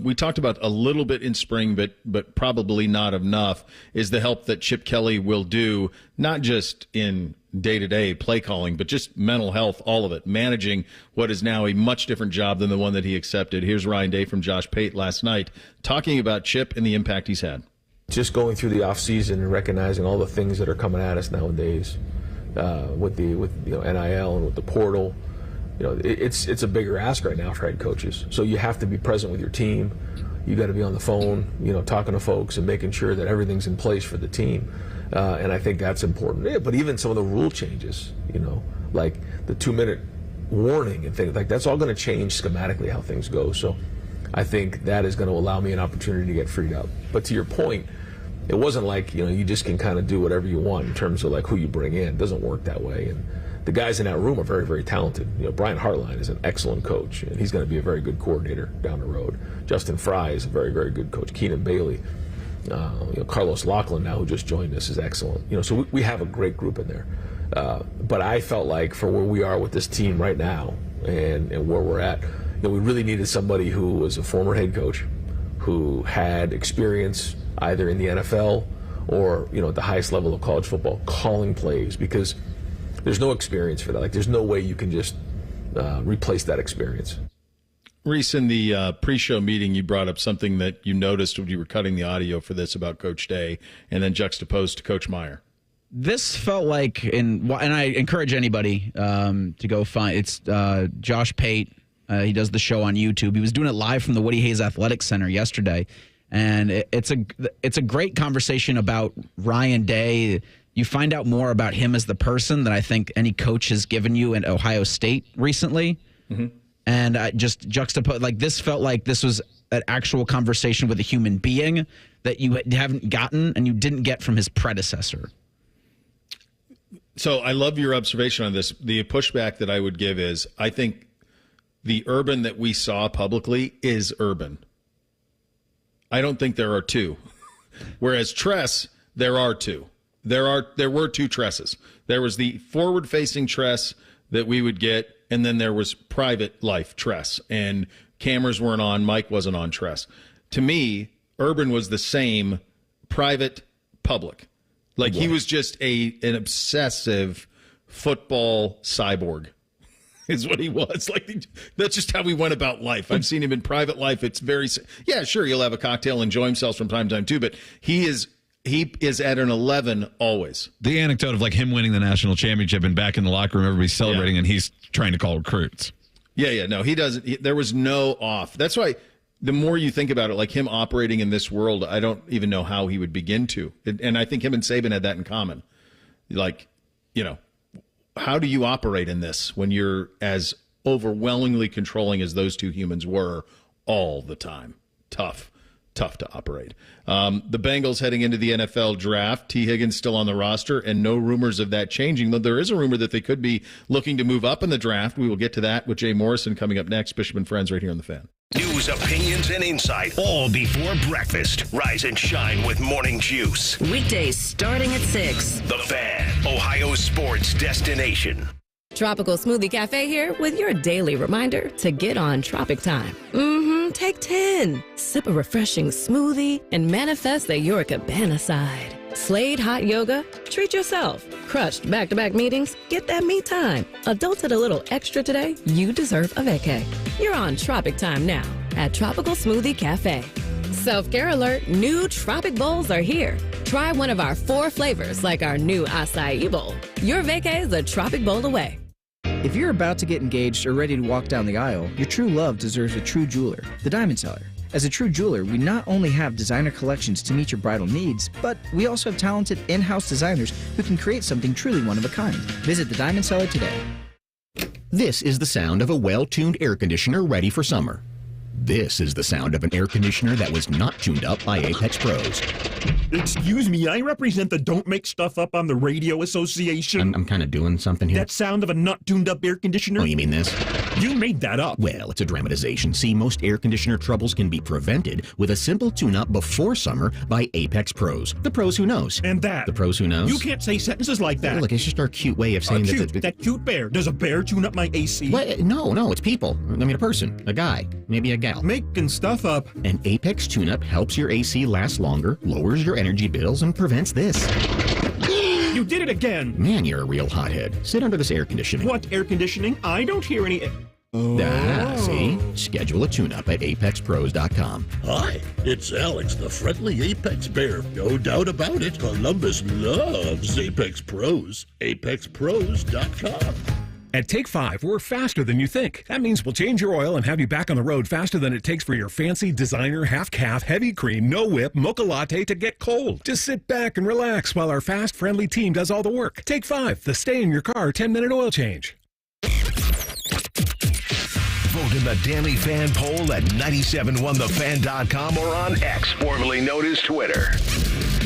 we talked about a little bit in spring, but probably not enough, is the help that Chip Kelly will do, not just in day-to-day play calling, but just mental health, all of it, managing what is now a much different job than the one that he accepted. Here's Ryan Day from Josh Pate last night talking about Chip and the impact he's had. Just going through the offseason and recognizing all the things that are coming at us nowadays. With NIL and with the portal, it's a bigger ask right now for head coaches. So you have to be present with your team. You got to be on the phone, talking to folks and making sure that everything's in place for the team. And I think that's important. Yeah, but even some of the rule changes, like the 2-minute warning and things that's all going to change schematically how things go. So I think that is going to allow me an opportunity to get freed up. But to your point, it wasn't like, you just can kind of do whatever you want in terms of who you bring in. It doesn't work that way. And the guys in that room are very, very talented. Brian Hartline is an excellent coach, and he's going to be a very good coordinator down the road. Justin Fry is a very, very good coach. Keenan Bailey, Carlos Laughlin now, who just joined us, is excellent. So we have a great group in there. But I felt like for where we are with this team right now and where we're at, we really needed somebody who was a former head coach, who had experience either in the NFL or at the highest level of college football, calling plays, because there's no experience for that. Like, there's no way you can just replace that experience. Reese, in the pre-show meeting, you brought up something that you noticed when you were cutting the audio for this about Coach Day, and then juxtaposed to Coach Meyer. This felt like, and I encourage anybody to go find, it's Josh Pate. He does the show on YouTube. He was doing it live from the Woody Hayes Athletic Center yesterday, and it's a great conversation about Ryan Day. You find out more about him as the person than I think any coach has given you in Ohio State recently. Mm-hmm. And I just juxtapose, like, this felt like this was an actual conversation with a human being that you haven't gotten and you didn't get from his predecessor. So I love your observation on this. The pushback that I would give is, I think the Urban that we saw publicly is Urban. I don't think there are two. Whereas Tress, there are two. There were two Tresses. There was the forward-facing Tress that we would get, and then there was private life Tress. And cameras weren't on, Mike wasn't on Tress. To me, Urban was the same private, public. Like, he was just an obsessive football cyborg. Is what he was. Like, that's just how we went about life. I've seen him in private life. It's very, yeah, sure, he'll have a cocktail, enjoy himself from time to time too, but he is at an 11 always. The anecdote of, like, him winning the national championship and back in the locker room, everybody's celebrating, and he's trying to call recruits. Yeah, no, he doesn't. There was no off. That's why the more you think about it, like him operating in this world, I don't even know how he would begin to. And I think him and Saban had that in common. Like, how do you operate in this when you're as overwhelmingly controlling as those two humans were all the time? Tough to operate. The Bengals heading into the NFL draft. Tee Higgins still on the roster, and no rumors of that changing, though there is a rumor that they could be looking to move up in the draft. We will get to that with Jay Morrison coming up next. Bishop and Friends right here on The Fan. News, opinions, and insight, all before breakfast. Rise and shine with Morning Juice. Weekdays starting at 6. The Fan, Ohio's sports destination. Tropical Smoothie Cafe here with your daily reminder to get on Tropic Time. Take 10. Sip a refreshing smoothie and manifest that you're a cabana side. Slade hot yoga? Treat yourself. Crushed back-to-back meetings? Get that me time. Adulted a little extra today? You deserve a vacay. You're on Tropic Time now at Tropical Smoothie Cafe. Self-care alert, new Tropic Bowls are here. Try one of our 4 flavors like our new acai bowl. Your vacay is a Tropic Bowl away. If you're about to get engaged or ready to walk down the aisle, your true love deserves a true jeweler, the Diamond Seller. As a true jeweler, we not only have designer collections to meet your bridal needs, but we also have talented in-house designers who can create something truly one of a kind. Visit the Diamond Seller today. This is the sound of a well-tuned air conditioner ready for summer. This is the sound of an air conditioner that was not tuned up by Apex Pros. Excuse me, I represent the Don't Make Stuff Up on the Radio Association. I'm kind of doing something here. That sound of a not tuned up air conditioner? Oh, you mean this? You made that up. Well, it's a dramatization. See, most air conditioner troubles can be prevented with a simple tune-up before summer by Apex Pros. The pros who knows. And that. The pros who knows. You can't say sentences like that. Well, look, it's just our cute way of saying that cute bear. Does a bear tune up my AC? What? No, it's people. I mean, a person, a guy, maybe a gal. Making stuff up. An Apex tune-up helps your AC last longer, lowers your energy bills, and prevents this. You did it again. Man, you're a real hothead. Sit under this air conditioning. What air conditioning? I don't hear any... See? Schedule a tune-up at ApexPros.com. Hi, it's Alex, the friendly Apex Bear. No doubt about it. Columbus loves Apex Pros. ApexPros.com. At Take 5, we're faster than you think. That means we'll change your oil and have you back on the road faster than it takes for your fancy designer half-calf, heavy cream, no whip, mocha latte to get cold. Just sit back and relax while our fast, friendly team does all the work. Take 5, the stay-in-your-car 10-minute oil change. Vote in the Daily Fan poll at 971thefan.com or on X, formerly known as Twitter.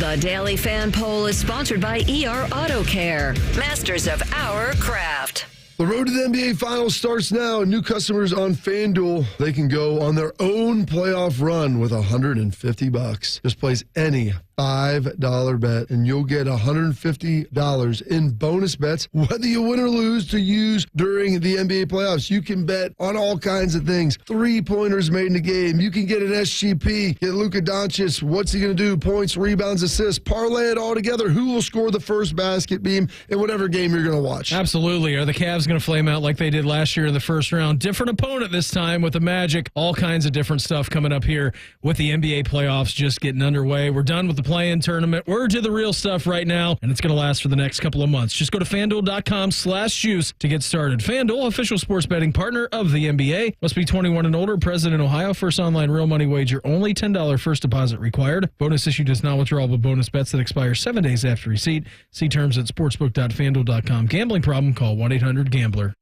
The Daily Fan Poll is sponsored by ER Auto Care, masters of our craft. The road to the NBA Finals starts now, and new customers on FanDuel, they can go on their own playoff run with $150. Just place any $5 bet, and you'll get $150 in bonus bets, whether you win or lose, to use during the NBA playoffs. You can bet on all kinds of things. 3-pointers made in the game. You can get an SGP, get Luka Doncic. What's he going to do? Points, rebounds, assists. Parlay it all together. Who will score the first basket beam in whatever game you're going to watch? Absolutely. Are the Cavs going to flame out like they did last year in the first round? Different opponent this time with the Magic. All kinds of different stuff coming up here with the NBA playoffs just getting underway. We're done with the play-in tournament. We're to the real stuff right now, and it's going to last for the next couple of months. Just go to FanDuel.com/juice to get started. FanDuel, official sports betting partner of the NBA. Must be 21 and older, present in Ohio. First online real money wager, only $10 first deposit required. Bonus issue does not withdrawable bonus bets that expire 7 days after receipt. See terms at sportsbook.fanduel.com. Gambling problem? Call 1-800-GAMBLER.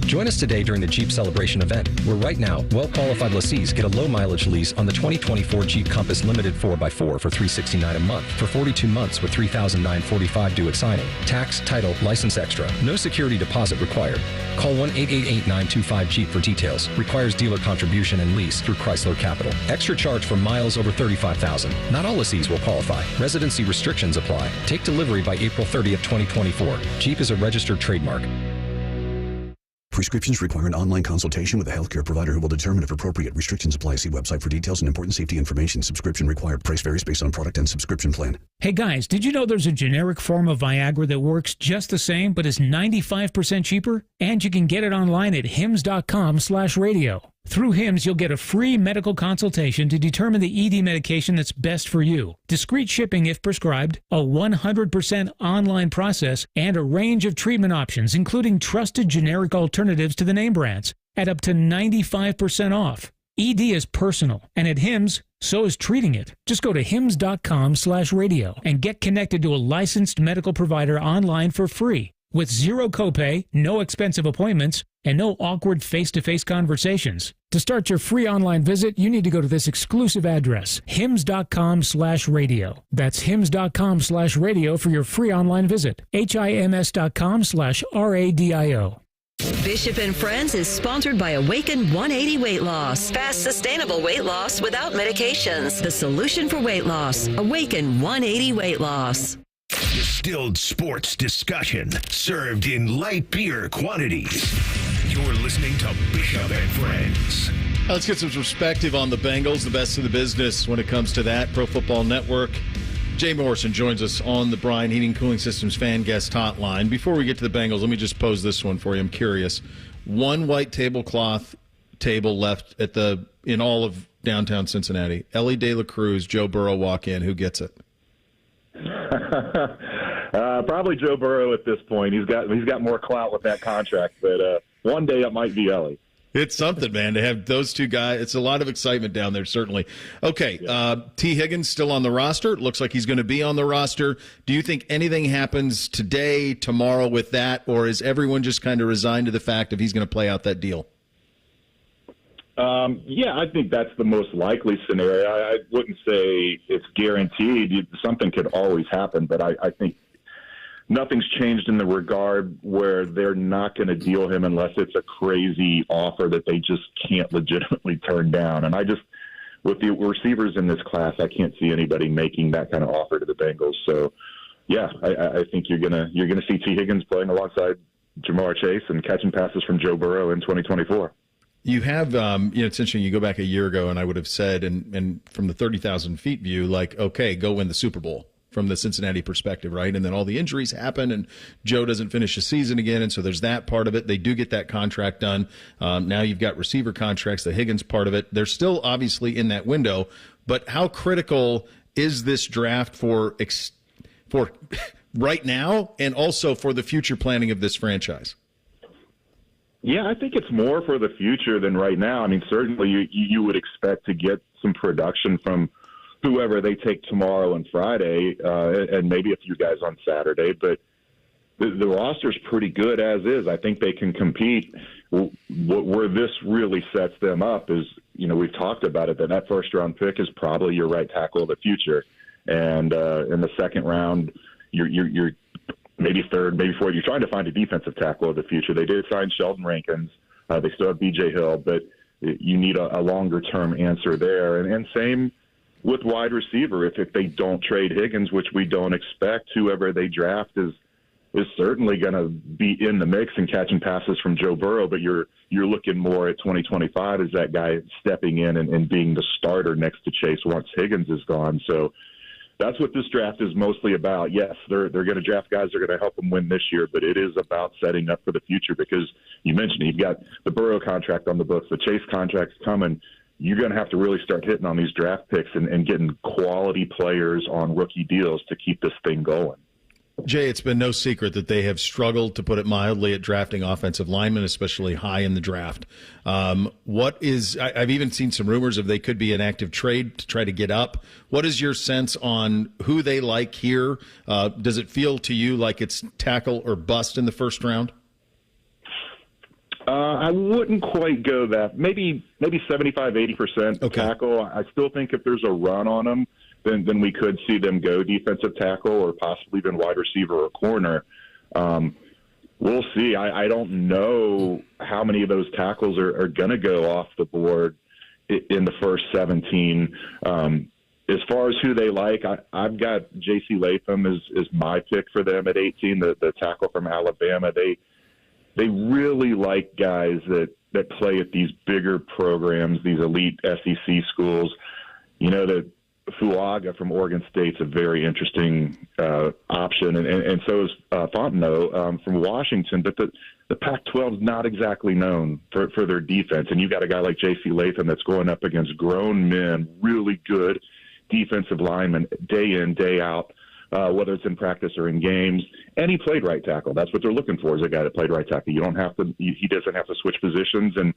Join us today during the Jeep Celebration event, where right now, well-qualified lessees get a low-mileage lease on the 2024 Jeep Compass Limited 4x4 for $369 a month for 42 months with $3,945 due at signing. Tax, title, license extra. No security deposit required. Call 1-888-925-JEEP for details. Requires dealer contribution and lease through Chrysler Capital. Extra charge for miles over 35,000. Not all lessees will qualify. Residency restrictions apply. Take delivery by April 30th, 2024. Jeep is a registered trademark. Prescriptions require an online consultation with a healthcare provider who will determine if appropriate. Restrictions apply. See website for details and important safety information. Subscription required. Price varies based on product and subscription plan. Hey guys, did you know there's a generic form of Viagra that works just the same but is 95% cheaper? And you can get it online at hims.com/radio. Through HIMS, you'll get a free medical consultation to determine the ED medication that's best for you. Discreet shipping if prescribed, a 100% online process, and a range of treatment options, including trusted generic alternatives to the name brands, at up to 95% off. ED is personal, and at HIMS, so is treating it. Just go to hims.com/radio and get connected to a licensed medical provider online for free. With zero copay, no expensive appointments, and no awkward face-to-face conversations. To start your free online visit, you need to go to this exclusive address, hims.com/radio. That's hims.com/radio for your free online visit. hims.com/radio. Bishop and Friends is sponsored by Awaken 180 Weight Loss. Fast, sustainable weight loss without medications. The solution for weight loss. Awaken 180 Weight Loss. Distilled sports discussion served in light beer quantities. You're listening to Bishop and Friends. Let's get some perspective on the Bengals, the best of the business when it comes to that. Pro Football Network. Jay Morrison joins us on the Bryan Heating Cooling Systems fan guest hotline. Before we get to the Bengals, let me just pose this one for you. I'm curious. One white tablecloth table left in all of downtown Cincinnati. Ellie De La Cruz, Joe Burrow walk in. Who gets it? Probably Joe Burrow at this point. He's got more clout with that contract, but one day it might be Ellie. It's something, man, to have those two guys. It's a lot of excitement down there, certainly. Okay, Tee Higgins still on the roster. It looks like he's going to be on the roster. Do you think anything happens today, tomorrow with that, or is everyone just kind of resigned to the fact if he's going to play out that deal? Yeah, I think that's the most likely scenario. I wouldn't say it's guaranteed. Something could always happen, but I think nothing's changed in the regard where they're not going to deal him unless it's a crazy offer that they just can't legitimately turn down. And with the receivers in this class, I can't see anybody making that kind of offer to the Bengals. So, yeah, I think you're gonna see Tee Higgins playing alongside Jamar Chase and catching passes from Joe Burrow in 2024. You have, it's interesting. You go back a year ago, and I would have said, and from the 30,000 feet view, like, okay, go win the Super Bowl from the Cincinnati perspective, right? And then all the injuries happen, and Joe doesn't finish the season again, and so there's that part of it. They do get that contract done. Now you've got receiver contracts, the Higgins part of it. They're still obviously in that window, but how critical is this draft for right now, and also for the future planning of this franchise? Yeah, I think it's more for the future than right now. I mean, certainly you would expect to get some production from whoever they take tomorrow and Friday, and maybe a few guys on Saturday. But the roster's pretty good as is. I think they can compete. Where this really sets them up is, we've talked about it, that first-round pick is probably your right tackle of the future. And in the second round, you're maybe third, maybe fourth. You're trying to find a defensive tackle of the future. They did sign Sheldon Rankins. They still have B.J. Hill, but you need a longer-term answer there. And same with wide receiver. If they don't trade Higgins, which we don't expect, whoever they draft is certainly going to be in the mix and catching passes from Joe Burrow, but you're looking more at 2025 as that guy stepping in and being the starter next to Chase once Higgins is gone. So that's what this draft is mostly about. Yes, they're going to draft guys that are going to help them win this year, but it is about setting up for the future because you mentioned you've got the Burrow contract on the books, the Chase contract's coming. You're going to have to really start hitting on these draft picks and getting quality players on rookie deals to keep this thing going. Jay, it's been no secret that they have struggled, to put it mildly, at drafting offensive linemen, especially high in the draft. I've even seen some rumors of they could be an active trade to try to get up. What is your sense on who they like here? Does it feel to you like it's tackle or bust in the first round? I wouldn't quite go that. Maybe 75, 80% tackle. I still think if there's a run on them, then we could see them go defensive tackle or possibly even wide receiver or corner. We'll see. I don't know how many of those tackles are going to go off the board in the first 17. As far as who they like, I've got J.C. Latham is my pick for them at 18, the tackle from Alabama. They really like guys that play at these bigger programs, these elite SEC schools. You know, that Fuaga from Oregon State's a very interesting option, and so is Fontenot from Washington. But the Pac-12 is not exactly known for their defense, and you've got a guy like J.C. Latham that's going up against grown men, really good defensive linemen, day in, day out, whether it's in practice or in games. And he played right tackle. That's what they're looking for, is a guy that played right tackle. You don't have to. He doesn't have to switch positions, and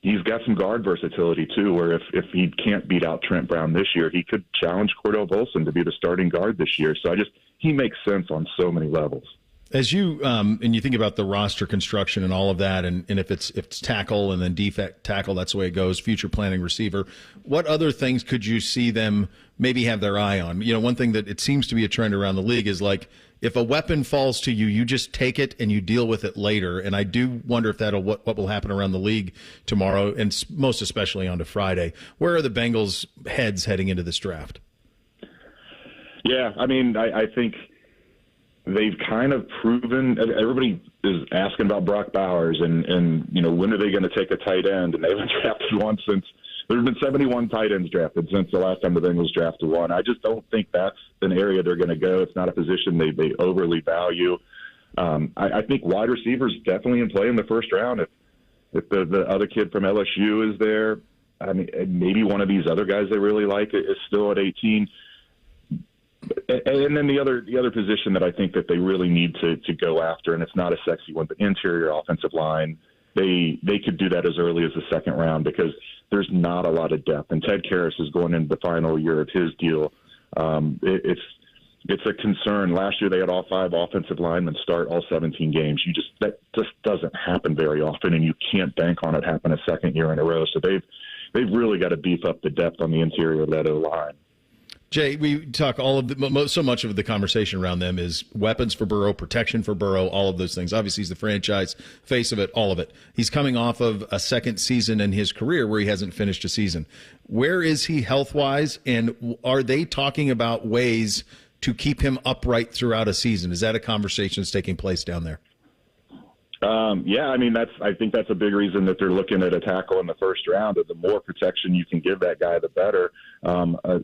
he's got some guard versatility, too, where if he can't beat out Trent Brown this year, he could challenge Cordell Volson to be the starting guard this year. So he makes sense on so many levels. As you and you think about the roster construction and all of that, and if it's tackle and then defect tackle, that's the way it goes, future planning receiver, what other things could you see them maybe have their eye on? You know, one thing that it seems to be a trend around the league is like, if a weapon falls to you, you just take it and you deal with it later. And I do wonder if what will happen around the league tomorrow, and most especially onto Friday. Where are the Bengals' heads heading into this draft? Yeah, I mean, I think they've kind of proven. Everybody is asking about Brock Bowers and you know, when are they going to take a tight end? And they haven't drafted one since. There's been 71 tight ends drafted since the last time the Bengals drafted one. I just don't think that's an area they're going to go. It's not a position they overly value. I think wide receivers definitely in play in the first round. If the other kid from LSU is there, I mean, maybe one of these other guys they really like is still at 18. And then the other position that I think that they really need to go after, and it's not a sexy one, but interior offensive line. They could do that as early as the second round because there's not a lot of depth. And Ted Karras is going into the final year of his deal. It's a concern. Last year they had all 5 offensive linemen start all 17 games. That just doesn't happen very often, and you can't bank on it happen a second year in a row. So they've really got to beef up the depth on the interior of that O-line. Jay, we talk so much of the conversation around them is weapons for Burrow, protection for Burrow, all of those things. Obviously, he's the franchise face of it, all of it. He's coming off of a second season in his career where he hasn't finished a season. Where is he health-wise, and are they talking about ways to keep him upright throughout a season? Is that a conversation that's taking place down there? Yeah, I mean, I think that's a big reason that they're looking at a tackle in the first round. The more protection you can give that guy, the better.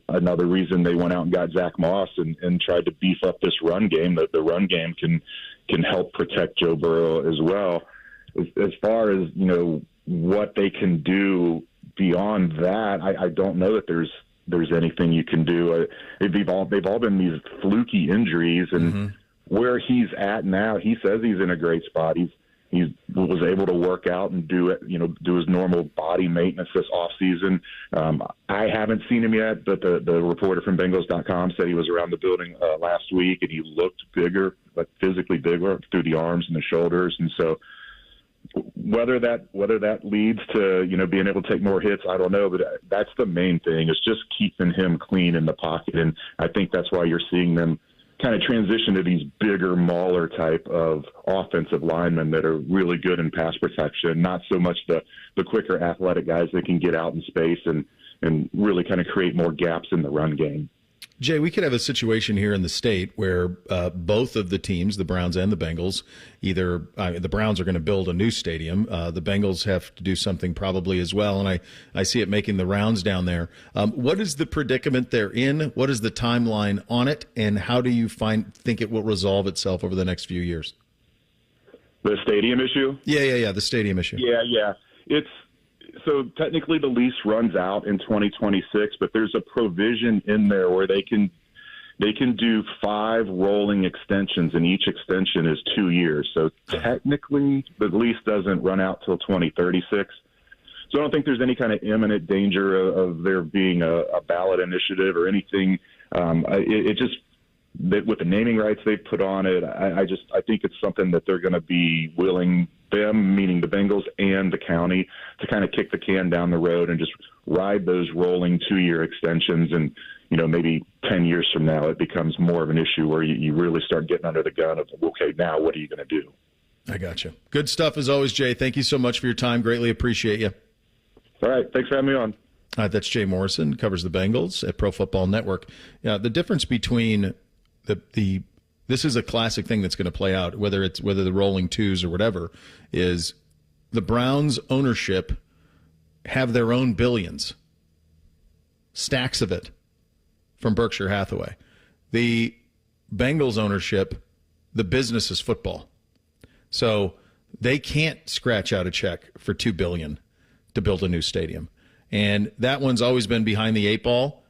Another reason they went out and got Zach Moss and tried to beef up this run game, that the run game can help protect Joe Burrow as well. As far as, you know, what they can do beyond that, I don't know that there's anything you can do. They've all been these fluky injuries, and where he's at now, he says he's in a great spot. He was able to work out and do his normal body maintenance this off season. I haven't seen him yet, but the reporter from Bengals.com said he was around the building last week, and he looked bigger, like physically bigger through the arms and the shoulders. And so whether that leads to, being able to take more hits, I don't know, but that's the main thing, is just keeping him clean in the pocket. And I think that's why you're seeing them kind of transition to these bigger, mauler type of offensive linemen that are really good in pass protection, not so much the quicker athletic guys that can get out in space and really kind of create more gaps in the run game. Jay, we could have a situation here in the state where both of the teams, the Browns and the Bengals, either the Browns are going to build a new stadium. The Bengals have to do something probably as well, and I see it making the rounds down there. What is the predicament they're in? What is the timeline on it, and how do you think it will resolve itself over the next few years? The stadium issue? Yeah, the stadium issue. Yeah. So technically the lease runs out in 2026, but there's a provision in there where they can do 5 rolling extensions, and each extension is 2 years. So technically the lease doesn't run out till 2036. So I don't think there's any kind of imminent danger of there being a ballot initiative or anything. It just, with the naming rights they've put on it, I think it's something that they're going to be willing, them, meaning the Bengals and the county, to kind of kick the can down the road and just ride those rolling 2-year extensions. And, maybe 10 years from now, it becomes more of an issue where you really start getting under the gun of, okay, now what are you going to do? I got you. Good stuff as always, Jay. Thank you so much for your time. Greatly appreciate you. All right. Thanks for having me on. That's Jay Morrison, covers the Bengals at Pro Football Network. The difference between this is a classic thing that's going to play out, whether the rolling twos or whatever, is the Browns ownership have their own billions, stacks of it from Berkshire Hathaway. The Bengals ownership, the business is football. So they can't scratch out a check for $2 billion to build a new stadium. And that one's always been behind the 8 ball.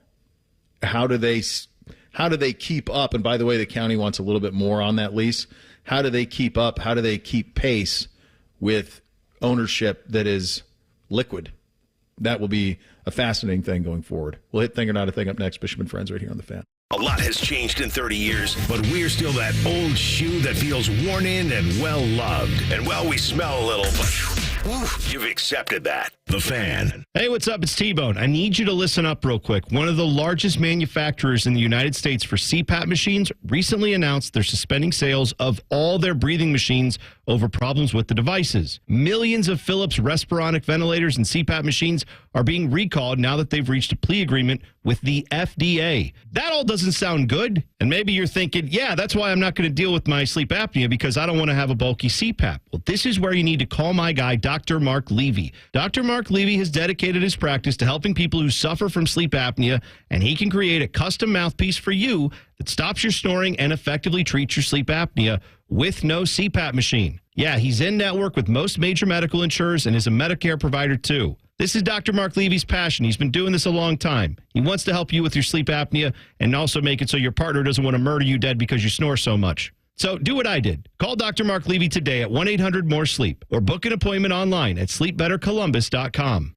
How do they keep up? And by the way, the county wants a little bit more on that lease. How do they keep up? How do they keep pace with ownership that is liquid? That will be a fascinating thing going forward. We'll hit Thing or Not a Thing up next. Bishop and Friends right here on The Fan. A lot has changed in 30 years, but we're still that old shoe that feels worn in and well-loved. And, well, we smell a little, but you've accepted that. The Fan. Hey, what's up? It's T-Bone. I need you to listen up real quick. One of the largest manufacturers in the United States for CPAP machines recently announced they're suspending sales of all their breathing machines over problems with the devices. Millions of Philips Respironic ventilators and CPAP machines are being recalled now that they've reached a plea agreement with the FDA. That all doesn't sound good. And maybe you're thinking, yeah, that's why I'm not going to deal with my sleep apnea, because I don't want to have a bulky CPAP. Well, this is where you need to call my guy, Dr. Mark Levy. Dr. Mark Levy has dedicated his practice to helping people who suffer from sleep apnea, and he can create a custom mouthpiece for you that stops your snoring and effectively treats your sleep apnea with no CPAP machine. Yeah, he's in network with most major medical insurers and is a Medicare provider too. This is Dr. Mark Levy's passion. He's been doing this a long time. He wants to help you with your sleep apnea and also make it so your partner doesn't want to murder you dead because you snore so much. So do what I did. Call Dr. Mark Levy today at 1-800-MORE-SLEEP or book an appointment online at sleepbettercolumbus.com.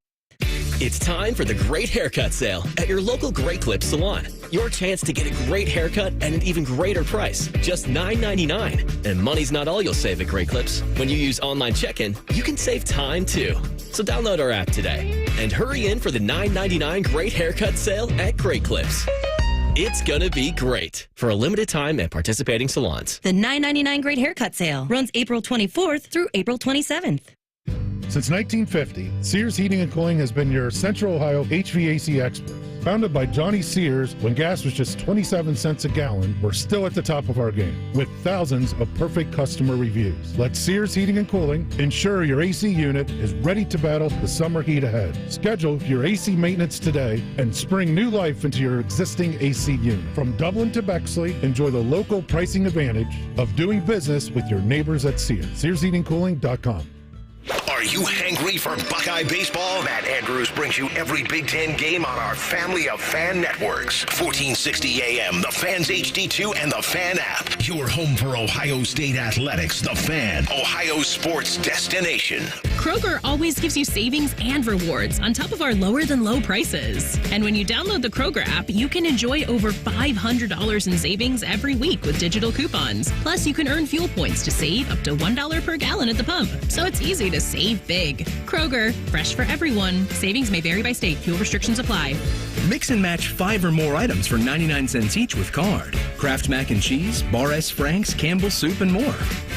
It's time for the Great Haircut Sale at your local Great Clips salon. Your chance to get a great haircut at an even greater price, just $9.99. And money's not all you'll save at Great Clips. When you use online check-in, you can save time too. So download our app today and hurry in for the $9.99 Great Haircut Sale at Great Clips. It's gonna be great for a limited time at participating salons. The $9.99 Great Haircut Sale runs April 24th through April 27th. Since 1950, Sears Heating and Cooling has been your Central Ohio HVAC expert. Founded by Johnny Sears when gas was just 27 cents a gallon, we're still at the top of our game with thousands of perfect customer reviews. Let Sears Heating and Cooling ensure your AC unit is ready to battle the summer heat ahead. Schedule your AC maintenance today and spring new life into your existing AC unit. From Dublin to Bexley, enjoy the local pricing advantage of doing business with your neighbors at Sears. SearsHeatingCooling.com. Are you hangry for Buckeye baseball? Matt Andrews brings you every Big Ten game on our family of fan networks. 1460 AM, The Fan's HD2, and The Fan app. Your home for Ohio State athletics, The Fan, Ohio sports destination. Kroger always gives you savings and rewards on top of our lower-than-low prices. And when you download the Kroger app, you can enjoy over $500 in savings every week with digital coupons. Plus, you can earn fuel points to save up to $1 per gallon at the pump. So it's easy to save big. Kroger, fresh for everyone. Savings may vary by state. Fuel restrictions apply. Mix and match 5 or more items for 99 cents each with card. Kraft Mac and Cheese, Bar S. Frank's, Campbell's Soup, and more.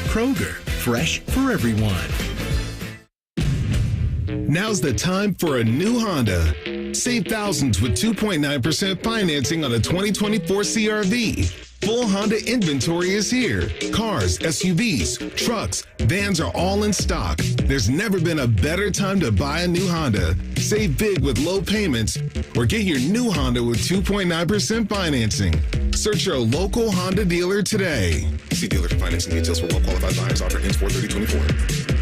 Kroger, fresh for everyone. Now's the time for a new Honda. Save thousands with 2.9% financing on a 2024 CR-V. Full Honda inventory is here. Cars, SUVs, trucks, vans are all in stock. There's never been a better time to buy a new Honda. Save big with low payments or get your new Honda with 2.9% financing. Search your local Honda dealer today. See dealer for financing details for well-qualified buyers. Offer ends 4/30/24.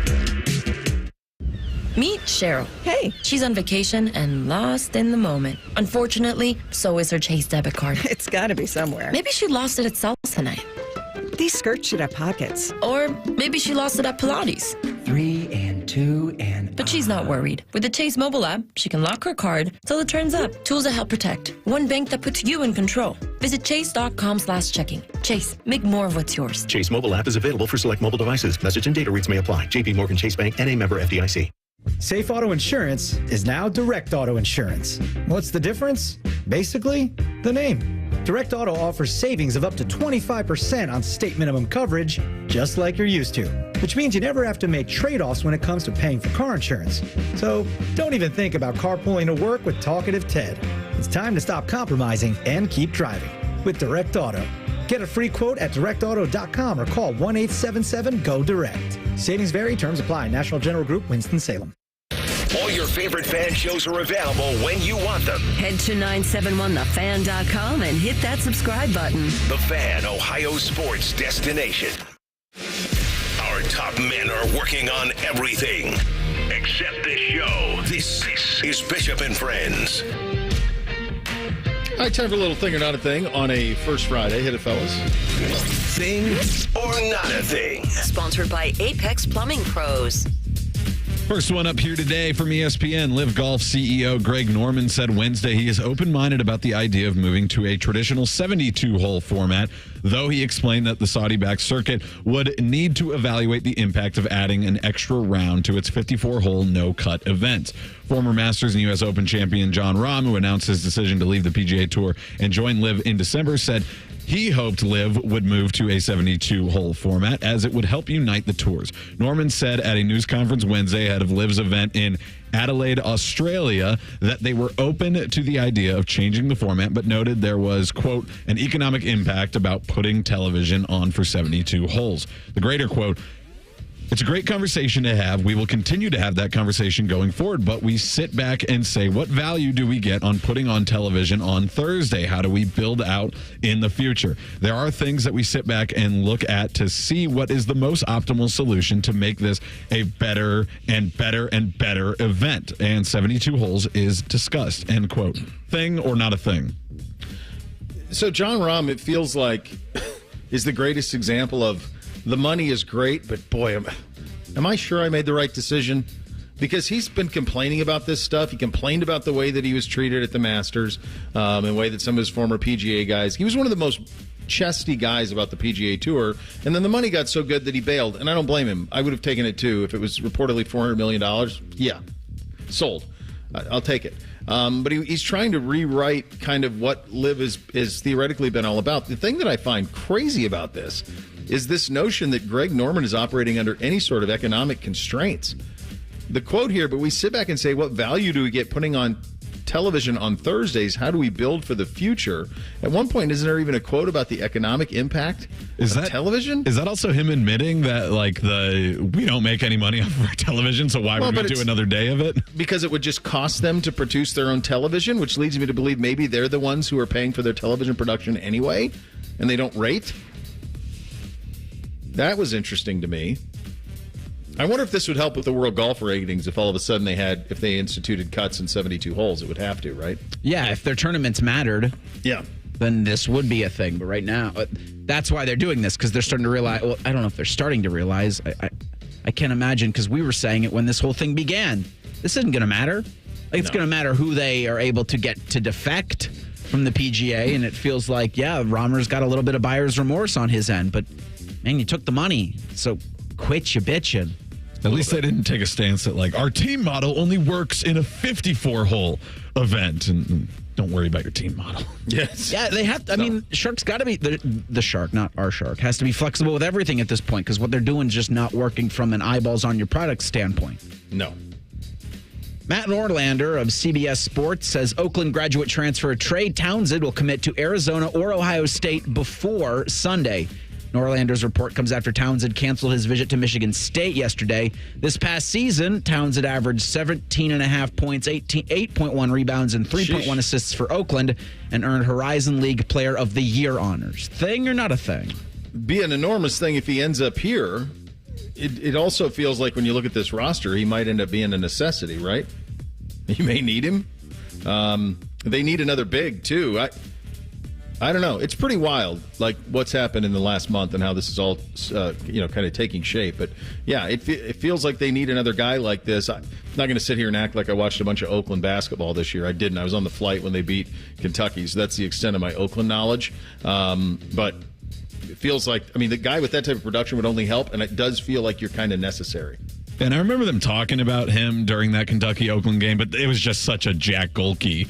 Meet Cheryl. Hey. She's on vacation and lost in the moment. Unfortunately, so is her Chase debit card. It's gotta be somewhere. Maybe she lost it at salsa night. These skirts should have pockets. Or maybe she lost it at Pilates. 3 and 2 and... But she's not worried. With the Chase mobile app, she can lock her card till it turns up. Tools that help protect. One bank that puts you in control. Visit chase.com/checking. Chase, make more of what's yours. Chase mobile app is available for select mobile devices. Message and data rates may apply. JP Morgan Chase Bank, N.A. member FDIC. Safe Auto Insurance is now Direct Auto Insurance. What's the difference? Basically, the name. Direct Auto offers savings of up to 25% on state minimum coverage, just like you're used to, which means you never have to make trade-offs when it comes to paying for car insurance. So don't even think about carpooling to work with Talkative Ted. It's time to stop compromising and keep driving with Direct Auto. Get a free quote at directauto.com or call 1-877-GO-DIRECT. Savings vary. Terms apply. National General Group, Winston-Salem. All your favorite fan shows are available when you want them. Head to 971thefan.com and hit that subscribe button. The Fan, Ohio sports destination. Our top men are working on everything except this show. This is Bishop and Friends. All right, time for a little thing or not a thing on a first Friday. Hit it, fellas. Thing or not a thing. Sponsored by Apex Plumbing Pros. First one up here today from ESPN. Live Golf CEO Greg Norman said Wednesday he is open-minded about the idea of moving to a traditional 72-hole format, though he explained that the Saudi-backed circuit would need to evaluate the impact of adding an extra round to its 54-hole no-cut event. Former Masters and U.S. Open champion John Rahm, who announced his decision to leave the PGA Tour and join Live in December, said he hoped Live would move to a 72-hole format as it would help unite the tours. Norman said at a news conference Wednesday ahead of Live's event in Adelaide, Australia, that they were open to the idea of changing the format, but noted there was, quote, an economic impact about putting television on for 72 holes. The greater quote, it's a great conversation to have. We will continue to have that conversation going forward, but we sit back and say, what value do we get on putting on television on Thursday? How do we build out in the future? There are things that we sit back and look at to see what is the most optimal solution to make this a better and better and better event. And 72 holes is discussed, end quote. Thing or not a thing? So John Rahm, it feels like, is the greatest example of the money is great, but boy, am I sure I made the right decision? Because he's been complaining about this stuff. He complained about the way that he was treated at the Masters, and the way that some of his former PGA guys. He was one of the most chesty guys about the PGA Tour, and then the money got so good that he bailed, and I don't blame him. I would have taken it too if it was reportedly $400 million. Yeah, sold. I'll take it. But he's trying to rewrite kind of what Live is theoretically been all about. The thing that I find crazy about this is this notion that Greg Norman is operating under any sort of economic constraints. The quote here, but we sit back and say, what value do we get putting on television on Thursdays? How do we build for the future? At one point, isn't there even a quote about the economic impact of television? Is that also him admitting that, like, we don't make any money off of our television, so why would we do another day of it? Because it would just cost them to produce their own television, which leads me to believe maybe they're the ones who are paying for their television production anyway, and they don't rate? That was interesting to me. I wonder if this would help with the world golf ratings if all of a sudden if they instituted cuts in 72 holes. It would have to, right? Yeah, if their tournaments mattered, then this would be a thing. But right now, that's why they're doing this, because they're starting to realize, well, I don't know if they're starting to realize. I can't imagine, because we were saying it when this whole thing began. This isn't going to matter. It's going to matter who they are able to get to defect from the PGA, and it feels like, Rahmer's got a little bit of buyer's remorse on his end, but, man, you took the money, so quit you bitching. At least they didn't take a stance that, like, our team model only works in a 54-hole event, and don't worry about your team model. Yes. Yeah, they have to. I mean, Shark's got to be, the Shark, not our Shark, has to be flexible with everything at this point, because what they're doing is just not working from an eyeballs on your product standpoint. No. Matt Norlander of CBS Sports says Oakland graduate transfer Trey Townsend will commit to Arizona or Ohio State before Sunday. Norlander's report comes after Townsend canceled his visit to Michigan State yesterday. This past season, Townsend averaged 17.5 points, 8.1 rebounds, and 3.1 assists for Oakland, and earned Horizon League Player of the Year honors. Thing or not a thing? Be an enormous thing if he ends up here. It also feels like when you look at this roster, he might end up being a necessity, right? You may need him. They need another big, too. I don't know. It's pretty wild, like what's happened in the last month and how this is all, kind of taking shape. But yeah, it feels like they need another guy like this. I'm not going to sit here and act like I watched a bunch of Oakland basketball this year. I didn't. I was on the flight when they beat Kentucky, so that's the extent of my Oakland knowledge. But it feels like, the guy with that type of production would only help, and it does feel like you're kind of necessary. And I remember them talking about him during that Kentucky-Oakland game, but it was just such a Jack Golke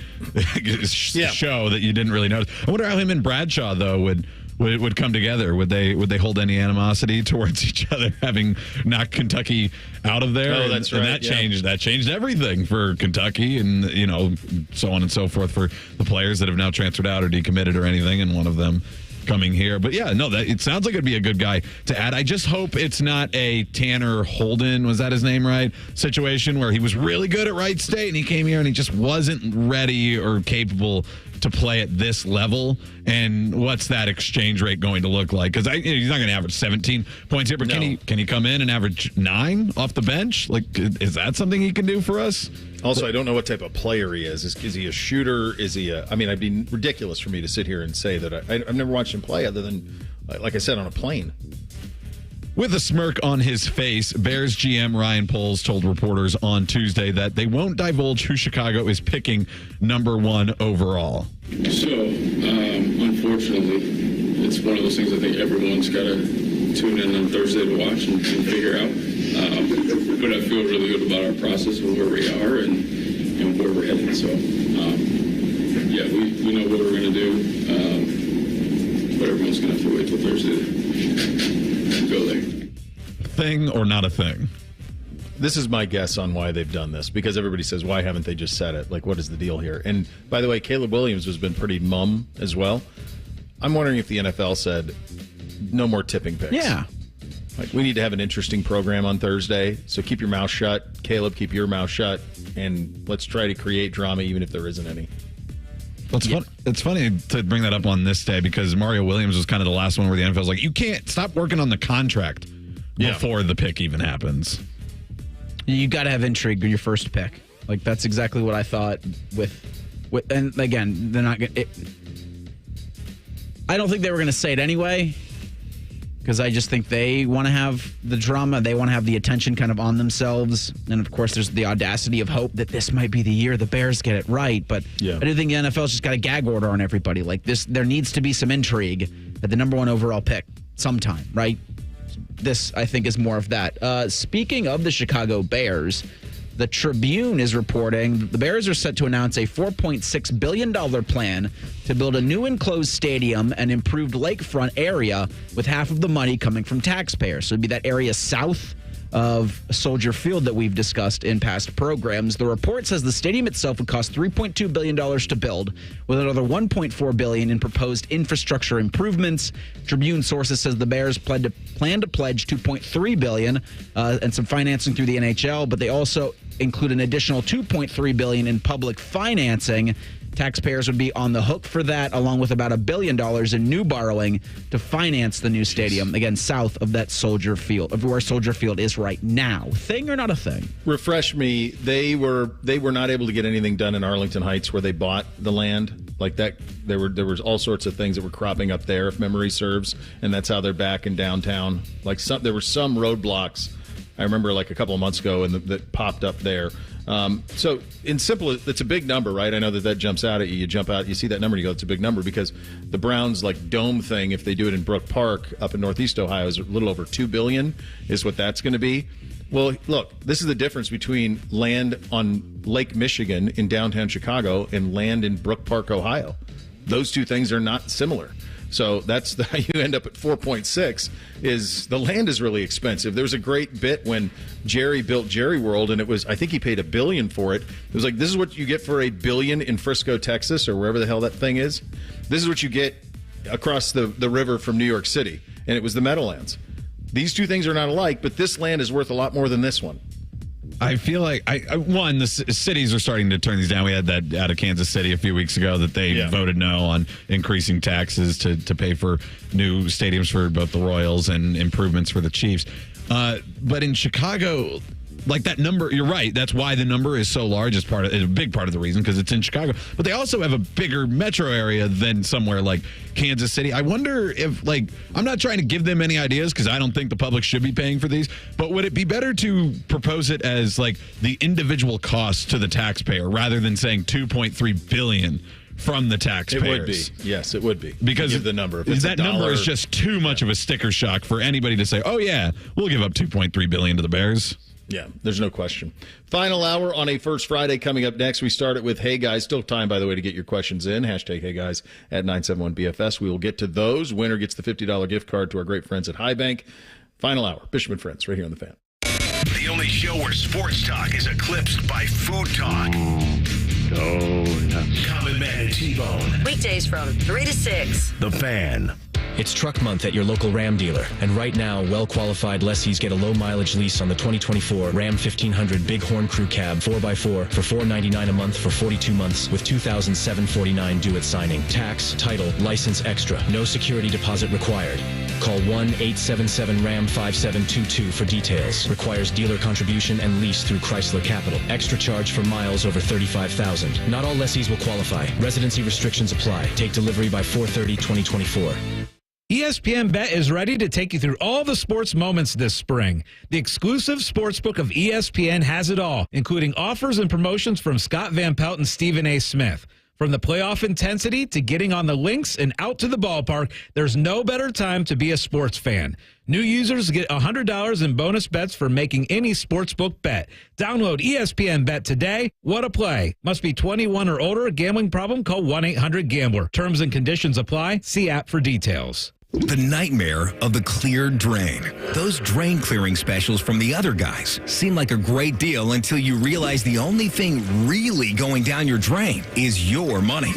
show that you didn't really notice. I wonder how him and Bradshaw, though, would come together. Would they hold any animosity towards each other, having knocked Kentucky out of there? Oh, that's right. And that changed everything for Kentucky, and so on and so forth for the players that have now transferred out or decommitted or anything, and one of them coming here. But it sounds like it'd be a good guy to add. I just hope it's not a Tanner Holden, was that his name, right? Situation where he was really good at Wright State and he came here and he just wasn't ready or capable to play at this level. And what's that exchange rate going to look like? Because he's not going to average 17 points here, but can he come in and average 9 off the bench? Like, is that something he can do for us? Also, I don't know what type of player he is. Is he a shooter? Is he it'd be ridiculous for me to sit here and say that I've never watched him play other than, like I said, on a plane. With a smirk on his face, Bears GM Ryan Poles told reporters on Tuesday that they won't divulge who Chicago is picking number 1 overall. So, unfortunately, it's one of those things I think everyone's got to tune in on Thursday to watch and figure out. But I feel really good about our process and where we are and where we're headed. So, we know what we're going to do, but everyone's going to have to wait till Thursday to go there. Thing or not a thing? This is my guess on why they've done this, because everybody says, why haven't they just said it? Like, what is the deal here? And by the way, Caleb Williams has been pretty mum as well. I'm wondering if the NFL said, no more tipping picks. Yeah. Like, we need to have an interesting program on Thursday, so keep your mouth shut. Caleb, keep your mouth shut, and let's try to create drama even if there isn't any. Well, it's funny to bring that up on this day, because Mario Williams was kind of the last one where the NFL's like, you can't stop working on the contract before the pick even happens. You got to have intrigue with your first pick. Like, that's exactly what I thought with and again, they're not going to. I don't think they were going to say it anyway, because I just think they want to have the drama. They want to have the attention kind of on themselves. And, of course, there's the audacity of hope that this might be the year the Bears get it right. But I do think the NFL's just got a gag order on everybody. Like, this, there needs to be some intrigue at the number 1 overall pick sometime, right? This, I think, is more of that. Speaking of the Chicago Bears, the Tribune is reporting the Bears are set to announce a $4.6 billion plan to build a new enclosed stadium and improved lakefront area, with half of the money coming from taxpayers. So it'd be that area south of Soldier Field that we've discussed in past programs. The report says the stadium itself would cost $3.2 billion to build, with another $1.4 billion in proposed infrastructure improvements. Tribune sources says the Bears plan to pledge $2.3 billion and some financing through the NHL, but they also include an additional $2.3 billion in public financing. Taxpayers would be on the hook for that, along with about $1 billion in new borrowing to finance the new stadium, again, south of that Soldier Field, of where Soldier Field is right now. Thing or not a thing? Refresh me. They were not able to get anything done in Arlington Heights, where they bought the land like that. There was all sorts of things that were cropping up there, if memory serves, and that's how they're back in downtown. Like, there were some roadblocks. I remember like a couple of months ago, and that popped up there. So in simple, it's a big number, right? I know that jumps out at you. You jump out, you see that number, and you go, it's a big number, because the Browns like dome thing, if they do it in Brook Park up in Northeast Ohio, is a little over $2 billion is what that's going to be. Well, look, this is the difference between land on Lake Michigan in downtown Chicago and land in Brook Park, Ohio. Those two things are not similar. So that's how you end up at 4.6. Is the land is really expensive. There was a great bit when Jerry built Jerry World, and it was, I think he paid $1 billion for it. It was like, this is what you get for $1 billion in Frisco, Texas, or wherever the hell that thing is. This is what you get across the river from New York City, and it was the Meadowlands. These two things are not alike, but this land is worth a lot more than this one. I feel like, the cities are starting to turn these down. We had that out of Kansas City a few weeks ago that they voted no on increasing taxes to pay for new stadiums for both the Royals and improvements for the Chiefs. But in Chicago, like that number, you're right. That's why the number is so large. It's a big part of the reason, because it's in Chicago. But they also have a bigger metro area than somewhere like Kansas City. I wonder if, I'm not trying to give them any ideas, because I don't think the public should be paying for these. But would it be better to propose it as the individual cost to the taxpayer, rather than saying $2.3 billion from the taxpayers? It would be. Yes, it would be. Because give the number. If that number is just too much of a sticker shock for anybody to say, oh yeah, we'll give up $2.3 billion to the Bears. Yeah, there's no question. Final hour on a First Friday coming up next. We start it with Hey Guys. Still time, by the way, to get your questions in. Hashtag Hey Guys at 971BFS. We will get to those. Winner gets the $50 gift card to our great friends at High Bank. Final hour. Bishop and Friends right here on The Fan. The only show where sports talk is eclipsed by food talk. Common Man and T-Bone. Weekdays from 3 to 6. The Fan. It's truck month at your local Ram dealer, and right now, well-qualified lessees get a low-mileage lease on the 2024 Ram 1500 Bighorn Crew Cab 4x4 for $499 a month for 42 months with $2,749 due at signing. Tax, title, license extra. No security deposit required. Call 1-877-RAM-5722 for details. Requires dealer contribution and lease through Chrysler Capital. Extra charge for miles over 35,000. Not all lessees will qualify. Residency restrictions apply. Take delivery by 4/30/2024. ESPN Bet is ready to take you through all the sports moments this spring. The exclusive sportsbook of ESPN has it all, including offers and promotions from Scott Van Pelt and Stephen A. Smith. From the playoff intensity to getting on the links and out to the ballpark, there's no better time to be a sports fan. New users get $100 in bonus bets for making any sportsbook bet. Download ESPN Bet today. What a play. Must be 21 or older. Gambling problem? Call 1-800-GAMBLER. Terms and conditions apply. See app for details. The nightmare of the cleared drain. Those drain clearing specials from the other guys seem like a great deal until you realize the only thing really going down your drain is your money.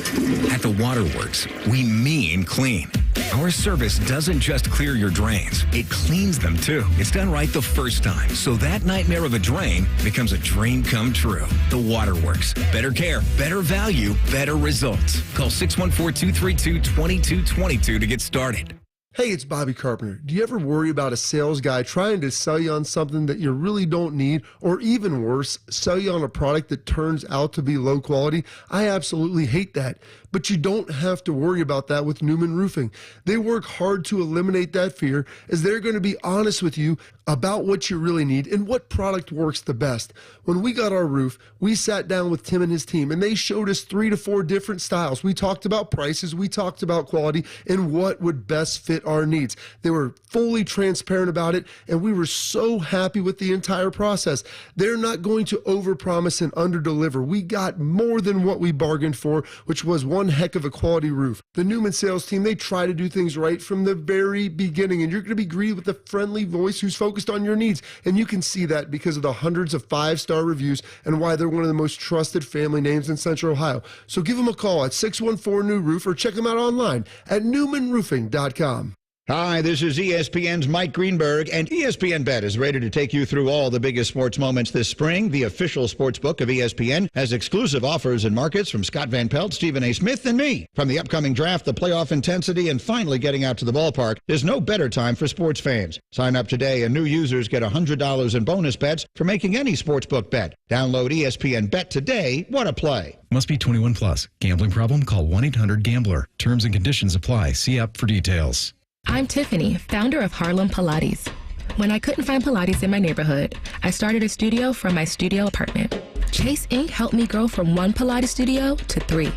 At the Waterworks, we mean clean. Our service doesn't just clear your drains, it cleans them too. It's done right the first time, so that nightmare of a drain becomes a dream come true. The Waterworks. Better care, better value, better results. Call 614-232-2222 to get started. Hey, it's Bobby Carpenter. Do you ever worry about a sales guy trying to sell you on something that you really don't need, or even worse, sell you on a product that turns out to be low quality? I absolutely hate that. But you don't have to worry about that with Newman Roofing. They work hard to eliminate that fear, as they're going to be honest with you about what you really need and what product works the best. When we got our roof, we sat down with Tim and his team, and they showed us 3 to 4 different styles. We talked about prices, we talked about quality, and what would best fit our needs. They were fully transparent about it, and we were so happy with the entire process. They're not going to overpromise and underdeliver. We got more than what we bargained for, which was one heck of a quality roof. The Newman sales team, they try to do things right from the very beginning, and you're going to be greeted with a friendly voice who's focused on your needs. And you can see that because of the hundreds of 5-star reviews and why they're one of the most trusted family names in Central Ohio. So give them a call at 614-NEW-ROOF or check them out online at newmanroofing.com. Hi, this is ESPN's Mike Greenberg, and ESPN Bet is ready to take you through all the biggest sports moments this spring. The official sports book of ESPN has exclusive offers and markets from Scott Van Pelt, Stephen A. Smith, and me. From the upcoming draft, the playoff intensity, and finally getting out to the ballpark, there's no better time for sports fans. Sign up today, and new users get $100 in bonus bets for making any sportsbook bet. Download ESPN Bet today. What a play. Must be 21 plus. Gambling problem? Call 1-800-GAMBLER. Terms and conditions apply. See app for details. I'm Tiffany, founder of Harlem Pilates. When I couldn't find Pilates in my neighborhood, I started a studio from my studio apartment. Chase Inc. helped me grow from 1 Pilates studio to 3.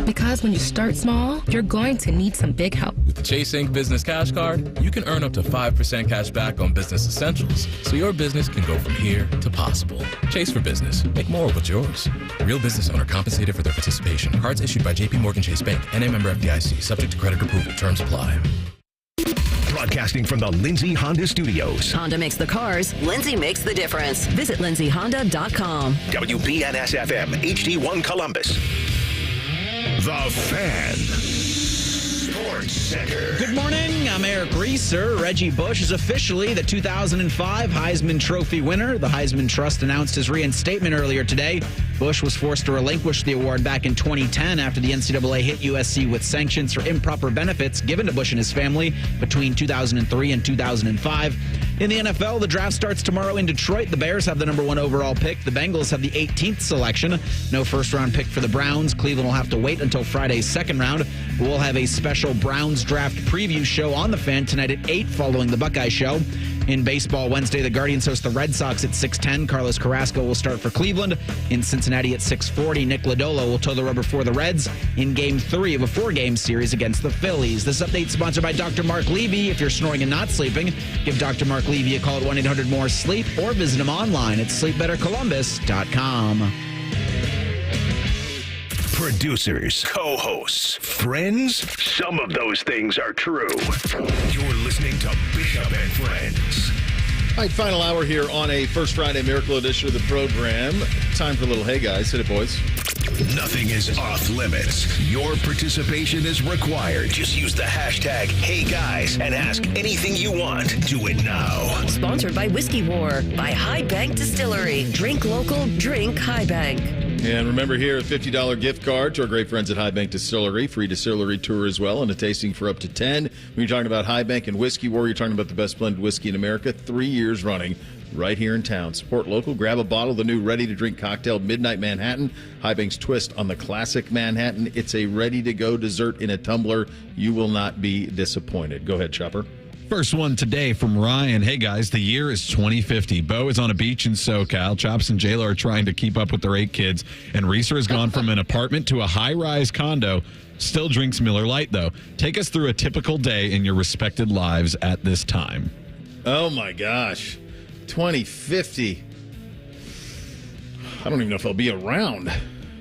Because when you start small, you're going to need some big help. With the Chase Inc. Business Cash Card, you can earn up to 5% cash back on business essentials, so your business can go from here to possible. Chase for Business. Make more of what's yours. Real business owner compensated for their participation. Cards issued by J.P. Morgan Chase Bank. NA member FDIC. Subject to credit approval. Terms apply. Broadcasting from the Lindsay Honda Studios. Honda makes the cars. Lindsay makes the difference. Visit lindsayhonda.com. WBNS-FM, HD1 Columbus. The Fan. Sports Center. Good morning. I'm Eric Reeser. Reggie Bush is officially the 2005 Heisman Trophy winner. The Heisman Trust announced his reinstatement earlier today. Bush was forced to relinquish the award back in 2010 after the NCAA hit USC with sanctions for improper benefits given to Bush and his family between 2003 and 2005. In the NFL, the draft starts tomorrow in Detroit. The Bears have the number 1 overall pick. The Bengals have the 18th selection. No first-round pick for the Browns. Cleveland will have to wait until Friday's second round. We'll have a special Browns draft preview show on The Fan tonight at 8 following the Buckeye Show. In baseball, Wednesday, the Guardians host the Red Sox at 6:10. Carlos Carrasco will start for Cleveland. In Cincinnati at 6:40, Nick Lodolo will toe the rubber for the Reds in Game 3 of a 4-game series against the Phillies. This update sponsored by Dr. Mark Levy. If you're snoring and not sleeping, give Dr. Mark Levy a call at 1-800-MORE-SLEEP or visit him online at sleepbettercolumbus.com. Producers, co-hosts, friends, some of those things are true. You're listening to Bishop and Friends. All right, final hour here on a First Friday Miracle edition of the program. Time for a little Hey Guys. Hit it, boys. Nothing is off limits. Your participation is required. Just use the hashtag #HeyGuys and ask anything you want. Do it now. Sponsored by Whiskey War by High Bank Distillery. Drink local, drink High Bank. And remember here, a $50 gift card to our great friends at High Bank Distillery. Free distillery tour as well, and a tasting for up to 10. When you're talking about High Bank and Whiskey War, you're talking about the best blended whiskey in America. 3 years running. Right here in town. Support local. Grab a bottle of the new ready-to-drink cocktail, Midnight Manhattan. High Bank's twist on the classic Manhattan. It's a ready-to-go dessert in a tumbler. You will not be disappointed. Go ahead, Chopper. First one today from Ryan. Hey, guys, the year is 2050. Beau is on a beach in SoCal. Chops and J-Lo are trying to keep up with their 8 kids. And Reeser has gone from an apartment to a high-rise condo. Still drinks Miller Lite, though. Take us through a typical day in your respected lives at this time. Oh, my gosh. 2050. I don't even know if I'll be around.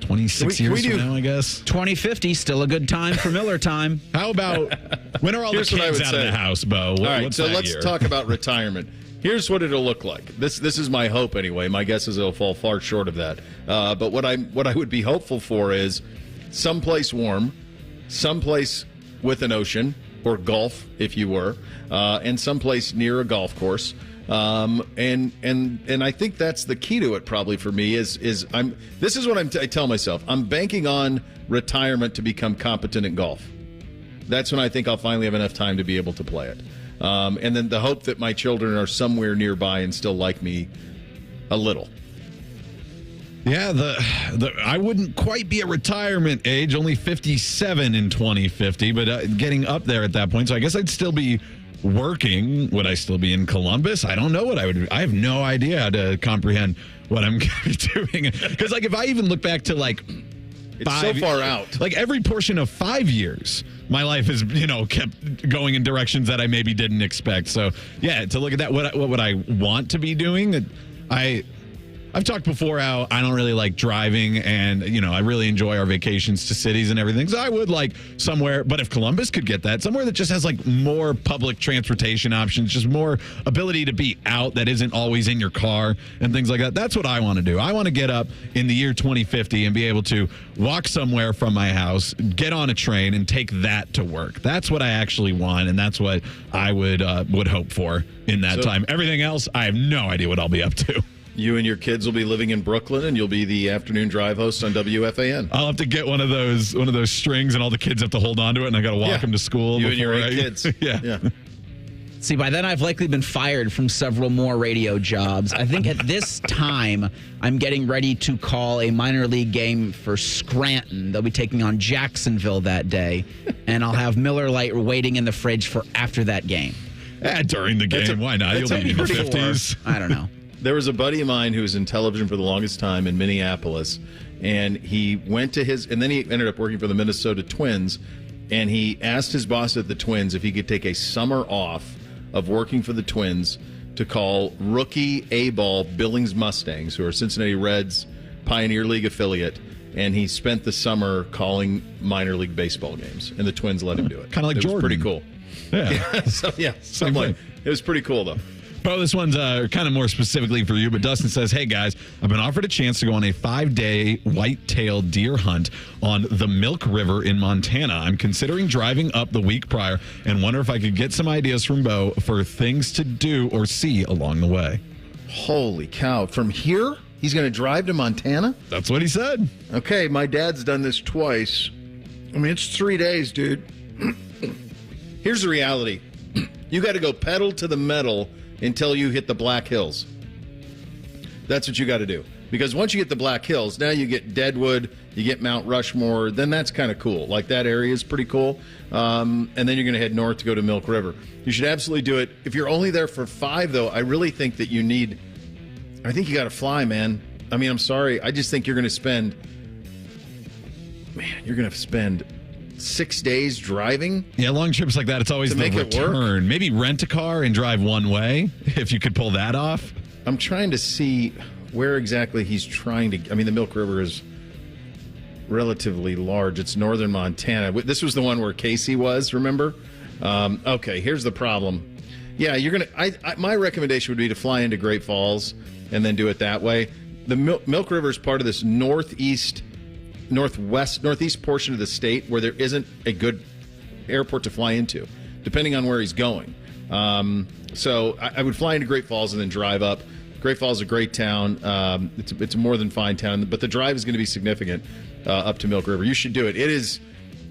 26 years from now, I guess. 2050, still a good time for Miller time. How about, when are all the kids out of the house, Beau? All right, so let's talk about retirement. Here's what it'll look like. This is my hope anyway. My guess is it'll fall far short of that. But what I would be hopeful for is someplace warm, someplace with an ocean, or golf, if you were, and someplace near a golf course. And I think that's the key to it probably for me is this is what I tell myself. I'm banking on retirement to become competent at golf. That's when I think I'll finally have enough time to be able to play it. And then the hope that my children are somewhere nearby and still like me a little. Yeah, I wouldn't quite be at retirement age, only 57 in 2050, but getting up there at that point. So I guess I'd still be working. Would I still be in Columbus? I don't know what I would do. I have no idea how to comprehend what I'm going to be doing. Because, like, if I even look back to, like, it's so far out. Like, every portion of 5 years, my life has, kept going in directions that I maybe didn't expect. So, yeah, to look at that, what would I want to be doing? I've talked before how I don't really like driving, and, I really enjoy our vacations to cities and everything. So I would like somewhere, but if Columbus could get that, somewhere that just has like more public transportation options, just more ability to be out that isn't always in your car and things like that. That's what I want to do. I want to get up in the year 2050 and be able to walk somewhere from my house, get on a train, and take that to work. That's what I actually want, and that's what I would hope for in that time. Everything else, I have no idea what I'll be up to. You and your kids will be living in Brooklyn, and you'll be the afternoon drive host on WFAN. I'll have to get one of those strings, and all the kids have to hold on to it, and I got to walk them to school. You and your 8 kids. Yeah. See, by then I've likely been fired from several more radio jobs. I think at this time, I'm getting ready to call a minor league game for Scranton. They'll be taking on Jacksonville that day, and I'll have Miller Lite waiting in the fridge for after that game. During the game, why not? You'll be in the 50s. I don't know. There was a buddy of mine who was in television for the longest time in Minneapolis, and he went to and then he ended up working for the Minnesota Twins, and he asked his boss at the Twins if he could take a summer off of working for the Twins to call rookie A-ball Billings Mustangs, who are Cincinnati Reds Pioneer League affiliate, and he spent the summer calling minor league baseball games, and the Twins let him do it. Kind of like Jordan. Was pretty cool. Yeah. Something like it was pretty cool, though. Bo, this one's kind of more specifically for you, but Dustin says, hey, guys, I've been offered a chance to go on a 5-day white-tailed deer hunt on the Milk River in Montana. I'm considering driving up the week prior and wonder if I could get some ideas from Bo for things to do or see along the way. Holy cow. From here, he's going to drive to Montana? That's what he said. Okay, my dad's done this twice. I mean, it's 3 days, dude. Here's the reality. You got to go pedal to the metal until you hit the Black Hills. That's what you got to do. Because once you get the Black Hills, now you get Deadwood, you get Mount Rushmore, then that's kind of cool. Like, that area is pretty cool. And then you're going to head north to go to Milk River. You should absolutely do it. If you're only there for 5, though, I really think that I think you got to fly, man. I mean, I'm sorry. I just think you're going to spend 6 days driving. Yeah, long trips like that, it's always the return. Maybe rent a car and drive one way, if you could pull that off. I'm trying to see where exactly he's trying to... I mean, the Milk River is relatively large. It's northern Montana. This was the one where Casey was, remember? Okay, here's the problem. Yeah, you're going to... my recommendation would be to fly into Great Falls and then do it that way. The Milk River is part of this northeast portion of the state where there isn't a good airport to fly into, depending on where he's going. So I would fly into Great Falls and then drive up. Great Falls is a great town. It's a more than fine town, but the drive is going to be significant up to Milk River. You should do it.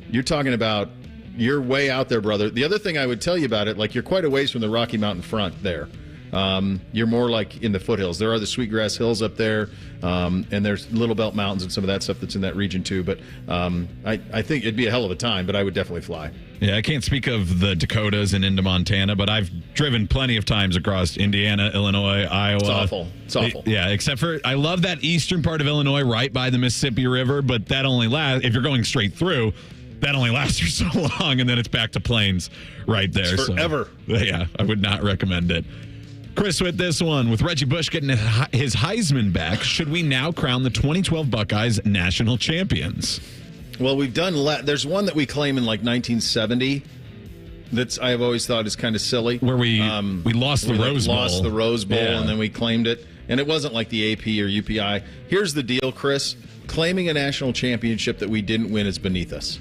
You're talking about, you're way out there, brother. The other thing I would tell you about it, like, you're quite a ways from the Rocky Mountain front there. You're more like in the foothills. There are the Sweetgrass Hills up there, and there's Little Belt Mountains and some of that stuff that's in that region too. But I think it'd be a hell of a time, but I would definitely fly. Yeah, I can't speak of the Dakotas and into Montana, but I've driven plenty of times across Indiana, Illinois, Iowa. It's awful. Yeah, except for I love that eastern part of Illinois right by the Mississippi River, but that only lasts, if you're going straight through, that only lasts for so long, and then it's back to plains right there. It's forever. So, yeah, I would not recommend it. Chris with this one. With Reggie Bush getting his Heisman back, should we now crown the 2012 Buckeyes national champions? Well, we've done... there's one that we claim in like 1970 that's I've always thought is kind of silly. Where we lost the Rose Bowl. Lost the Rose Bowl, yeah. And then we claimed it. And it wasn't like the AP or UPI. Here's the deal, Chris. Claiming a national championship that we didn't win is beneath us.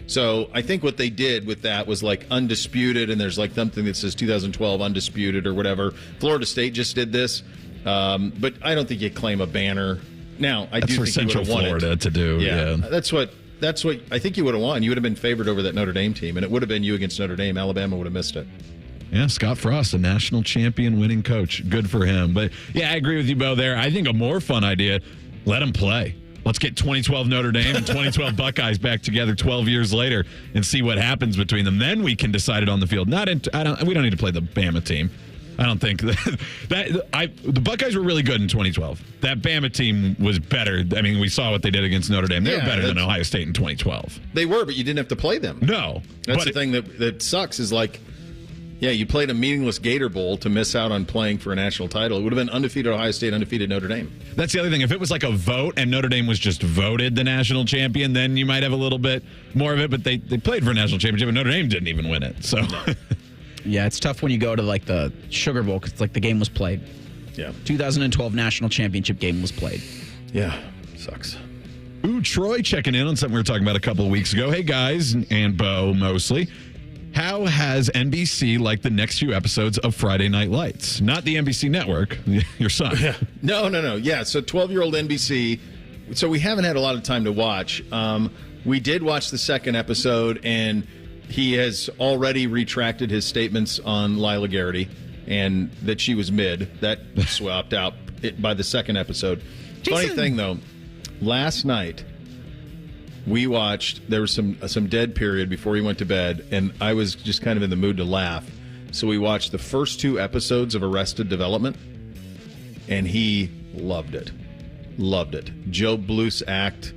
So I think what they did with that was like undisputed, and there's like something that says 2012 undisputed or whatever. Florida State just did this, but I don't think you claim a banner. Now, I do think Central you would have won Florida it. to do. Yeah, that's what I think you would have won. You would have been favored over that Notre Dame team, and it would have been you against Notre Dame. Alabama would have missed it. Yeah, Scott Frost, a national champion winning coach. Good for him. But yeah, I agree with you, Beau, there. I think a more fun idea, let him play. Let's get 2012 Notre Dame and 2012 Buckeyes back together 12 years later and see what happens between them. Then we can decide it on the field. We don't need to play the Bama team. I don't think the Buckeyes were really good in 2012. That Bama team was better. I mean, we saw what they did against Notre Dame. They were better than Ohio State in 2012. They were, but you didn't have to play them. No. That's the thing that sucks is like, yeah, you played a meaningless Gator Bowl to miss out on playing for a national title. It would have been undefeated Ohio State, undefeated Notre Dame. That's the other thing. If it was like a vote and Notre Dame was just voted the national champion, then you might have a little bit more of it. But they played for a national championship, and Notre Dame didn't even win it. So, yeah, it's tough when you go to like the Sugar Bowl because like the game was played. Yeah, 2012 national championship game was played. Yeah, sucks. Ooh, Troy checking in on something we were talking about a couple of weeks ago. Hey guys, and Beau mostly. How has NBC liked the next few episodes of Friday Night Lights? Not the NBC network, your son. Yeah. No. Yeah, so 12-year-old NBC. So we haven't had a lot of time to watch. We did watch the second episode, and he has already retracted his statements on Lila Garrity and that she was mid. That swapped out by the second episode. Jason. Funny thing, though, last night, we watched, there was some dead period before he went to bed, and I was just kind of in the mood to laugh. So we watched the first 2 episodes of Arrested Development, and he loved it. Loved it. Joe Bluth's act.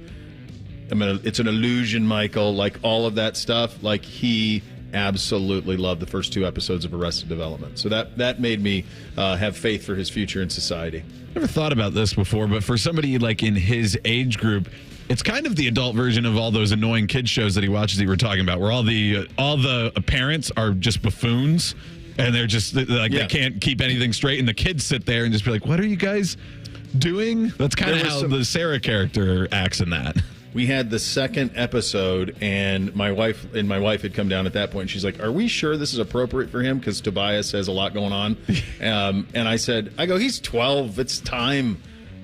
I mean, it's an illusion, Michael. Like all of that stuff. Like he absolutely loved the first 2 episodes of Arrested Development. So that made me have faith for his future in society. Never thought about this before, but for somebody like in his age group, it's kind of the adult version of all those annoying kid shows that he watches that you were talking about, where all the parents are just buffoons, and they're just like they can't keep anything straight, and the kids sit there and just be like, "What are you guys doing?" That's kind of how the Sarah character acts in that. We had the second episode, and my wife had come down at that point. And she's like, "Are we sure this is appropriate for him? Because Tobias has a lot going on." And I said, "He's 12. It's time.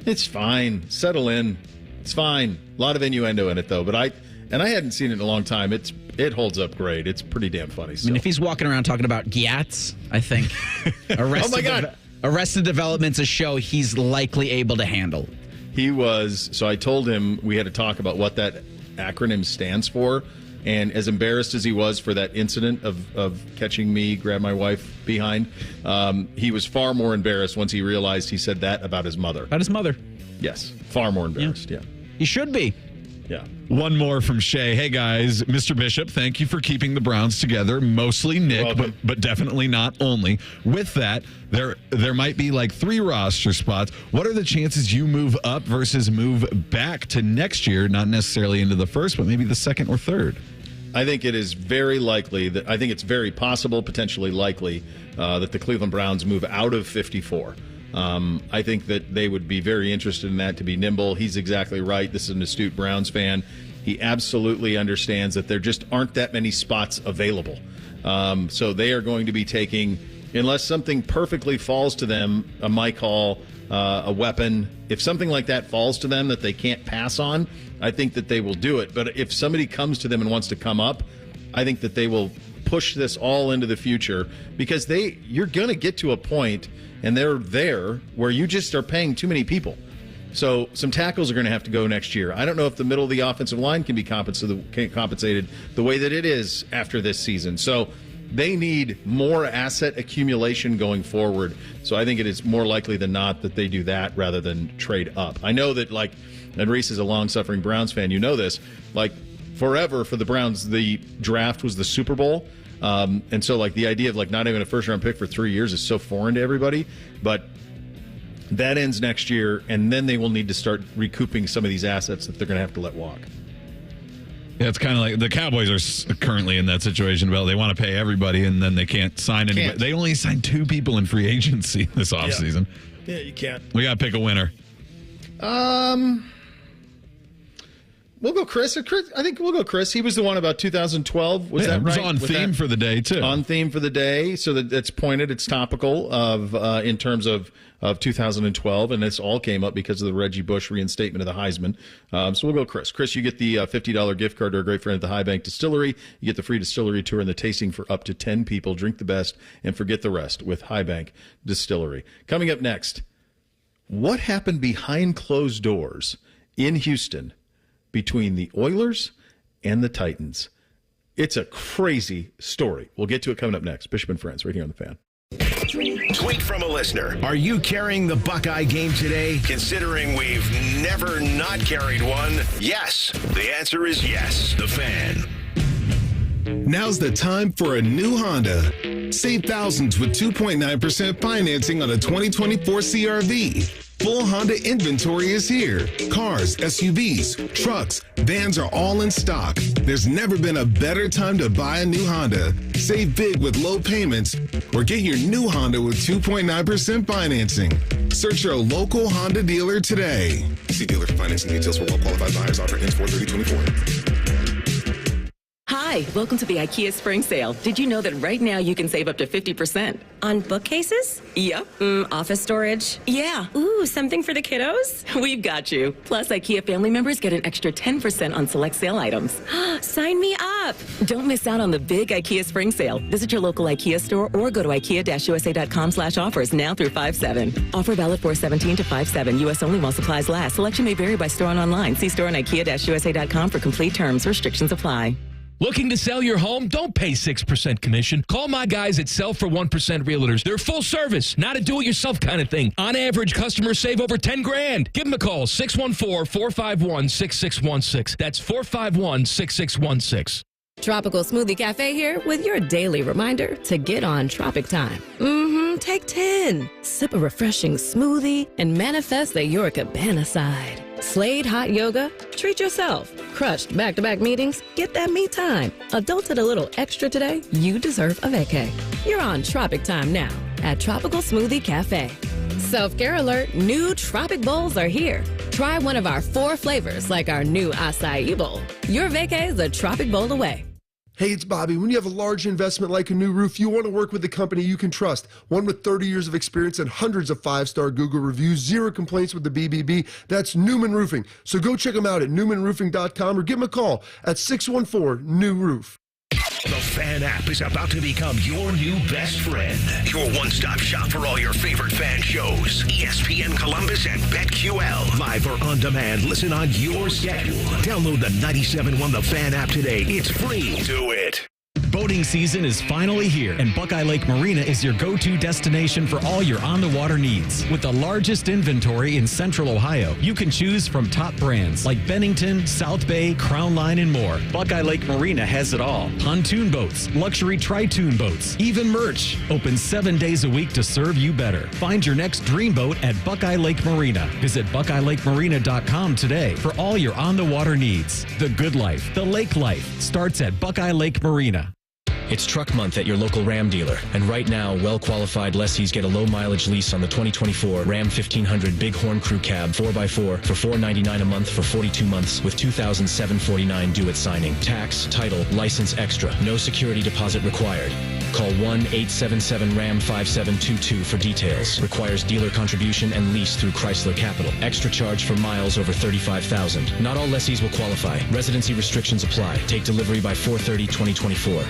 It's fine. Settle in. It's fine." A lot of innuendo in it, though. But I hadn't seen it in a long time. It holds up great. It's pretty damn funny. I mean, if he's walking around talking about gyats, I think Oh my God. Arrested Development's a show he's likely able to handle. He was, so I told him we had to talk about what that acronym stands for. And as embarrassed as he was for that incident of catching me grab my wife behind, he was far more embarrassed once he realized he said that about his mother. About his mother. Yes, far more embarrassed, yeah. He should be. Yeah. One more from Shay. Hey, guys. Mr. Bishop, thank you for keeping the Browns together. Mostly Nick, but definitely not only. With that, there might be like 3 roster spots. What are the chances you move up versus move back to next year? Not necessarily into the first, but maybe the second or third. I think it is very likely that I think it's very possible, potentially likely, that the Cleveland Browns move out of 54. I think that they would be very interested in that, to be nimble. He's exactly right. This is an astute Browns fan. He absolutely understands that there just aren't that many spots available. So they are going to be taking, unless something perfectly falls to them, a Mike Hall, a weapon. If something like that falls to them that they can't pass on, I think that they will do it. But if somebody comes to them and wants to come up, I think that they will push this all into the future, because you're going to get to a point, and they're there, where you just are paying too many people. So some tackles are going to have to go next year. I don't know if the middle of the offensive line can be compensated the way that it is after this season. So they need more asset accumulation going forward. So I think it is more likely than not that they do that rather than trade up. I know that, and Reese is a long-suffering Browns fan, you know this, forever for the Browns, the draft was the Super Bowl. And so the idea of not having a first-round pick for 3 years is so foreign to everybody. But that ends next year, and then they will need to start recouping some of these assets that they're going to have to let walk. Yeah, it's kind of like the Cowboys are currently in that situation. Well, they want to pay everybody, and then they can't sign anybody. They only signed 2 people in free agency this offseason. Yeah, you can't. We got to pick a winner. We'll go Chris. I think we'll go Chris. He was the one about 2012. Was that right? It was on theme for the day, too. On theme for the day, so that it's pointed, it's topical in terms of 2012, and this all came up because of the Reggie Bush reinstatement of the Heisman. So we'll go Chris. Chris, you get the $50 gift card to our great friend at the High Bank Distillery. You get the free distillery tour and the tasting for up to 10 people. Drink the best and forget the rest with High Bank Distillery. Coming up next, what happened behind closed doors in Houston between the Oilers and the Titans? It's a crazy story. We'll get to it coming up next. Bishop and Friends, right here on The Fan. Tweet from a listener. Are you carrying the Buckeye game today? Considering we've never not carried one, yes. The answer is yes. The Fan. Now's the time for a new Honda. Save thousands with 2.9% financing on a 2024 CRV. Full Honda inventory is here. Cars, SUVs, trucks, vans are all in stock. There's never been a better time to buy a new Honda. Save big with low payments or get your new Honda with 2.9% financing. Search your local Honda dealer today. See dealer for financing details for well-qualified buyers. Offer ends 4/30/24. Hi, welcome to the IKEA Spring Sale. Did you know that right now you can save up to 50%? On bookcases? Yep. Office storage? Yeah. Ooh, something for the kiddos? We've got you. Plus, IKEA family members get an extra 10% on select sale items. Sign me up. Don't miss out on the big IKEA Spring Sale. Visit your local IKEA store or go to IKEA-USA.com/offers now through 5/7. Offer valid 4/17 to 5/7. U.S. only while supplies last. Selection may vary by store and online. See store on IKEA-USA.com for complete terms. Restrictions apply. Looking to sell your home? Don't pay 6% commission. Call my guys at Sell for 1% Realtors. They're full service, not a do-it-yourself kind of thing. On average, customers save over $10,000. Give them a call, 614-451-6616. That's 451-6616. Tropical Smoothie Cafe here with your daily reminder to get on Tropic Time. Take 10. Sip a refreshing smoothie and manifest the Your Cabana side. Slade hot yoga? Treat yourself. Crushed back-to-back meetings? Get that me time. Adulted a little extra today? You deserve a vacay. You're on Tropic Time now at Tropical Smoothie Cafe. Self-care alert, new Tropic Bowls are here. Try one of our 4 flavors like our new acai bowl. Your vacay is a Tropic Bowl away. Hey, it's Bobby. When you have a large investment like a new roof, you want to work with a company you can trust. One with 30 years of experience and hundreds of 5-star Google reviews, 0 complaints with the BBB. That's Newman Roofing. So go check them out at newmanroofing.com or give them a call at 614-NEW-ROOF. The Fan app is about to become your new best friend. Your one-stop shop for all your favorite fan shows. ESPN Columbus and BetQL. Live or on demand, listen on your schedule. Download the 97.1 The Fan app today. It's free. Do it. Boating season is finally here, and Buckeye Lake Marina is your go-to destination for all your on-the-water needs. With the largest inventory in Central Ohio, you can choose from top brands like Bennington, South Bay, Crown Line, and more. Buckeye Lake Marina has it all. Pontoon boats, luxury tri-toon boats, even merch. Open 7 days a week to serve you better. Find your next dream boat at Buckeye Lake Marina. Visit BuckeyeLakeMarina.com today for all your on-the-water needs. The good life, the lake life, starts at Buckeye Lake Marina. It's truck month at your local Ram dealer, and right now, well-qualified lessees get a low-mileage lease on the 2024 Ram 1500 Bighorn Crew Cab 4x4 for $499 a month for 42 months with $2,749 due at signing. Tax, title, license extra. No security deposit required. Call 1-877-RAM-5722 for details. Requires dealer contribution and lease through Chrysler Capital. Extra charge for miles over 35,000. Not all lessees will qualify. Residency restrictions apply. Take delivery by 4/30/2024.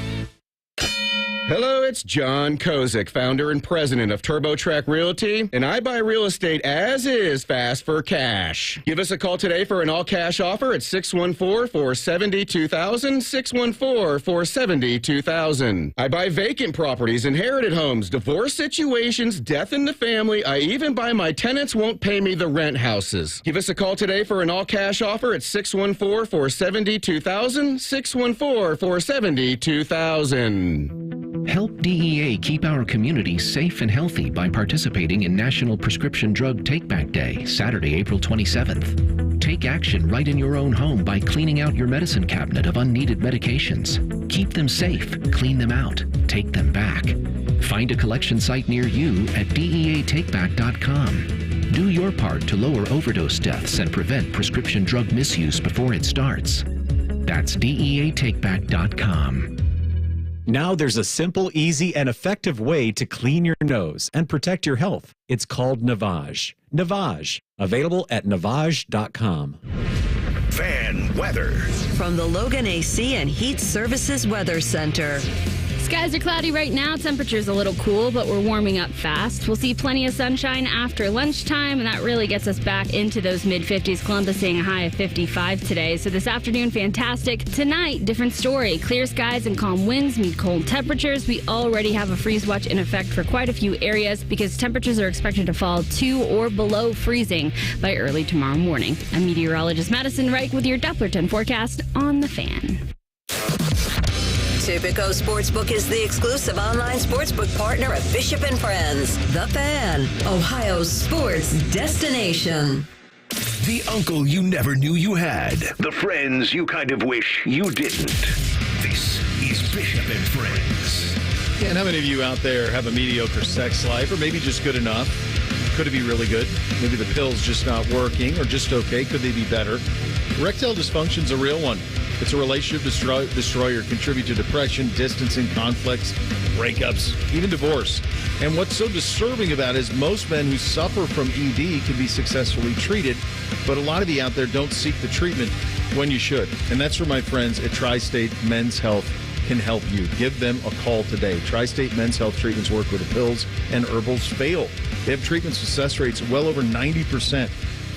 Hello, it's John Kozik, founder and president of TurboTrack Realty, and I buy real estate as is fast for cash. Give us a call today for an all-cash offer at 614-470-2000, 614-470-2000. I buy vacant properties, inherited homes, divorce situations, death in the family. I even buy my tenants won't pay me the rent houses. Give us a call today for an all-cash offer at 614-470-2000, 614-470-2000. Help DEA keep our community safe and healthy by participating in National Prescription Drug Take-Back Day, Saturday, April 27th. Take action right in your own home by cleaning out your medicine cabinet of unneeded medications. Keep them safe, clean them out, take them back. Find a collection site near you at DEATakeback.com. Do your part to lower overdose deaths and prevent prescription drug misuse before it starts. That's DEATakeback.com. Now there's a simple, easy, and effective way to clean your nose and protect your health. It's called Navage. Navage, available at Navage.com. Fan weather. From the Logan AC and Heat Services Weather Center. Skies are cloudy right now. Temperature's a little cool, but we're warming up fast. We'll see plenty of sunshine after lunchtime, and that really gets us back into those mid-50s. Columbus seeing a high of 55 today. So this afternoon, fantastic. Tonight, different story. Clear skies and calm winds meet cold temperatures. We already have a freeze watch in effect for quite a few areas because temperatures are expected to fall to or below freezing by early tomorrow morning. I'm meteorologist Madison Reich with your Doppler 10 forecast on The Fan. Tipico Sportsbook is the exclusive online sportsbook partner of Bishop & Friends. The Fan, Ohio's sports destination. The uncle you never knew you had. The friends you kind of wish you didn't. This is Bishop & Friends. Yeah, and how many of you out there have a mediocre sex life, or maybe just good enough? Could it be really good? Maybe the pill's just not working, or just okay. Could they be better? Erectile dysfunction's a real one. It's a relationship destroyer, contribute to depression, distancing, conflicts, breakups, even divorce. And what's so disturbing about it is most men who suffer from ED can be successfully treated, but a lot of you out there don't seek the treatment when you should. And that's where my friends at Tri-State Men's Health can help you. Give them a call today. Tri-State Men's Health treatments work where the pills and herbals fail. They have treatment success rates well over 90%.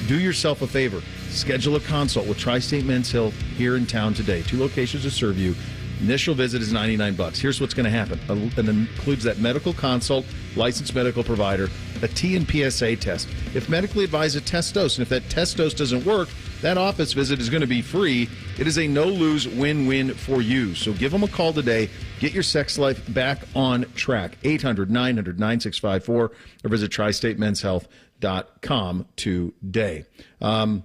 Do yourself a favor. Schedule a consult with Tri-State Men's Health here in town today. 2 locations to serve you. Initial visit is $99. Here's what's going to happen. It includes that medical consult, licensed medical provider, a T and PSA test. If medically advised, a test dose. And if that test dose doesn't work, that office visit is going to be free. It is a no-lose win-win for you. So give them a call today. Get your sex life back on track. 800-900-9654 or visit tristatemen'shealth.com today. I'm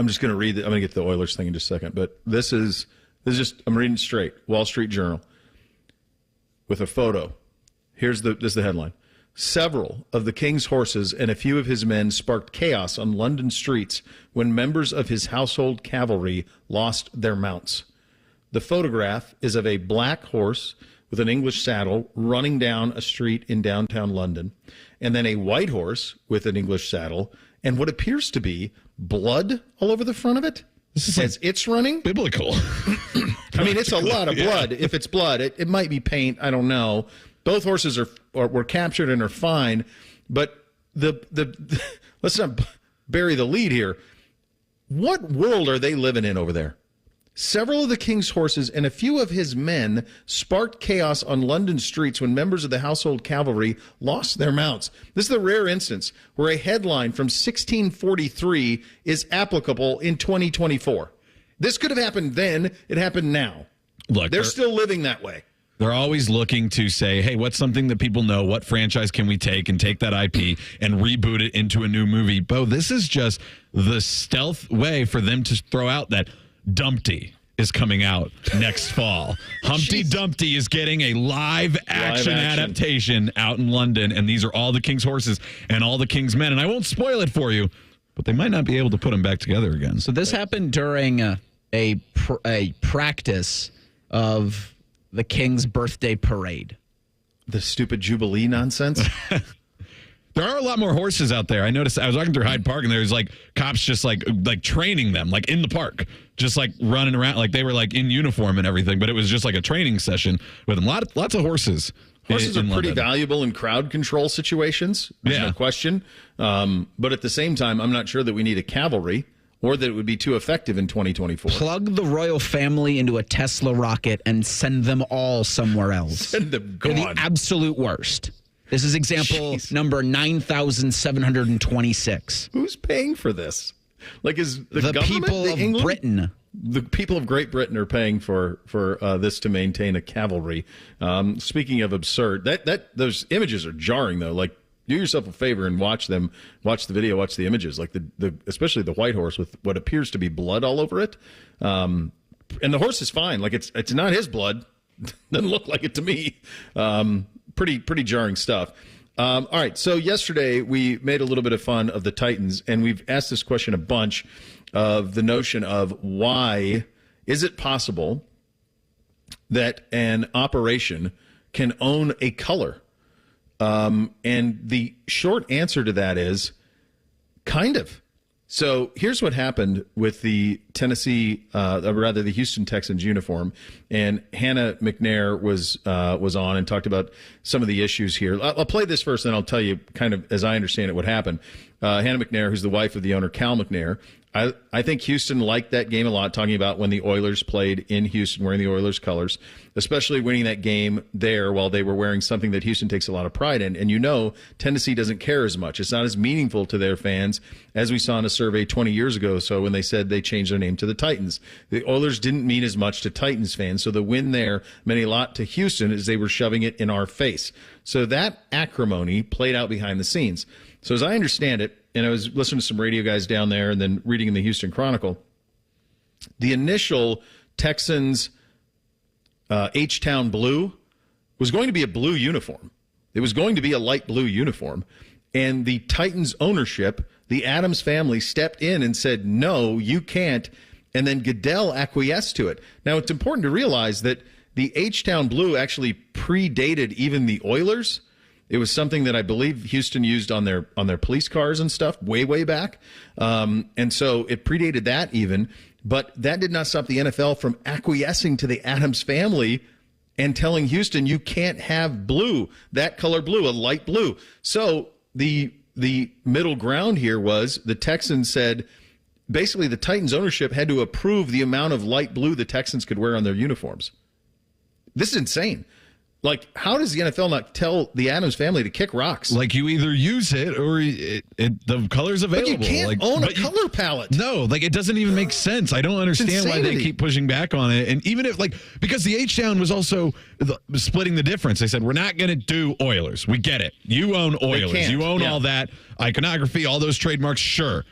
just going to read I'm going to get to the Oilers thing in just a second, but this is just, I'm reading it straight. Wall Street Journal with a photo. This is the headline. Several of the king's horses and a few of his men sparked chaos on London streets when members of his household cavalry lost their mounts. The photograph is of a black horse with an English saddle running down a street in downtown London, and then a white horse with an English saddle and what appears to be blood all over the front of it. This is as it's running. Biblical. I mean, it's a lot of blood. Yeah. If it's blood, it might be paint. I don't know. Both horses were captured and are fine, but let's not bury the lead here. What world are they living in over there? Several of the king's horses and a few of his men sparked chaos on London streets when members of the household cavalry lost their mounts. This is the rare instance where a headline from 1643 is applicable in 2024. This could have happened then. It happened now. Look, they're still living that way. They're always looking to say, hey, what's something that people know? What franchise can we take and take that IP and reboot it into a new movie? Beau, this is just the stealth way for them to throw out that Dumpty is coming out next fall. Humpty Dumpty is getting a live action adaptation out in London, and these are all the king's horses and all the king's men. And I won't spoil it for you, but they might not be able to put them back together again. So this happened during a practice of the King's birthday parade. The stupid Jubilee nonsense. There are a lot more horses out there. I noticed. I was walking through Hyde Park, and there was like cops just like training them, like in the park, just like running around, like they were like in uniform and everything. But it was just like a training session with them. Lots of horses. Horses are pretty valuable in crowd control situations. There's no question. But at the same time, I'm not sure that we need a cavalry or that it would be too effective in 2024. Plug the royal family into a Tesla rocket and send them all somewhere else. Send them gone. They're the absolute worst. This is example number 9,726. Who's paying for this? Like, is the government, people of England? Britain? The people of Great Britain are paying for this to maintain a cavalry. Speaking of absurd, those images are jarring though. Like, do yourself a favor and watch them. Watch the video. Watch the images. Like especially the white horse with what appears to be blood all over it. And the horse is fine. Like it's not his blood. Doesn't look like it to me. Pretty jarring stuff. All right. So yesterday we made a little bit of fun of the Titans, and we've asked this question a bunch of the notion of why is it possible that an operation can own a color? And the short answer to that is kind of. So here's what happened with the the Houston Texans uniform, and Hannah McNair was on and talked about some of the issues here. I'll play this first, and I'll tell you kind of as I understand it what happened. Hannah McNair, who's the wife of the owner Cal McNair, I think Houston liked that game a lot, talking about when the Oilers played in Houston wearing the Oilers colors, especially winning that game there while they were wearing something that Houston takes a lot of pride in. And Tennessee doesn't care as much. It's not as meaningful to their fans as we saw in a survey 20 years ago. So when they said they changed their name to the Titans, the Oilers didn't mean as much to Titans fans. So the win there meant a lot to Houston as they were shoving it in our face. So that acrimony played out behind the scenes. So as I understand it, and I was listening to some radio guys down there and then reading in the Houston Chronicle, the initial Texans H-Town blue was going to be a blue uniform. It was going to be a light blue uniform. And the Titans ownership, the Adams family, stepped in and said, no, you can't. And then Goodell acquiesced to it. Now, it's important to realize that the H-Town blue actually predated even the Oilers. It was something that I believe Houston used on their police cars and stuff way back. And so it predated that even. But that did not stop the NFL from acquiescing to the Adams family and telling Houston, you can't have blue, that color blue, a light blue. So the middle ground here was the Texans said, basically the Titans ownership had to approve the amount of light blue the Texans could wear on their uniforms. This is insane. Like, how does the NFL not tell the Adams family to kick rocks? Like, you either use it or the color's available. But you can't own a color palette. No, like, it doesn't even make sense. I don't understand why they keep pushing back on it. And even if, like, because the H-Down was also splitting the difference. They said, we're not going to do Oilers. We get it. You own Oilers. You own all that iconography, all those trademarks, sure.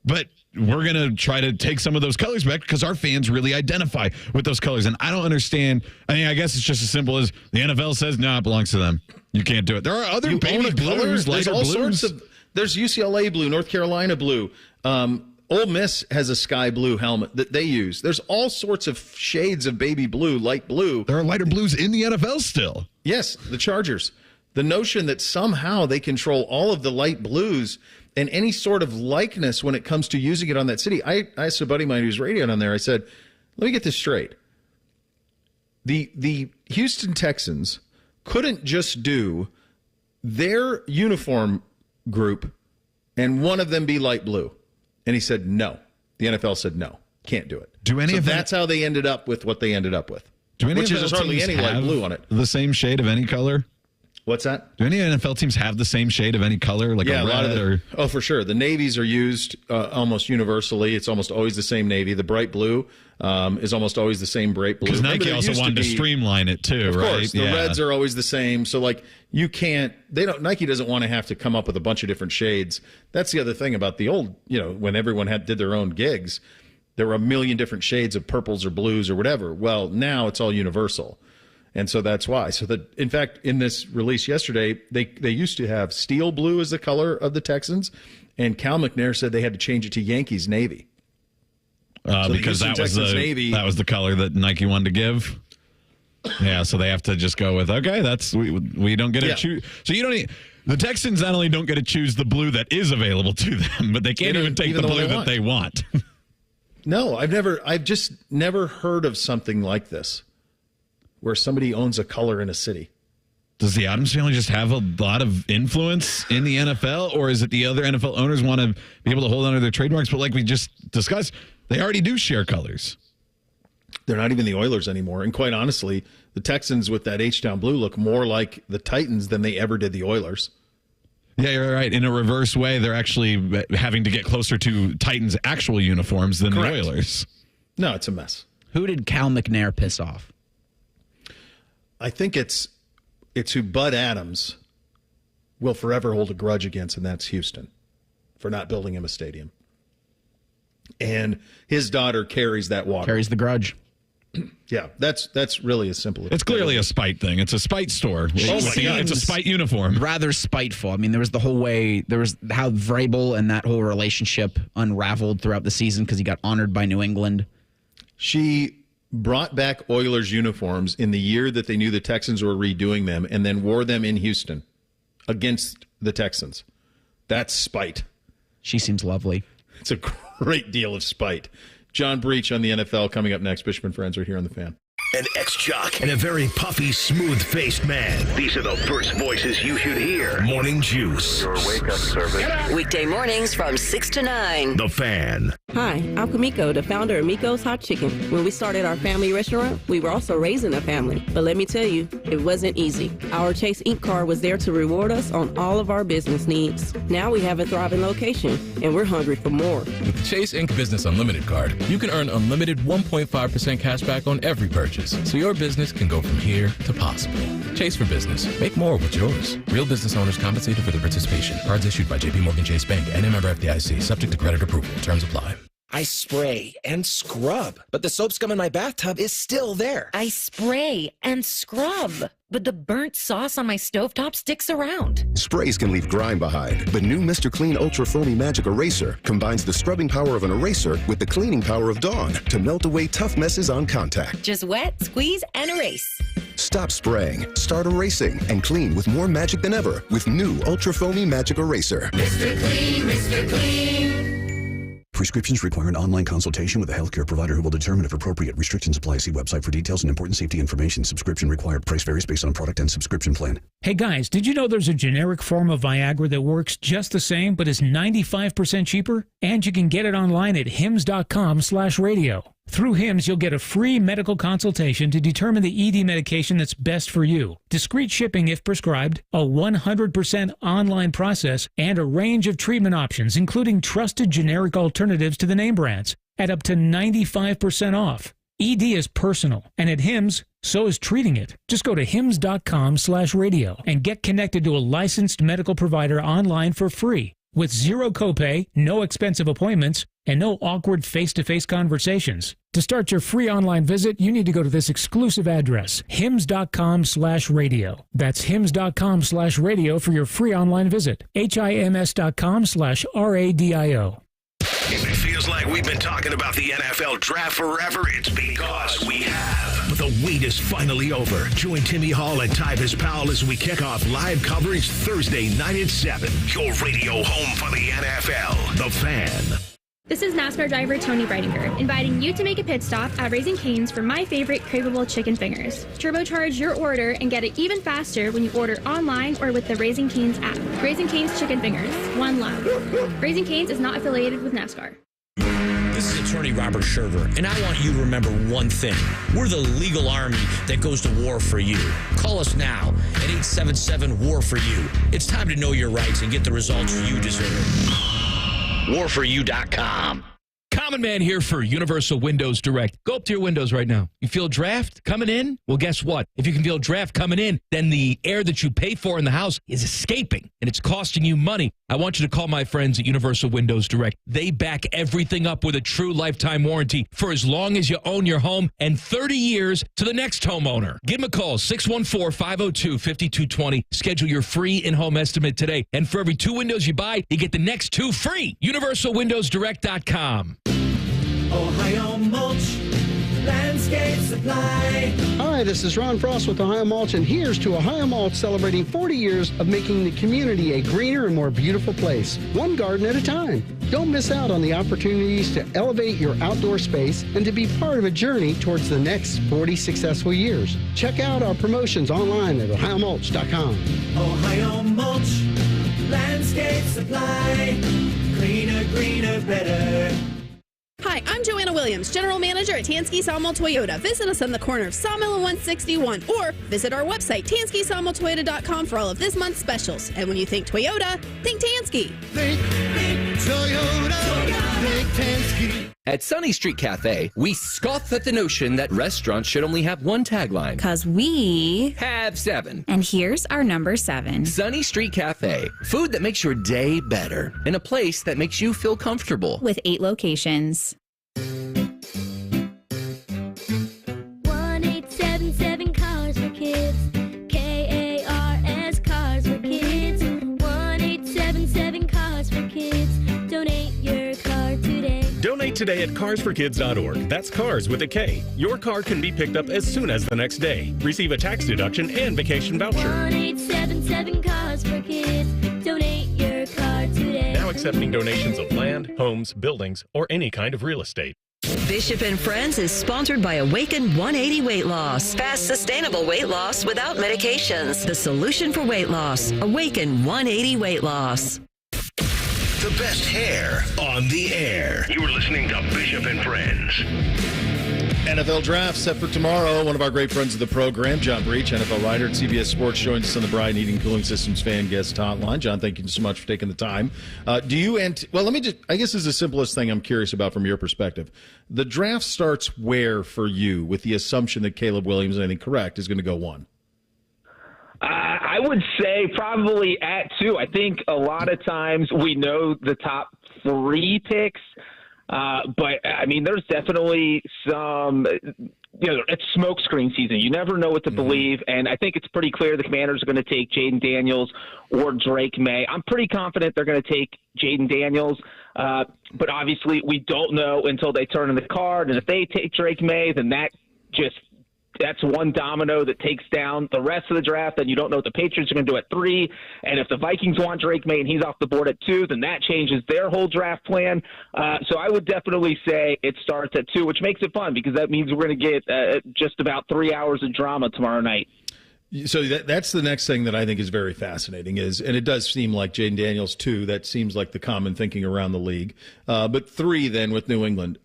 But we're going to try to take some of those colors back because our fans really identify with those colors. And I don't understand. I mean, I guess it's just as simple as the NFL says, no, it belongs to them. You can't do it. There are other baby blues, lighter blues. There's UCLA blue, North Carolina blue. Ole Miss has a sky blue helmet that they use. There's all sorts of shades of baby blue, light blue. There are lighter blues in the NFL still. Yes, the Chargers. The notion that somehow they control all of the light blues and any sort of likeness when it comes to using it on that city. I asked a buddy of mine who's radioing on there. I said, let me get this straight. The Houston Texans couldn't just do their uniform group and one of them be light blue. And he said, no. The NFL said, no, can't do it. That's how they ended up with what they ended up with. Which is hardly any light blue on it. The same shade of any color? What's that? Do any NFL teams have the same shade of any color, like a red Oh, for sure. The navies are used almost universally. It's almost always the same navy. The bright blue is almost always the same bright blue. Because Nike also wanted to streamline it too, of right? Of course. The reds are always the same. So, like, you can't. Nike doesn't want to have to come up with a bunch of different shades. That's the other thing about the old. When everyone did their own gigs, there were a million different shades of purples or blues or whatever. Well, now it's all universal. And so that's why. So that, in fact, in this release yesterday, they used to have steel blue as the color of the Texans, and Cal McNair said they had to change it to Yankees navy. Because that was the color that Nike wanted to give. Yeah, so they have to just go with, okay, we don't get to choose. So you don't. The Texans not only don't get to choose the blue that is available to them, but they can't even take the blue that they want. No, I've just never heard of something like this, where somebody owns a color in a city. Does the Adams family just have a lot of influence in the NFL, or is it the other NFL owners want to be able to hold on to their trademarks? But like we just discussed, they already do share colors. They're not even the Oilers anymore. And quite honestly, the Texans with that H-Town blue look more like the Titans than they ever did the Oilers. Yeah, you're right. In a reverse way, they're actually having to get closer to Titans' actual uniforms than the Oilers. No, it's a mess. Who did Cal McNair piss off? I think it's who Bud Adams will forever hold a grudge against, and that's Houston for not building him a stadium. And his daughter carries that water. Carries the grudge. Yeah, that's really as simple as it's clearly a spite thing. It's a spite store. Oh my God. It's a spite uniform. Rather spiteful. I mean, there was how Vrabel and that whole relationship unraveled throughout the season because he got honored by New England. She brought back Oilers uniforms in the year that they knew the Texans were redoing them and then wore them in Houston against the Texans. That's spite. She seems lovely. It's a great deal of spite. John Breech on the NFL coming up next. Bishop and Friends right here on the Fan. An ex-jock and a very puffy, smooth-faced man. These are the first voices you should hear. Morning Juice. Your wake-up service. Weekday mornings from 6 to 9. The Fan. Hi, I'm Kamiko, the founder of Miko's Hot Chicken. When we started our family restaurant, we were also raising a family. But let me tell you, it wasn't easy. Our Chase Inc. card was there to reward us on all of our business needs. Now we have a thriving location, and we're hungry for more. With the Chase Inc. Business Unlimited card, you can earn unlimited 1.5% cash back on every purchase, so your business can go from here to possible. Chase for business. Make more with yours. Real business owners compensated for their participation. Cards issued by J.P. Morgan Chase Bank and a member FDIC. Subject to credit approval. Terms apply. I spray and scrub, but the soap scum in my bathtub is still there. I spray and scrub, but the burnt sauce on my stovetop sticks around. Sprays can leave grime behind, but new Mr. Clean Ultra Foamy Magic Eraser combines the scrubbing power of an eraser with the cleaning power of Dawn to melt away tough messes on contact. Just wet, squeeze, and erase. Stop spraying, start erasing, and clean with more magic than ever with new Ultra Foamy Magic Eraser. Mr. Clean, Mr. Clean. Prescriptions require an online consultation with a healthcare provider who will determine if appropriate. Restrictions apply. See website for details and important safety information. Subscription required. Price varies based on product and subscription plan. Hey guys, did you know there's a generic form of Viagra that works just the same but is 95% cheaper? And you can get it online at hims.com/radio. Through HIMS, you'll get a free medical consultation to determine the ED medication that's best for you, discreet shipping if prescribed, a 100% online process, and a range of treatment options, including trusted generic alternatives to the name brands, at up to 95% off. ED is personal, and at HIMS, so is treating it. Just go to hims.com/radio and get connected to a licensed medical provider online for free, with zero copay, no expensive appointments, and no awkward face-to-face conversations. To start your free online visit, you need to go to this exclusive address, hims.com/radio. That's hims.com/radio for your free online visit. hims.com/radio. If it feels like we've been talking about the NFL draft forever, it's because we have. But the wait is finally over. Join Timmy Hall and Tyvis Powell as we kick off live coverage Thursday night at 7. Your radio home for the NFL. The Fan. This is NASCAR driver Tony Breidinger, inviting you to make a pit stop at Raising Cane's for my favorite craveable chicken fingers. Turbocharge your order and get it even faster when you order online or with the Raising Cane's app. Raising Cane's Chicken Fingers. One love. Raising Cane's is not affiliated with NASCAR. This is attorney Robert Sherver, and I want you to remember one thing. We're the legal army that goes to war for you. Call us now at 877-WAR-FOR-YOU. It's time to know your rights and get the results you deserve. WarForYou.com. Common Man here for Universal Windows Direct. Go up to your windows right now. You feel draft coming in? Well, guess what? If you can feel draft coming in, then the air that you pay for in the house is escaping, and it's costing you money. I want you to call my friends at Universal Windows Direct. They back everything up with a true lifetime warranty for as long as you own your home and 30 years to the next homeowner. Give them a call, 614-502-5220. Schedule your free in-home estimate today. And for every 2 windows you buy, you get the next 2 free. UniversalWindowsDirect.com. Ohio Mulch Landscape Supply. Hi, this is Ron Frost with Ohio Mulch, and here's to Ohio Mulch celebrating 40 years of making the community a greener and more beautiful place, one garden at a time. Don't miss out on the opportunities to elevate your outdoor space and to be part of a journey towards the next 40 successful years. Check out our promotions online at ohiomulch.com. Ohio Mulch Landscape Supply. Cleaner, greener, better. Hi, I'm Joanna Williams, General Manager at Tansky Sawmill Toyota. Visit us on the corner of Sawmill and 161, or visit our website, TanskySawmillToyota.com, for all of this month's specials. And when you think Toyota, think Tansky. Think Toyota. Think Tansky. At Sunny Street Cafe, we scoff at the notion that restaurants should only have one tagline. 'Cause we have 7. And here's our number 7. Sunny Street Cafe. Food that makes your day better. In a place that makes you feel comfortable. With 8 locations. 1877 Cars for Kids. KARS Cars for Kids. 1877 Cars for Kids. Donate your car today. Donate today at carsforkids.org. That's cars with a K. Your car can be picked up as soon as the next day. Receive a tax deduction and vacation voucher. 1877 Cars for Kids. Donate your car today. Now accepting donations of land, homes, buildings, or any kind of real estate. Bishop and Friends is sponsored by Awaken 180 Weight Loss. Fast, sustainable weight loss without medications. The solution for weight loss. Awaken 180 Weight Loss. The best hair on the air. You are listening to Bishop and Friends. NFL draft set for tomorrow. One of our great friends of the program, John Breech, NFL writer at CBS Sports, joins us on the Bryant Heating Cooling Systems fan guest hotline. John, thank you so much for taking the time. Let me just, I guess this is the simplest thing I'm curious about from your perspective. The draft starts where for you, with the assumption that Caleb Williams, I think correct, is going to go 1? I would say probably at 2. I think a lot of times we know the top 3 picks. But, I mean, there's definitely some, it's smokescreen season. You never know what to believe, and I think it's pretty clear the Commanders are going to take Jaden Daniels or Drake May. I'm pretty confident they're going to take Jaden Daniels, but obviously we don't know until they turn in the card, and if they take Drake May, then that just that's one domino that takes down the rest of the draft. Then you don't know what the Patriots are going to do at 3. And if the Vikings want Drake May and he's off the board at 2, then that changes their whole draft plan. So I would definitely say it starts at 2, which makes it fun because that means we're going to get just about 3 hours of drama tomorrow night. So that's the next thing that I think is very fascinating and it does seem like Jaden Daniels 2, that seems like the common thinking around the league. But 3 then with New England.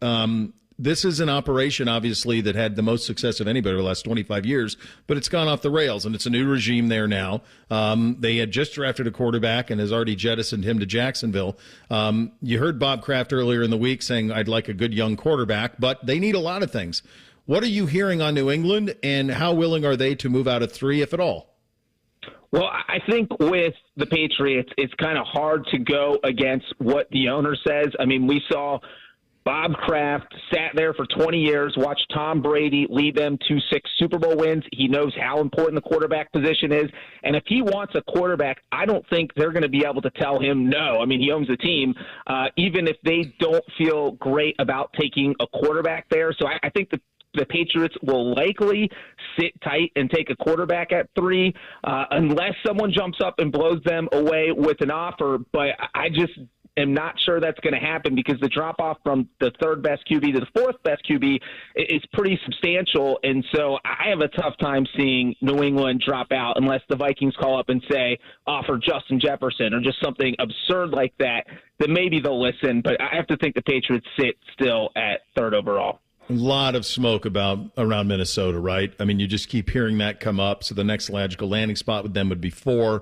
This is an operation, obviously, that had the most success of anybody over the last 25 years, but it's gone off the rails, and it's a new regime there now. They had just drafted a quarterback and has already jettisoned him to Jacksonville. You heard Bob Kraft earlier in the week saying, I'd like a good young quarterback, but they need a lot of things. What are you hearing on New England, and how willing are they to move out of 3, if at all? Well, I think with the Patriots, it's kind of hard to go against what the owner says. I mean, we saw Bob Kraft sat there for 20 years, watched Tom Brady lead them to 6 Super Bowl wins. He knows how important the quarterback position is. And if he wants a quarterback, I don't think they're going to be able to tell him no. I mean, he owns the team, even if they don't feel great about taking a quarterback there. So I think the Patriots will likely sit tight and take a quarterback at 3 unless someone jumps up and blows them away with an offer. But I just am not sure that's going to happen because the drop-off from the 3rd best QB to the 4th best QB is pretty substantial. And so I have a tough time seeing New England drop out unless the Vikings call up and say, offer Justin Jefferson or just something absurd like that, then maybe they'll listen. But I have to think the Patriots sit still at 3rd overall. A lot of smoke around Minnesota, right? I mean, you just keep hearing that come up. So the next logical landing spot with them would be 4.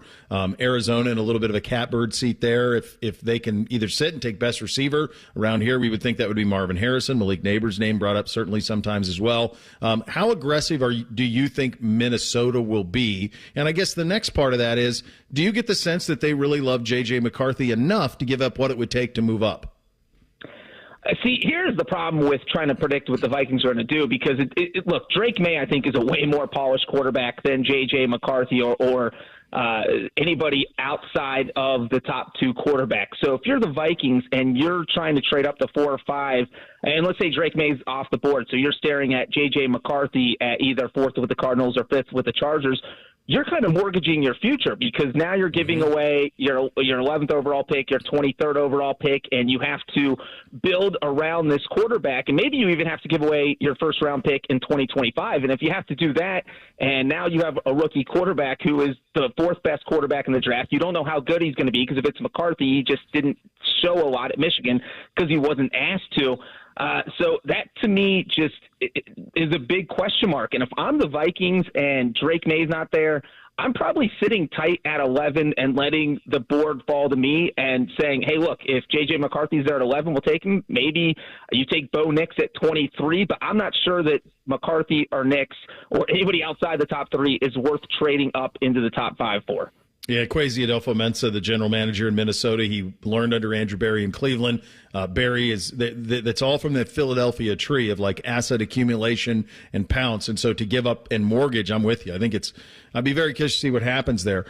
Arizona in a little bit of a catbird seat there. If they can either sit and take best receiver around here, we would think that would be Marvin Harrison. Malik Neighbors' name brought up certainly sometimes as well. How aggressive do you think Minnesota will be? And I guess the next part of that is, do you get the sense that they really love J.J. McCarthy enough to give up what it would take to move up? See, here's the problem with trying to predict what the Vikings are going to do because, look, Drake May, I think, is a way more polished quarterback than J.J. McCarthy or anybody outside of the top 2 quarterbacks. So if you're the Vikings and you're trying to trade up to 4 or 5, and let's say Drake May's off the board, so you're staring at J.J. McCarthy at either 4th with the Cardinals or 5th with the Chargers, you're kind of mortgaging your future because now you're giving away your 11th overall pick, your 23rd overall pick, and you have to build around this quarterback. And maybe you even have to give away your first-round pick in 2025. And if you have to do that, and now you have a rookie quarterback who is the 4th best quarterback in the draft, you don't know how good he's going to be because if it's McCarthy, he just didn't show a lot at Michigan because he wasn't asked to. So that, to me, just is a big question mark. And if I'm the Vikings and Drake May's not there, I'm probably sitting tight at 11 and letting the board fall to me and saying, hey, look, if J.J. McCarthy's there at 11, we'll take him. Maybe you take Bo Nix at 23, but I'm not sure that McCarthy or Nix or anybody outside the top 3 is worth trading up into the top 5 for. Yeah, Kwesi Adolfo-Mensah, the general manager in Minnesota, he learned under Andrew Berry in Cleveland. Berry is that's all from the Philadelphia tree of like asset accumulation and pounce. And so to give up and mortgage, I'm with you. I think I'd be very curious to see what happens there.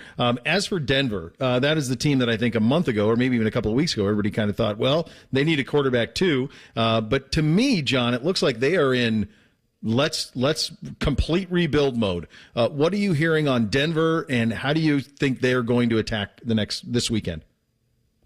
As for Denver, that is the team that I think a month ago or maybe even a couple of weeks ago, everybody kind of thought, well, they need a quarterback too. But to me, John, it looks like they are in let's complete rebuild mode. What are you hearing on Denver, and how do you think they're going to attack this weekend?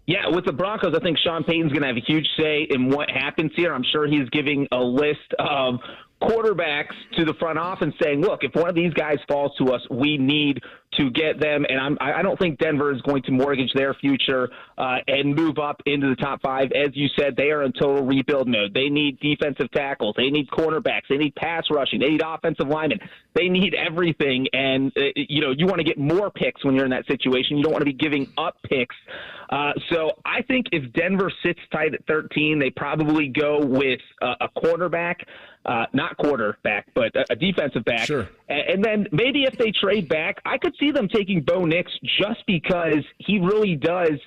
Yeah, with the Broncos, I think Sean Payton's going to have a huge say in what happens here. I'm sure he's giving a list of quarterbacks to the front office saying, look, if one of these guys falls to us, we need to get them. And I don't think Denver is going to mortgage their future and move up into the top 5. As you said, they are in total rebuild mode. They need defensive tackles. They need cornerbacks. They need pass rushing. They need offensive linemen. They need everything. And, you want to get more picks when you're in that situation. You don't want to be giving up picks. So I think if Denver sits tight at 13, they probably go with a cornerback. Not quarterback, but a defensive back. Sure. And then maybe if they trade back, I could see them taking Bo Nix just because he really does.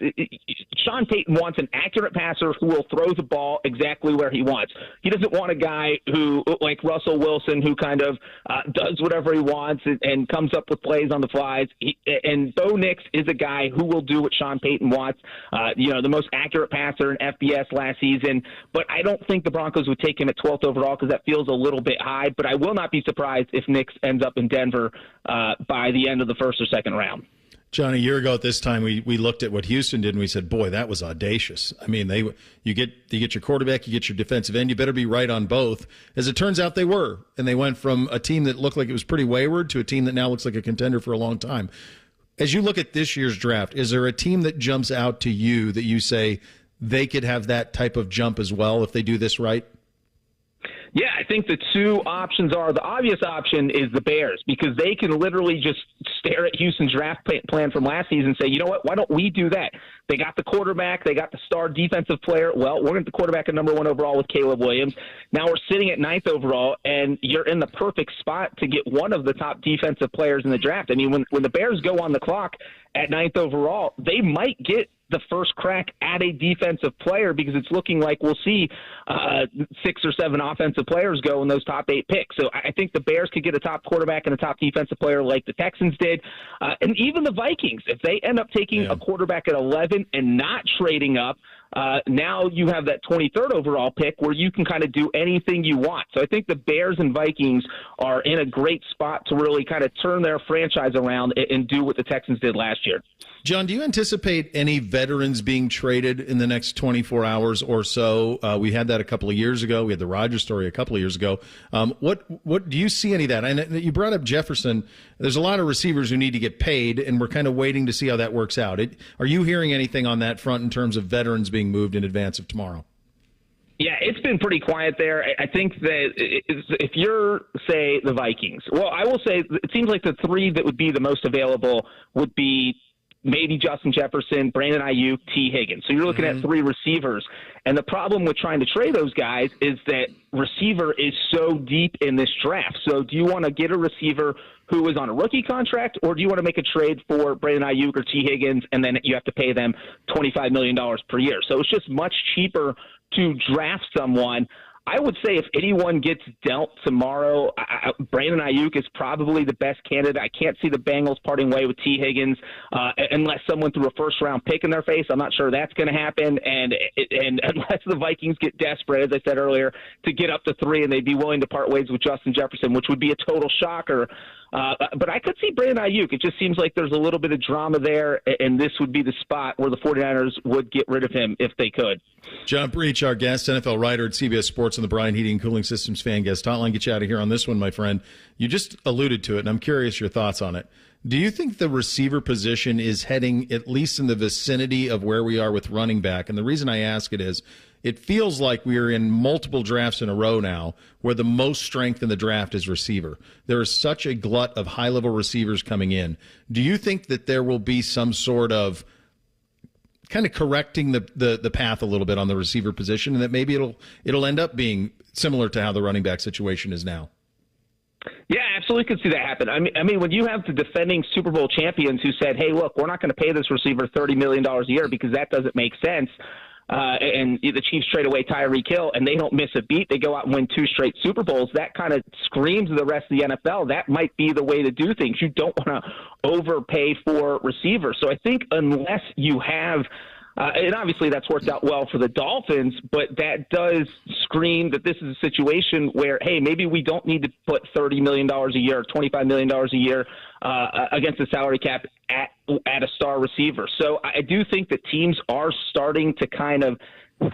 Sean Payton wants an accurate passer who will throw the ball exactly where he wants. He doesn't want a guy who, like Russell Wilson, who kind of does whatever he wants and comes up with plays on the flies. And Bo Nix is a guy who will do what Sean Payton wants. The most accurate passer in FBS last season. But I don't think the Broncos would take him at 12th overall because that feels a little bit high, but I will not be surprised if Nix ends up in Denver by the end of the first or second round. John, a year ago at this time, we looked at what Houston did, and we said, boy, that was audacious. I mean, you get your quarterback, you get your defensive end, you better be right on both. As it turns out, they were. And they went from a team that looked like it was pretty wayward to a team that now looks like a contender for a long time. As you look at this year's draft, is there a team that jumps out to you that you say they could have that type of jump as well if they do this right? Yeah, I think the two options are, the obvious option is the Bears, because they can literally just stare at Houston's draft plan from last season and say, you know what, why don't we do that? They got the quarterback, they got the star defensive player. Well, we're going to the quarterback at number 1 overall with Caleb Williams. Now we're sitting at 9th overall, and you're in the perfect spot to get one of the top defensive players in the draft. I mean, when the Bears go on the clock at 9th overall, they might get the first crack at a defensive player, because it's looking like we'll see 6 or 7 offensive players go in those top 8 picks. So I think the Bears could get a top quarterback and a top defensive player like the Texans did. And even the Vikings, if they end up taking a quarterback at 11 and not trading up, now you have that 23rd overall pick where you can kind of do anything you want. So I think the Bears and Vikings are in a great spot to really kind of turn their franchise around and do what the Texans did last year. John, do you anticipate any veterans being traded in the next 24 hours or so? We had that a couple of years ago. We had the Rodgers story a couple of years ago. What do you see any of that? And you brought up Jefferson. There's a lot of receivers who need to get paid, and we're kind of waiting to see how that works out. Are you hearing anything on that front in terms of veterans being moved in advance of tomorrow? Yeah, it's been pretty quiet there. I think that if you're, say, the Vikings, well, I will say it seems like the 3 that would be the most available would be maybe Justin Jefferson, Brandon Ayuk, Tee Higgins. So you're looking at 3 receivers. And the problem with trying to trade those guys is that receiver is so deep in this draft. So do you want to get a receiver who is on a rookie contract, or do you want to make a trade for Brandon Ayuk or Tee Higgins, and then you have to pay them $25 million per year? So it's just much cheaper to draft someone. I would say if anyone gets dealt tomorrow, Brandon Ayuk is probably the best candidate. I can't see the Bengals parting way with Tee Higgins unless someone threw a first-round pick in their face. I'm not sure that's going to happen. And unless the Vikings get desperate, as I said earlier, to get up to 3 and they'd be willing to part ways with Justin Jefferson, which would be a total shocker. But I could see Brandon Ayuk. It just seems like there's a little bit of drama there, and this would be the spot where the 49ers would get rid of him if they could. John Breech, our guest, NFL writer at CBS Sports and the Brian Heating and Cooling Systems fan guest hotline. Get you out of here on this one, my friend. You just alluded to it, and I'm curious your thoughts on it. Do you think the receiver position is heading at least in the vicinity of where we are with running back? And the reason I ask it is it feels like we're in multiple drafts in a row now where the most strength in the draft is receiver. There is such a glut of high-level receivers coming in. Do you think that there will be some sort of kind of correcting the path a little bit on the receiver position, and that maybe it'll end up being similar to how the running back situation is now? Yeah, absolutely could see that happen. I mean, when you have the defending Super Bowl champions who said, hey, look, we're not going to pay this receiver $30 million a year because that doesn't make sense, and the Chiefs trade away Tyreek Hill, and they don't miss a beat. They go out and win 2 straight Super Bowls. That kind of screams to the rest of the NFL. That might be the way to do things. You don't want to overpay for receivers. So I think unless you have and obviously that's worked out well for the Dolphins, but that does scream that this is a situation where, hey, maybe we don't need to put $30 million a year or $25 million a year against the salary cap at a star receiver. So I do think that teams are starting to kind of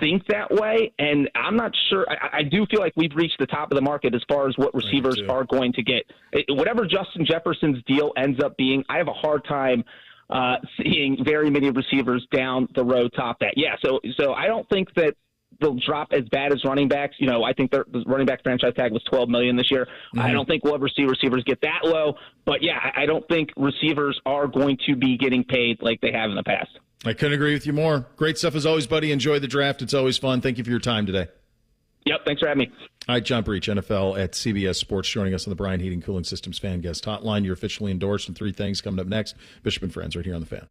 think that way, and I'm not sure. I do feel like we've reached the top of the market as far as what receivers are going to get. Whatever Justin Jefferson's deal ends up being, I have a hard time seeing very many receivers down the road top that. Yeah, so I don't think that they'll drop as bad as running backs. You know, I think the running back franchise tag was $12 million this year. Mm-hmm. I don't think we'll ever see receivers get that low. But, yeah, I don't think receivers are going to be getting paid like they have in the past. I couldn't agree with you more. Great stuff as always, buddy. Enjoy the draft. It's always fun. Thank you for your time today. Yep, thanks for having me. All right, John Breech, NFL at CBS Sports, joining us on the Brian Heating Cooling Systems Fan Guest Hotline. You're officially endorsed, and 3 things coming up next. Bishop and Friends right here on The Fan.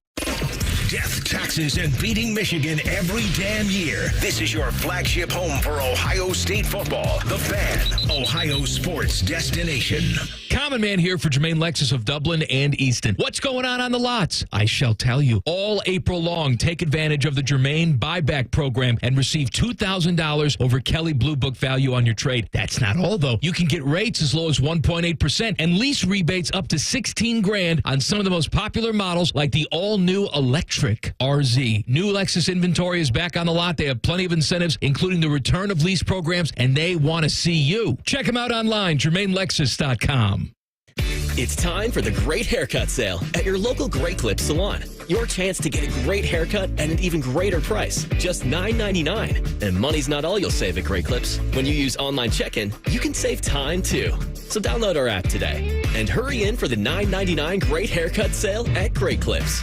Death, taxes, and beating Michigan every damn year. This is your flagship home for Ohio State football. The Fan, Ohio sports destination. Common Man here for Jermaine Lexus of Dublin and Easton. What's going on the lots? I shall tell you. All April long, take advantage of the Jermaine buyback program and receive $2,000 over Kelly Blue Book value on your trade. That's not all, though. You can get rates as low as 1.8% and lease rebates up to $16,000 on some of the most popular models like the all-new electric RZ. New Lexus inventory is back on the lot. They have plenty of incentives, including the return of lease programs, and they want to see you. Check them out online, JermaineLexus.com. It's time for the Great Haircut Sale at your local Great Clips salon. Your chance to get a great haircut at an even greater price, just $9.99. And money's not all you'll save at Great Clips. When you use online check-in, you can save time too. So download our app today and hurry in for the $9.99 Great Haircut Sale at Great Clips.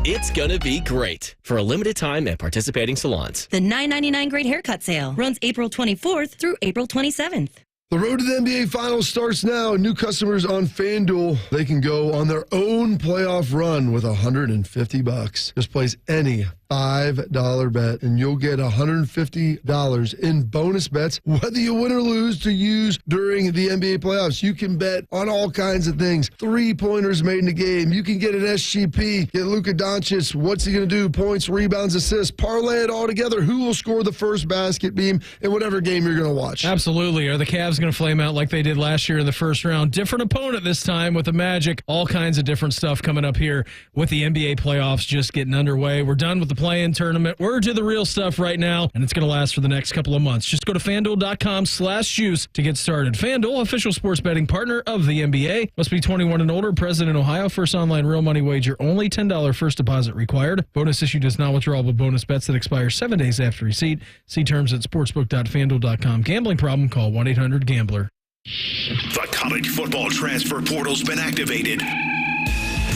It's gonna be great for a limited time at participating salons. The $9.99 Great Haircut Sale runs April 24th through April 27th. The road to the NBA Finals starts now. New customers on FanDuel, they can go on their own playoff run with $150. Just place any $5 bet, and you'll get $150 in bonus bets, whether you win or lose, to use during the NBA playoffs. You can bet on all kinds of things. 3-pointers made in the game. You can get an SGP, get Luka Doncic. What's he going to do? Points, rebounds, assists. Parlay it all together. Who will score the first basket beam in whatever game you're going to watch? Absolutely. Are the Cavs going to flame out like they did last year in the first round? Different opponent this time with the Magic. All kinds of different stuff coming up here with the NBA playoffs just getting underway. We're done with the play-in tournament. We're to the real stuff right now, and it's going to last for the next couple of months. Just go to FanDuel.com/juice to get started. FanDuel, official sports betting partner of the NBA. Must be 21 and older, present in Ohio. First online real money wager. Only $10 first deposit required. Bonus issue does not withdrawable bonus bets that expire 7 days after receipt. See terms at sportsbook.fanduel.com. Gambling problem? Call 1-800-GAMBLER. The college football transfer portal's been activated.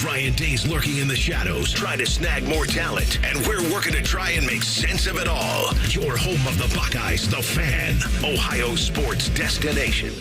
Ryan Day's lurking in the shadows, trying to snag more talent, and we're working to try and make sense of it all. Your home of the Buckeyes, the Fan, Ohio sports destination.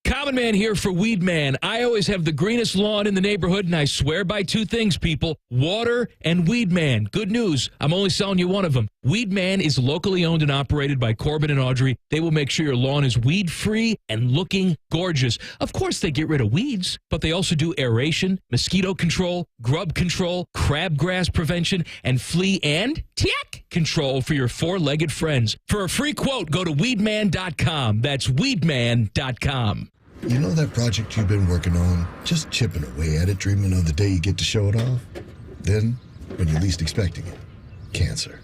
Common Man here for Weed Man. I always have the greenest lawn in the neighborhood, and I swear by two things, people: water and Weed Man. Good news, I'm only selling you one of them. Weed Man is locally owned and operated by Corbin and Audrey. They will make sure your lawn is weed-free and looking gorgeous. Of course, they get rid of weeds, but they also do aeration, mosquito control, grub control, crabgrass prevention, and flea and tick control for your four-legged friends. For a free quote, go to weedman.com. That's weedman.com. You know that project you've been working on? Just chipping away at it, dreaming of the day you get to show it off? Then, when you're least expecting it, cancer.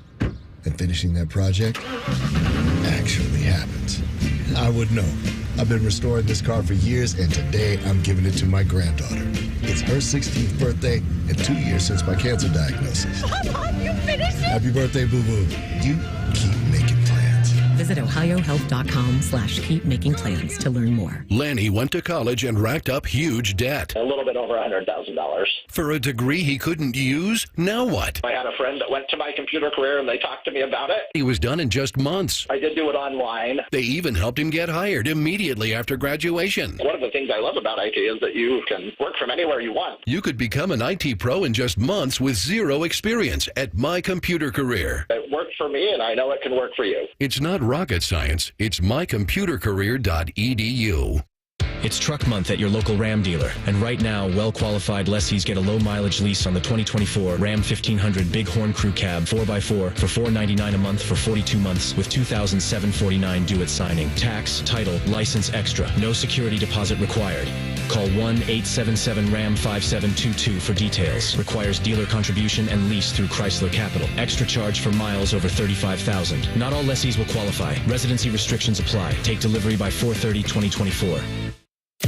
And finishing that project actually happens. I would know. I've been restoring this car for years, and today I'm giving it to my granddaughter. It's her 16th birthday and 2 years since my cancer diagnosis. Mom, you finished it? Happy birthday, boo-boo. You keep making plans. Visit ohiohealth.com/keep-making-plans to learn more. Lanny went to college and racked up huge debt. A little bit over $100,000. For a degree he couldn't use, now what? I had a friend that went to my computer career and they talked to me about it. He was done in just months. I did do it online. They even helped him get hired immediately after graduation. One of the things I love about IT is that you can work from anywhere you want. You could become an IT pro in just months with zero experience at My Computer Career. It worked for me, and I know it can work for you. It's not rocket science. It's mycomputercareer.edu. It's truck month at your local Ram dealer, and right now, well-qualified lessees get a low-mileage lease on the 2024 Ram 1500 Bighorn Crew Cab 4x4 for $499 a month for 42 months with $2,749 due at signing. Tax, title, license extra. No security deposit required. Call 1-877-RAM-5722 for details. Requires dealer contribution and lease through Chrysler Capital. Extra charge for miles over 35,000. Not all lessees will qualify. Residency restrictions apply. Take delivery by 4/30/2024.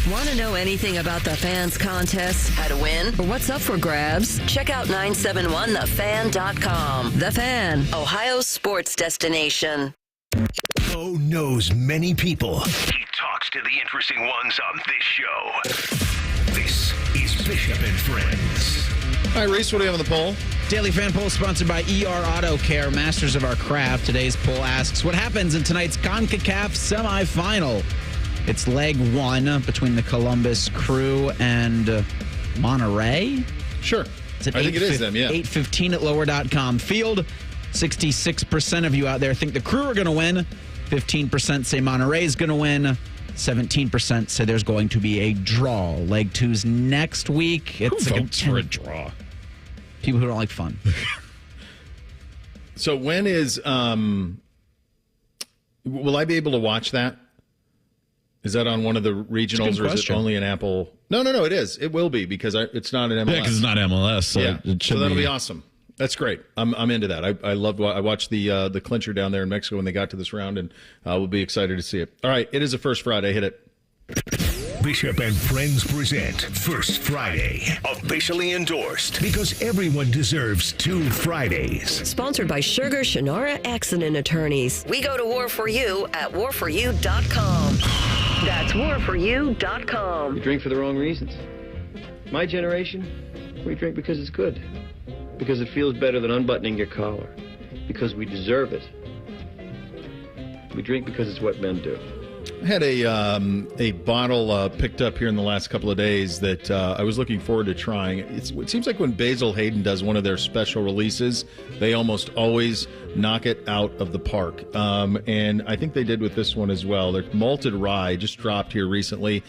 Want to know anything about the Fans contest, how to win, or what's up for grabs? Check out 971thefan.com. The Fan, Ohio sports destination. Beau knows many people. He talks to the interesting ones on this show. This is Bishop and Friends. All right, Reese, what do you have on the poll? Daily Fan Poll sponsored by ER Auto Care, masters of our craft. Today's poll asks, what happens in tonight's CONCACAF semifinal? It's leg one between the Columbus Crew and Monterey. Sure. It's at I think it is them, yeah. 8:15 at lower.com field. 66% of you out there think the Crew are going to win. 15% say Monterey is going to win. 17% say there's going to be a draw. Leg 2's next week. Who votes for a draw? People who don't like fun. So when is will I be able to watch that? Is that on one of the regionals, or is it only an Apple? No, it is. It will be, because it's not an MLS. Yeah, because it's not MLS. So it should that'll be awesome. That's great. I'm into that. I watched the clincher down there in Mexico when they got to this round, and we'll be excited to see it. All right, it is a First Friday. Hit it. Bishop and Friends present First Friday, officially endorsed, because everyone deserves 2 Fridays. Sponsored by Sugar Shannara Accident Attorneys. We go to war for you at warforyou.com. That's warforyou.com. We drink for the wrong reasons. My generation, we drink because it's good. Because it feels better than unbuttoning your collar. Because we deserve it. We drink because it's what men do. I had a bottle picked up here in the last couple of days that I was looking forward to trying. It seems like when Basil Hayden does one of their special releases, they almost always knock it out of the park. And I think they did with this one as well. Their malted rye just dropped here recently.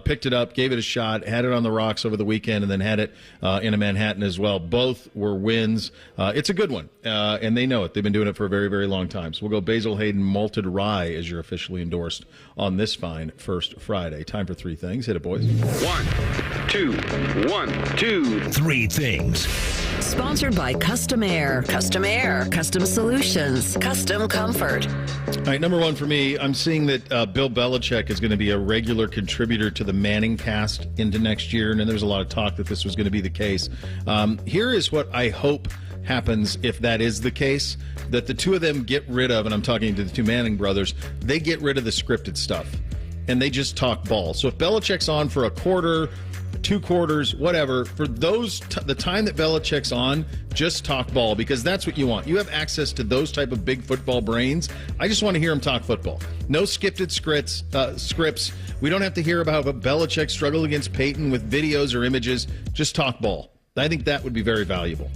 Picked it up, gave it a shot, had it on the rocks over the weekend, and then had it in a Manhattan as well. Both were wins. It's a good one, and they know it. They've been doing it for a very, very long time. So we'll go Basil Hayden malted rye as you're officially endorsed on this fine First Friday. Time for 3 things. Hit it, boys. 1, 2, 1, 2, 3 things. Sponsored by Custom Air. Custom Air. Custom Solutions. Custom Comfort. All right, number 1 for me, I'm seeing that Bill Belichick is going to be a regular contributor to the Manning cast into next year, and there's a lot of talk that this was going to be the case. Here is what I hope happens if that is the case, that the two of them get rid of, and I'm talking to the two Manning brothers, they get rid of the scripted stuff, and they just talk ball. So if Belichick's on for a quarter, 2 quarters, whatever, for the time that Belichick's on, just talk ball, because that's what you want. You have access to those type of big football brains. I just want to hear them talk football. No scripted scripts. We don't have to hear about Belichick struggle against Peyton with videos or images. Just talk ball. I think that would be very valuable.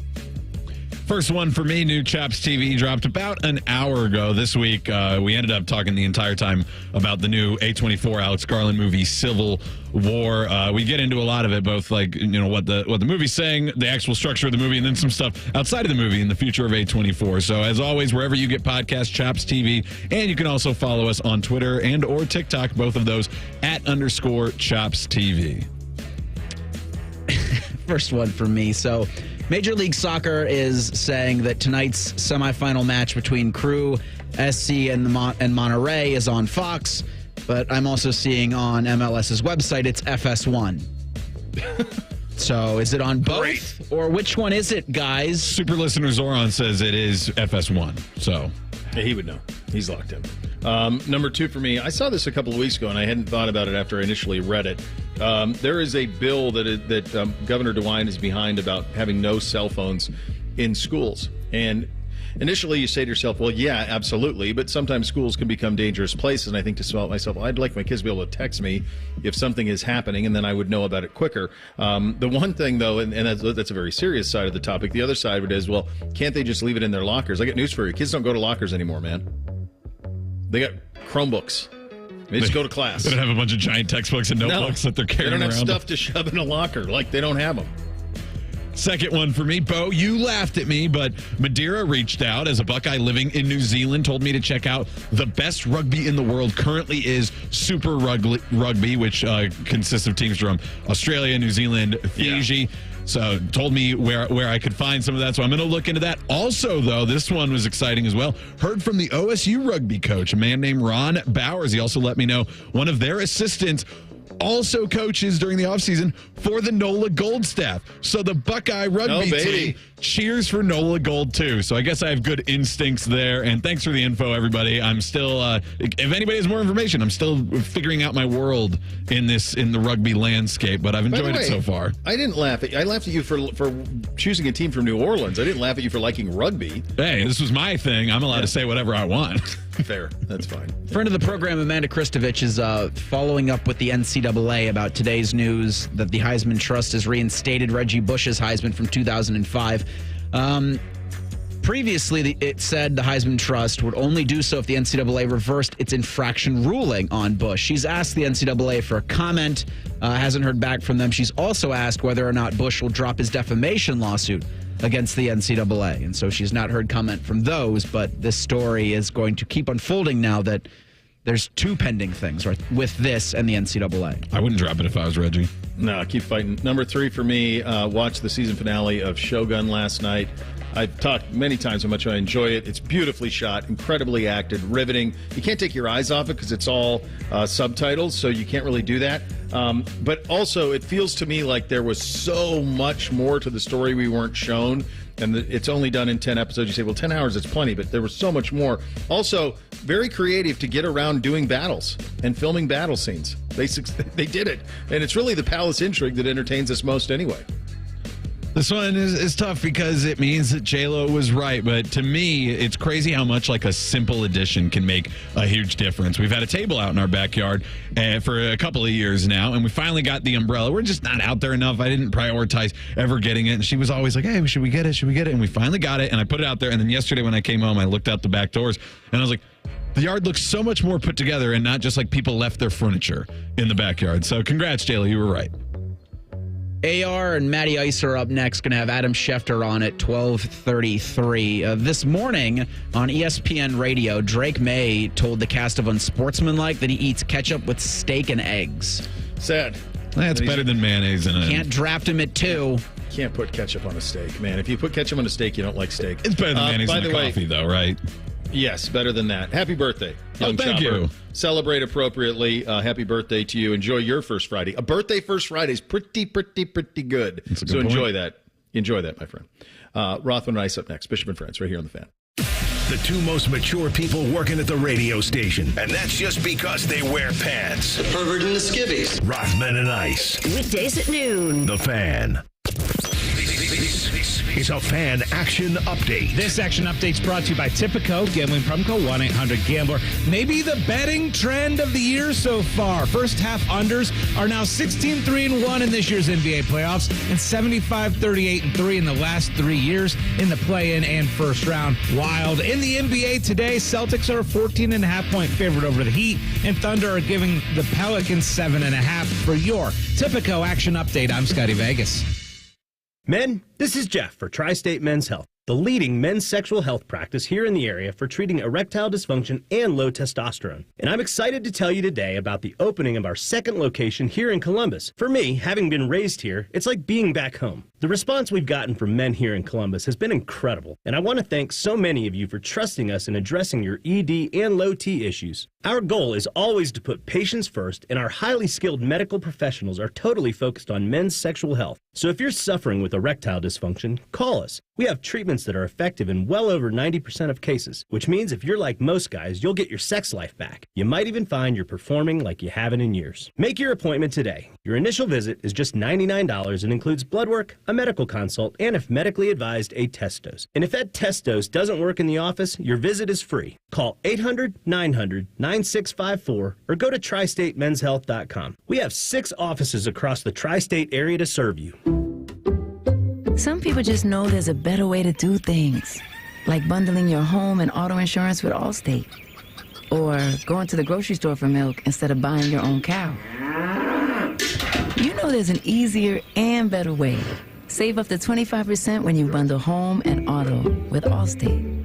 First one for me, new Chaps TV dropped about an hour ago this week. We ended up talking the entire time about the new A24 Alex Garland movie, Civil War. We get into a lot of it, both like, what the movie's saying, the actual structure of the movie, and then some stuff outside of the movie and the future of A24. So as always, wherever you get podcasts, Chaps TV, and you can also follow us on Twitter and or TikTok, both of those @_Chaps TV. First one for me. So Major League Soccer is saying that tonight's semifinal match between Crew, SC, and Monterey is on Fox, but I'm also seeing on MLS's website it's FS1. So is it on both? Great. Or which one is it, guys? Super listener Zoran says it is FS1. So yeah, he would know. He's locked in. Number 2 for me, I saw this a couple of weeks ago, and I hadn't thought about it after I initially read it. There is a bill that Governor DeWine is behind about having no cell phones in schools. And initially you say to yourself, well, yeah, absolutely. But sometimes schools can become dangerous places. And I think to myself, well, I'd like my kids to be able to text me if something is happening, and then I would know about it quicker. The one thing, though, and that's a very serious side of the topic. The other side of it is, well, can't they just leave it in their lockers? I got news for you. Kids don't go to lockers anymore, man. They got Chromebooks. They just go to class. They don't have a bunch of giant textbooks and notebooks that they're carrying around. They don't have stuff to shove in a locker. Like, they don't have them. Second one for me, Beau, you laughed at me, but Madeira reached out as a Buckeye living in New Zealand, told me to check out the best rugby in the world currently is Super Rugby, which consists of teams from Australia, New Zealand, Fiji. Yeah. So told me where I could find some of that. So I'm going to look into that. Also, though, this one was exciting as well. Heard from the OSU rugby coach, a man named Ron Bowers. He also let me know one of their assistants also coaches during the offseason for the NOLA Gold staff. So the Buckeye rugby team cheers for NOLA Gold too. So I guess I have good instincts there. And thanks for the info, everybody. I'm still, if anybody has more information, I'm still figuring out my world in the rugby landscape, but I've enjoyed it so far. I didn't laugh at you. I laughed at you for choosing a team from New Orleans. I didn't laugh at you for liking rugby. Hey, this was my thing. I'm allowed to say whatever I want. Fair. That's fine. Friend of the program, Amanda Kristovich, is following up with the NCAA about today's news that the Heisman Trust has reinstated Reggie Bush's Heisman from 2005. Previously, it said the Heisman Trust would only do so if the NCAA reversed its infraction ruling on Bush. She's asked the NCAA for a comment, hasn't heard back from them. She's also asked whether or not Bush will drop his defamation lawsuit against the NCAA. And so she's not heard comment from those, but this story is going to keep unfolding now that there's two pending things, right, with this and the NCAA. I wouldn't drop it if I was Reggie. No, keep fighting. Number 3 for me, watched the season finale of Shogun last night. I've talked many times how much I enjoy it. It's beautifully shot, incredibly acted, riveting. You can't take your eyes off it because it's all subtitles, so you can't really do that. But also, it feels to me like there was so much more to the story we weren't shown, and it's only done in 10 episodes. You say, well, 10 hours, it's plenty, but there was so much more. Also, very creative to get around doing battles and filming battle scenes. They did it, and it's really the palace intrigue that entertains us most anyway. This one is tough because it means that J-Lo was right, but to me, it's crazy how much like a simple addition can make a huge difference. We've had a table out in our backyard for a couple of years now, and we finally got the umbrella. We're just not out there enough. I didn't prioritize ever getting it, and she was always like, hey, should we get it? Should we get it? And we finally got it, and I put it out there, and then yesterday when I came home, I looked out the back doors, and I was like, the yard looks so much more put together and not just like people left their furniture in the backyard. So congrats, J-Lo. You were right. AR and Matty Ice are up next. Going to have Adam Schefter on at 12:33. This morning on ESPN Radio, Drake May told the cast of Unsportsmanlike that he eats ketchup with steak and eggs. Sad. That's better than mayonnaise in it. Can't draft him at 2. Can't put ketchup on a steak, man. If you put ketchup on a steak, you don't like steak. It's better than mayonnaise in coffee, though, right? Yes, better than that. Happy birthday, young thank chopper. you. Celebrate appropriately. Happy birthday to you. Enjoy your first Friday. A birthday first Friday is pretty good. So enjoy that. Enjoy that, my friend. Rothman and Ice up next. Bishop and Friends, right here on The Fan. The 2 most mature people working at the radio station. And that's just because they wear pants. The pervert and the skivvies. Rothman and Ice. Weekdays at noon. The Fan. This is a Fan Action Update. This action update's brought to you by Tipico. Gambling problem, call 1-800-GAMBLER. Maybe the betting trend of the year so far. First half unders are now 16-3-1 in this year's NBA playoffs and 75-38-3 in the last 3 years in the play-in and first round. Wild. In the NBA today, Celtics are a 14.5-point favorite over the Heat, and Thunder are giving the Pelicans 7.5 for your Tipico action update. I'm Scotty Vegas. Men, this is Jeff for Tri-State Men's Health, the leading men's sexual health practice here in the area for treating erectile dysfunction and low testosterone. And I'm excited to tell you today about the opening of our second location here in Columbus. For me, having been raised here, it's like being back home. The response we've gotten from men here in Columbus has been incredible, and I want to thank so many of you for trusting us in addressing your ED and low T issues. Our goal is always to put patients first, and our highly skilled medical professionals are totally focused on men's sexual health. So if you're suffering with erectile dysfunction, call us. We have treatments that are effective in well over 90% of cases, which means if you're like most guys, you'll get your sex life back. You might even find you're performing like you haven't in years. Make your appointment today. Your initial visit is just $99 and includes blood work, a medical consult, and if medically advised, a test dose. And if that test dose doesn't work in the office, your visit is free. Call 800-900-9654 or go to tristatemenshealth.com. We have 6 offices across the tri-state area to serve you. Some people just know there's a better way to do things, like bundling your home and auto insurance with Allstate, or going to the grocery store for milk instead of buying your own cow. You know there's an easier and better way. Save up to 25% when you bundle home and auto with Allstate.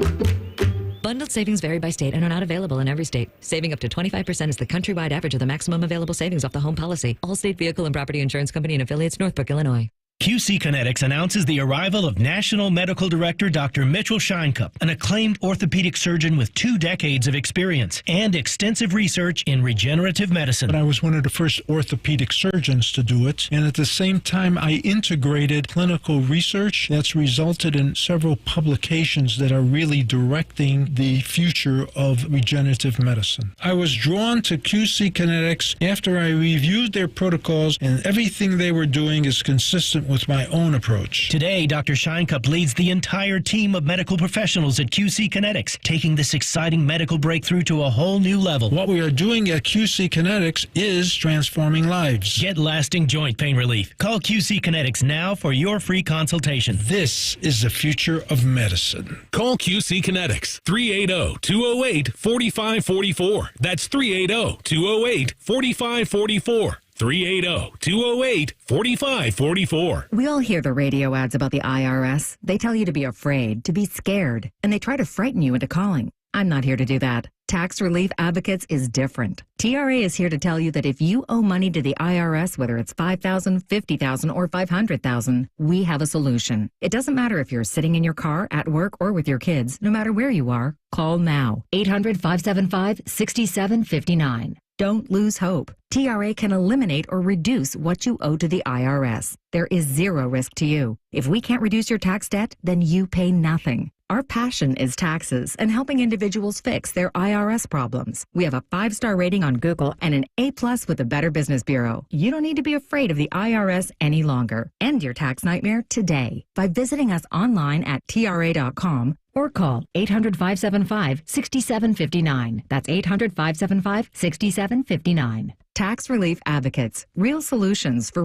Bundled savings vary by state and are not available in every state. Saving up to 25% is the countrywide average of the maximum available savings off the home policy. Allstate Vehicle and Property Insurance Company and affiliates, Northbrook, Illinois. QC Kinetics announces the arrival of National Medical Director Dr. Mitchell Scheinkup, an acclaimed orthopedic surgeon with 2 decades of experience and extensive research in regenerative medicine. I was one of the first orthopedic surgeons to do it, and at the same time I integrated clinical research that's resulted in several publications that are really directing the future of regenerative medicine. I was drawn to QC Kinetics after I reviewed their protocols, and everything they were doing is consistent consistent with my own approach. Today, Dr. Scheinkup leads the entire team of medical professionals at QC Kinetics, taking this exciting medical breakthrough to a whole new level. What we are doing at QC Kinetics is transforming lives. Get lasting joint pain relief. Call QC Kinetics now for your free consultation. This is the future of medicine. Call QC Kinetics, 380-208-4544. That's 380-208-4544. 380-208-4544. We all hear the radio ads about the IRS. They tell you to be afraid, to be scared, and they try to frighten you into calling. I'm not here to do that. Tax Relief Advocates is different. TRA is here to tell you that if you owe money to the IRS, whether it's $5,000, $50,000, or $500,000, we have a solution. It doesn't matter if you're sitting in your car, at work, or with your kids. No matter where you are, call now. 800-575-6759. Don't lose hope. TRA can eliminate or reduce what you owe to the IRS. There is zero risk to you. If we can't reduce your tax debt, then you pay nothing. Our passion is taxes and helping individuals fix their IRS problems. We have a 5-star rating on Google and an A+ with the Better Business Bureau. You don't need to be afraid of the IRS any longer. End your tax nightmare today by visiting us online at TRA.com or call 800-575-6759. That's 800-575-6759. Tax Relief Advocates. Real solutions for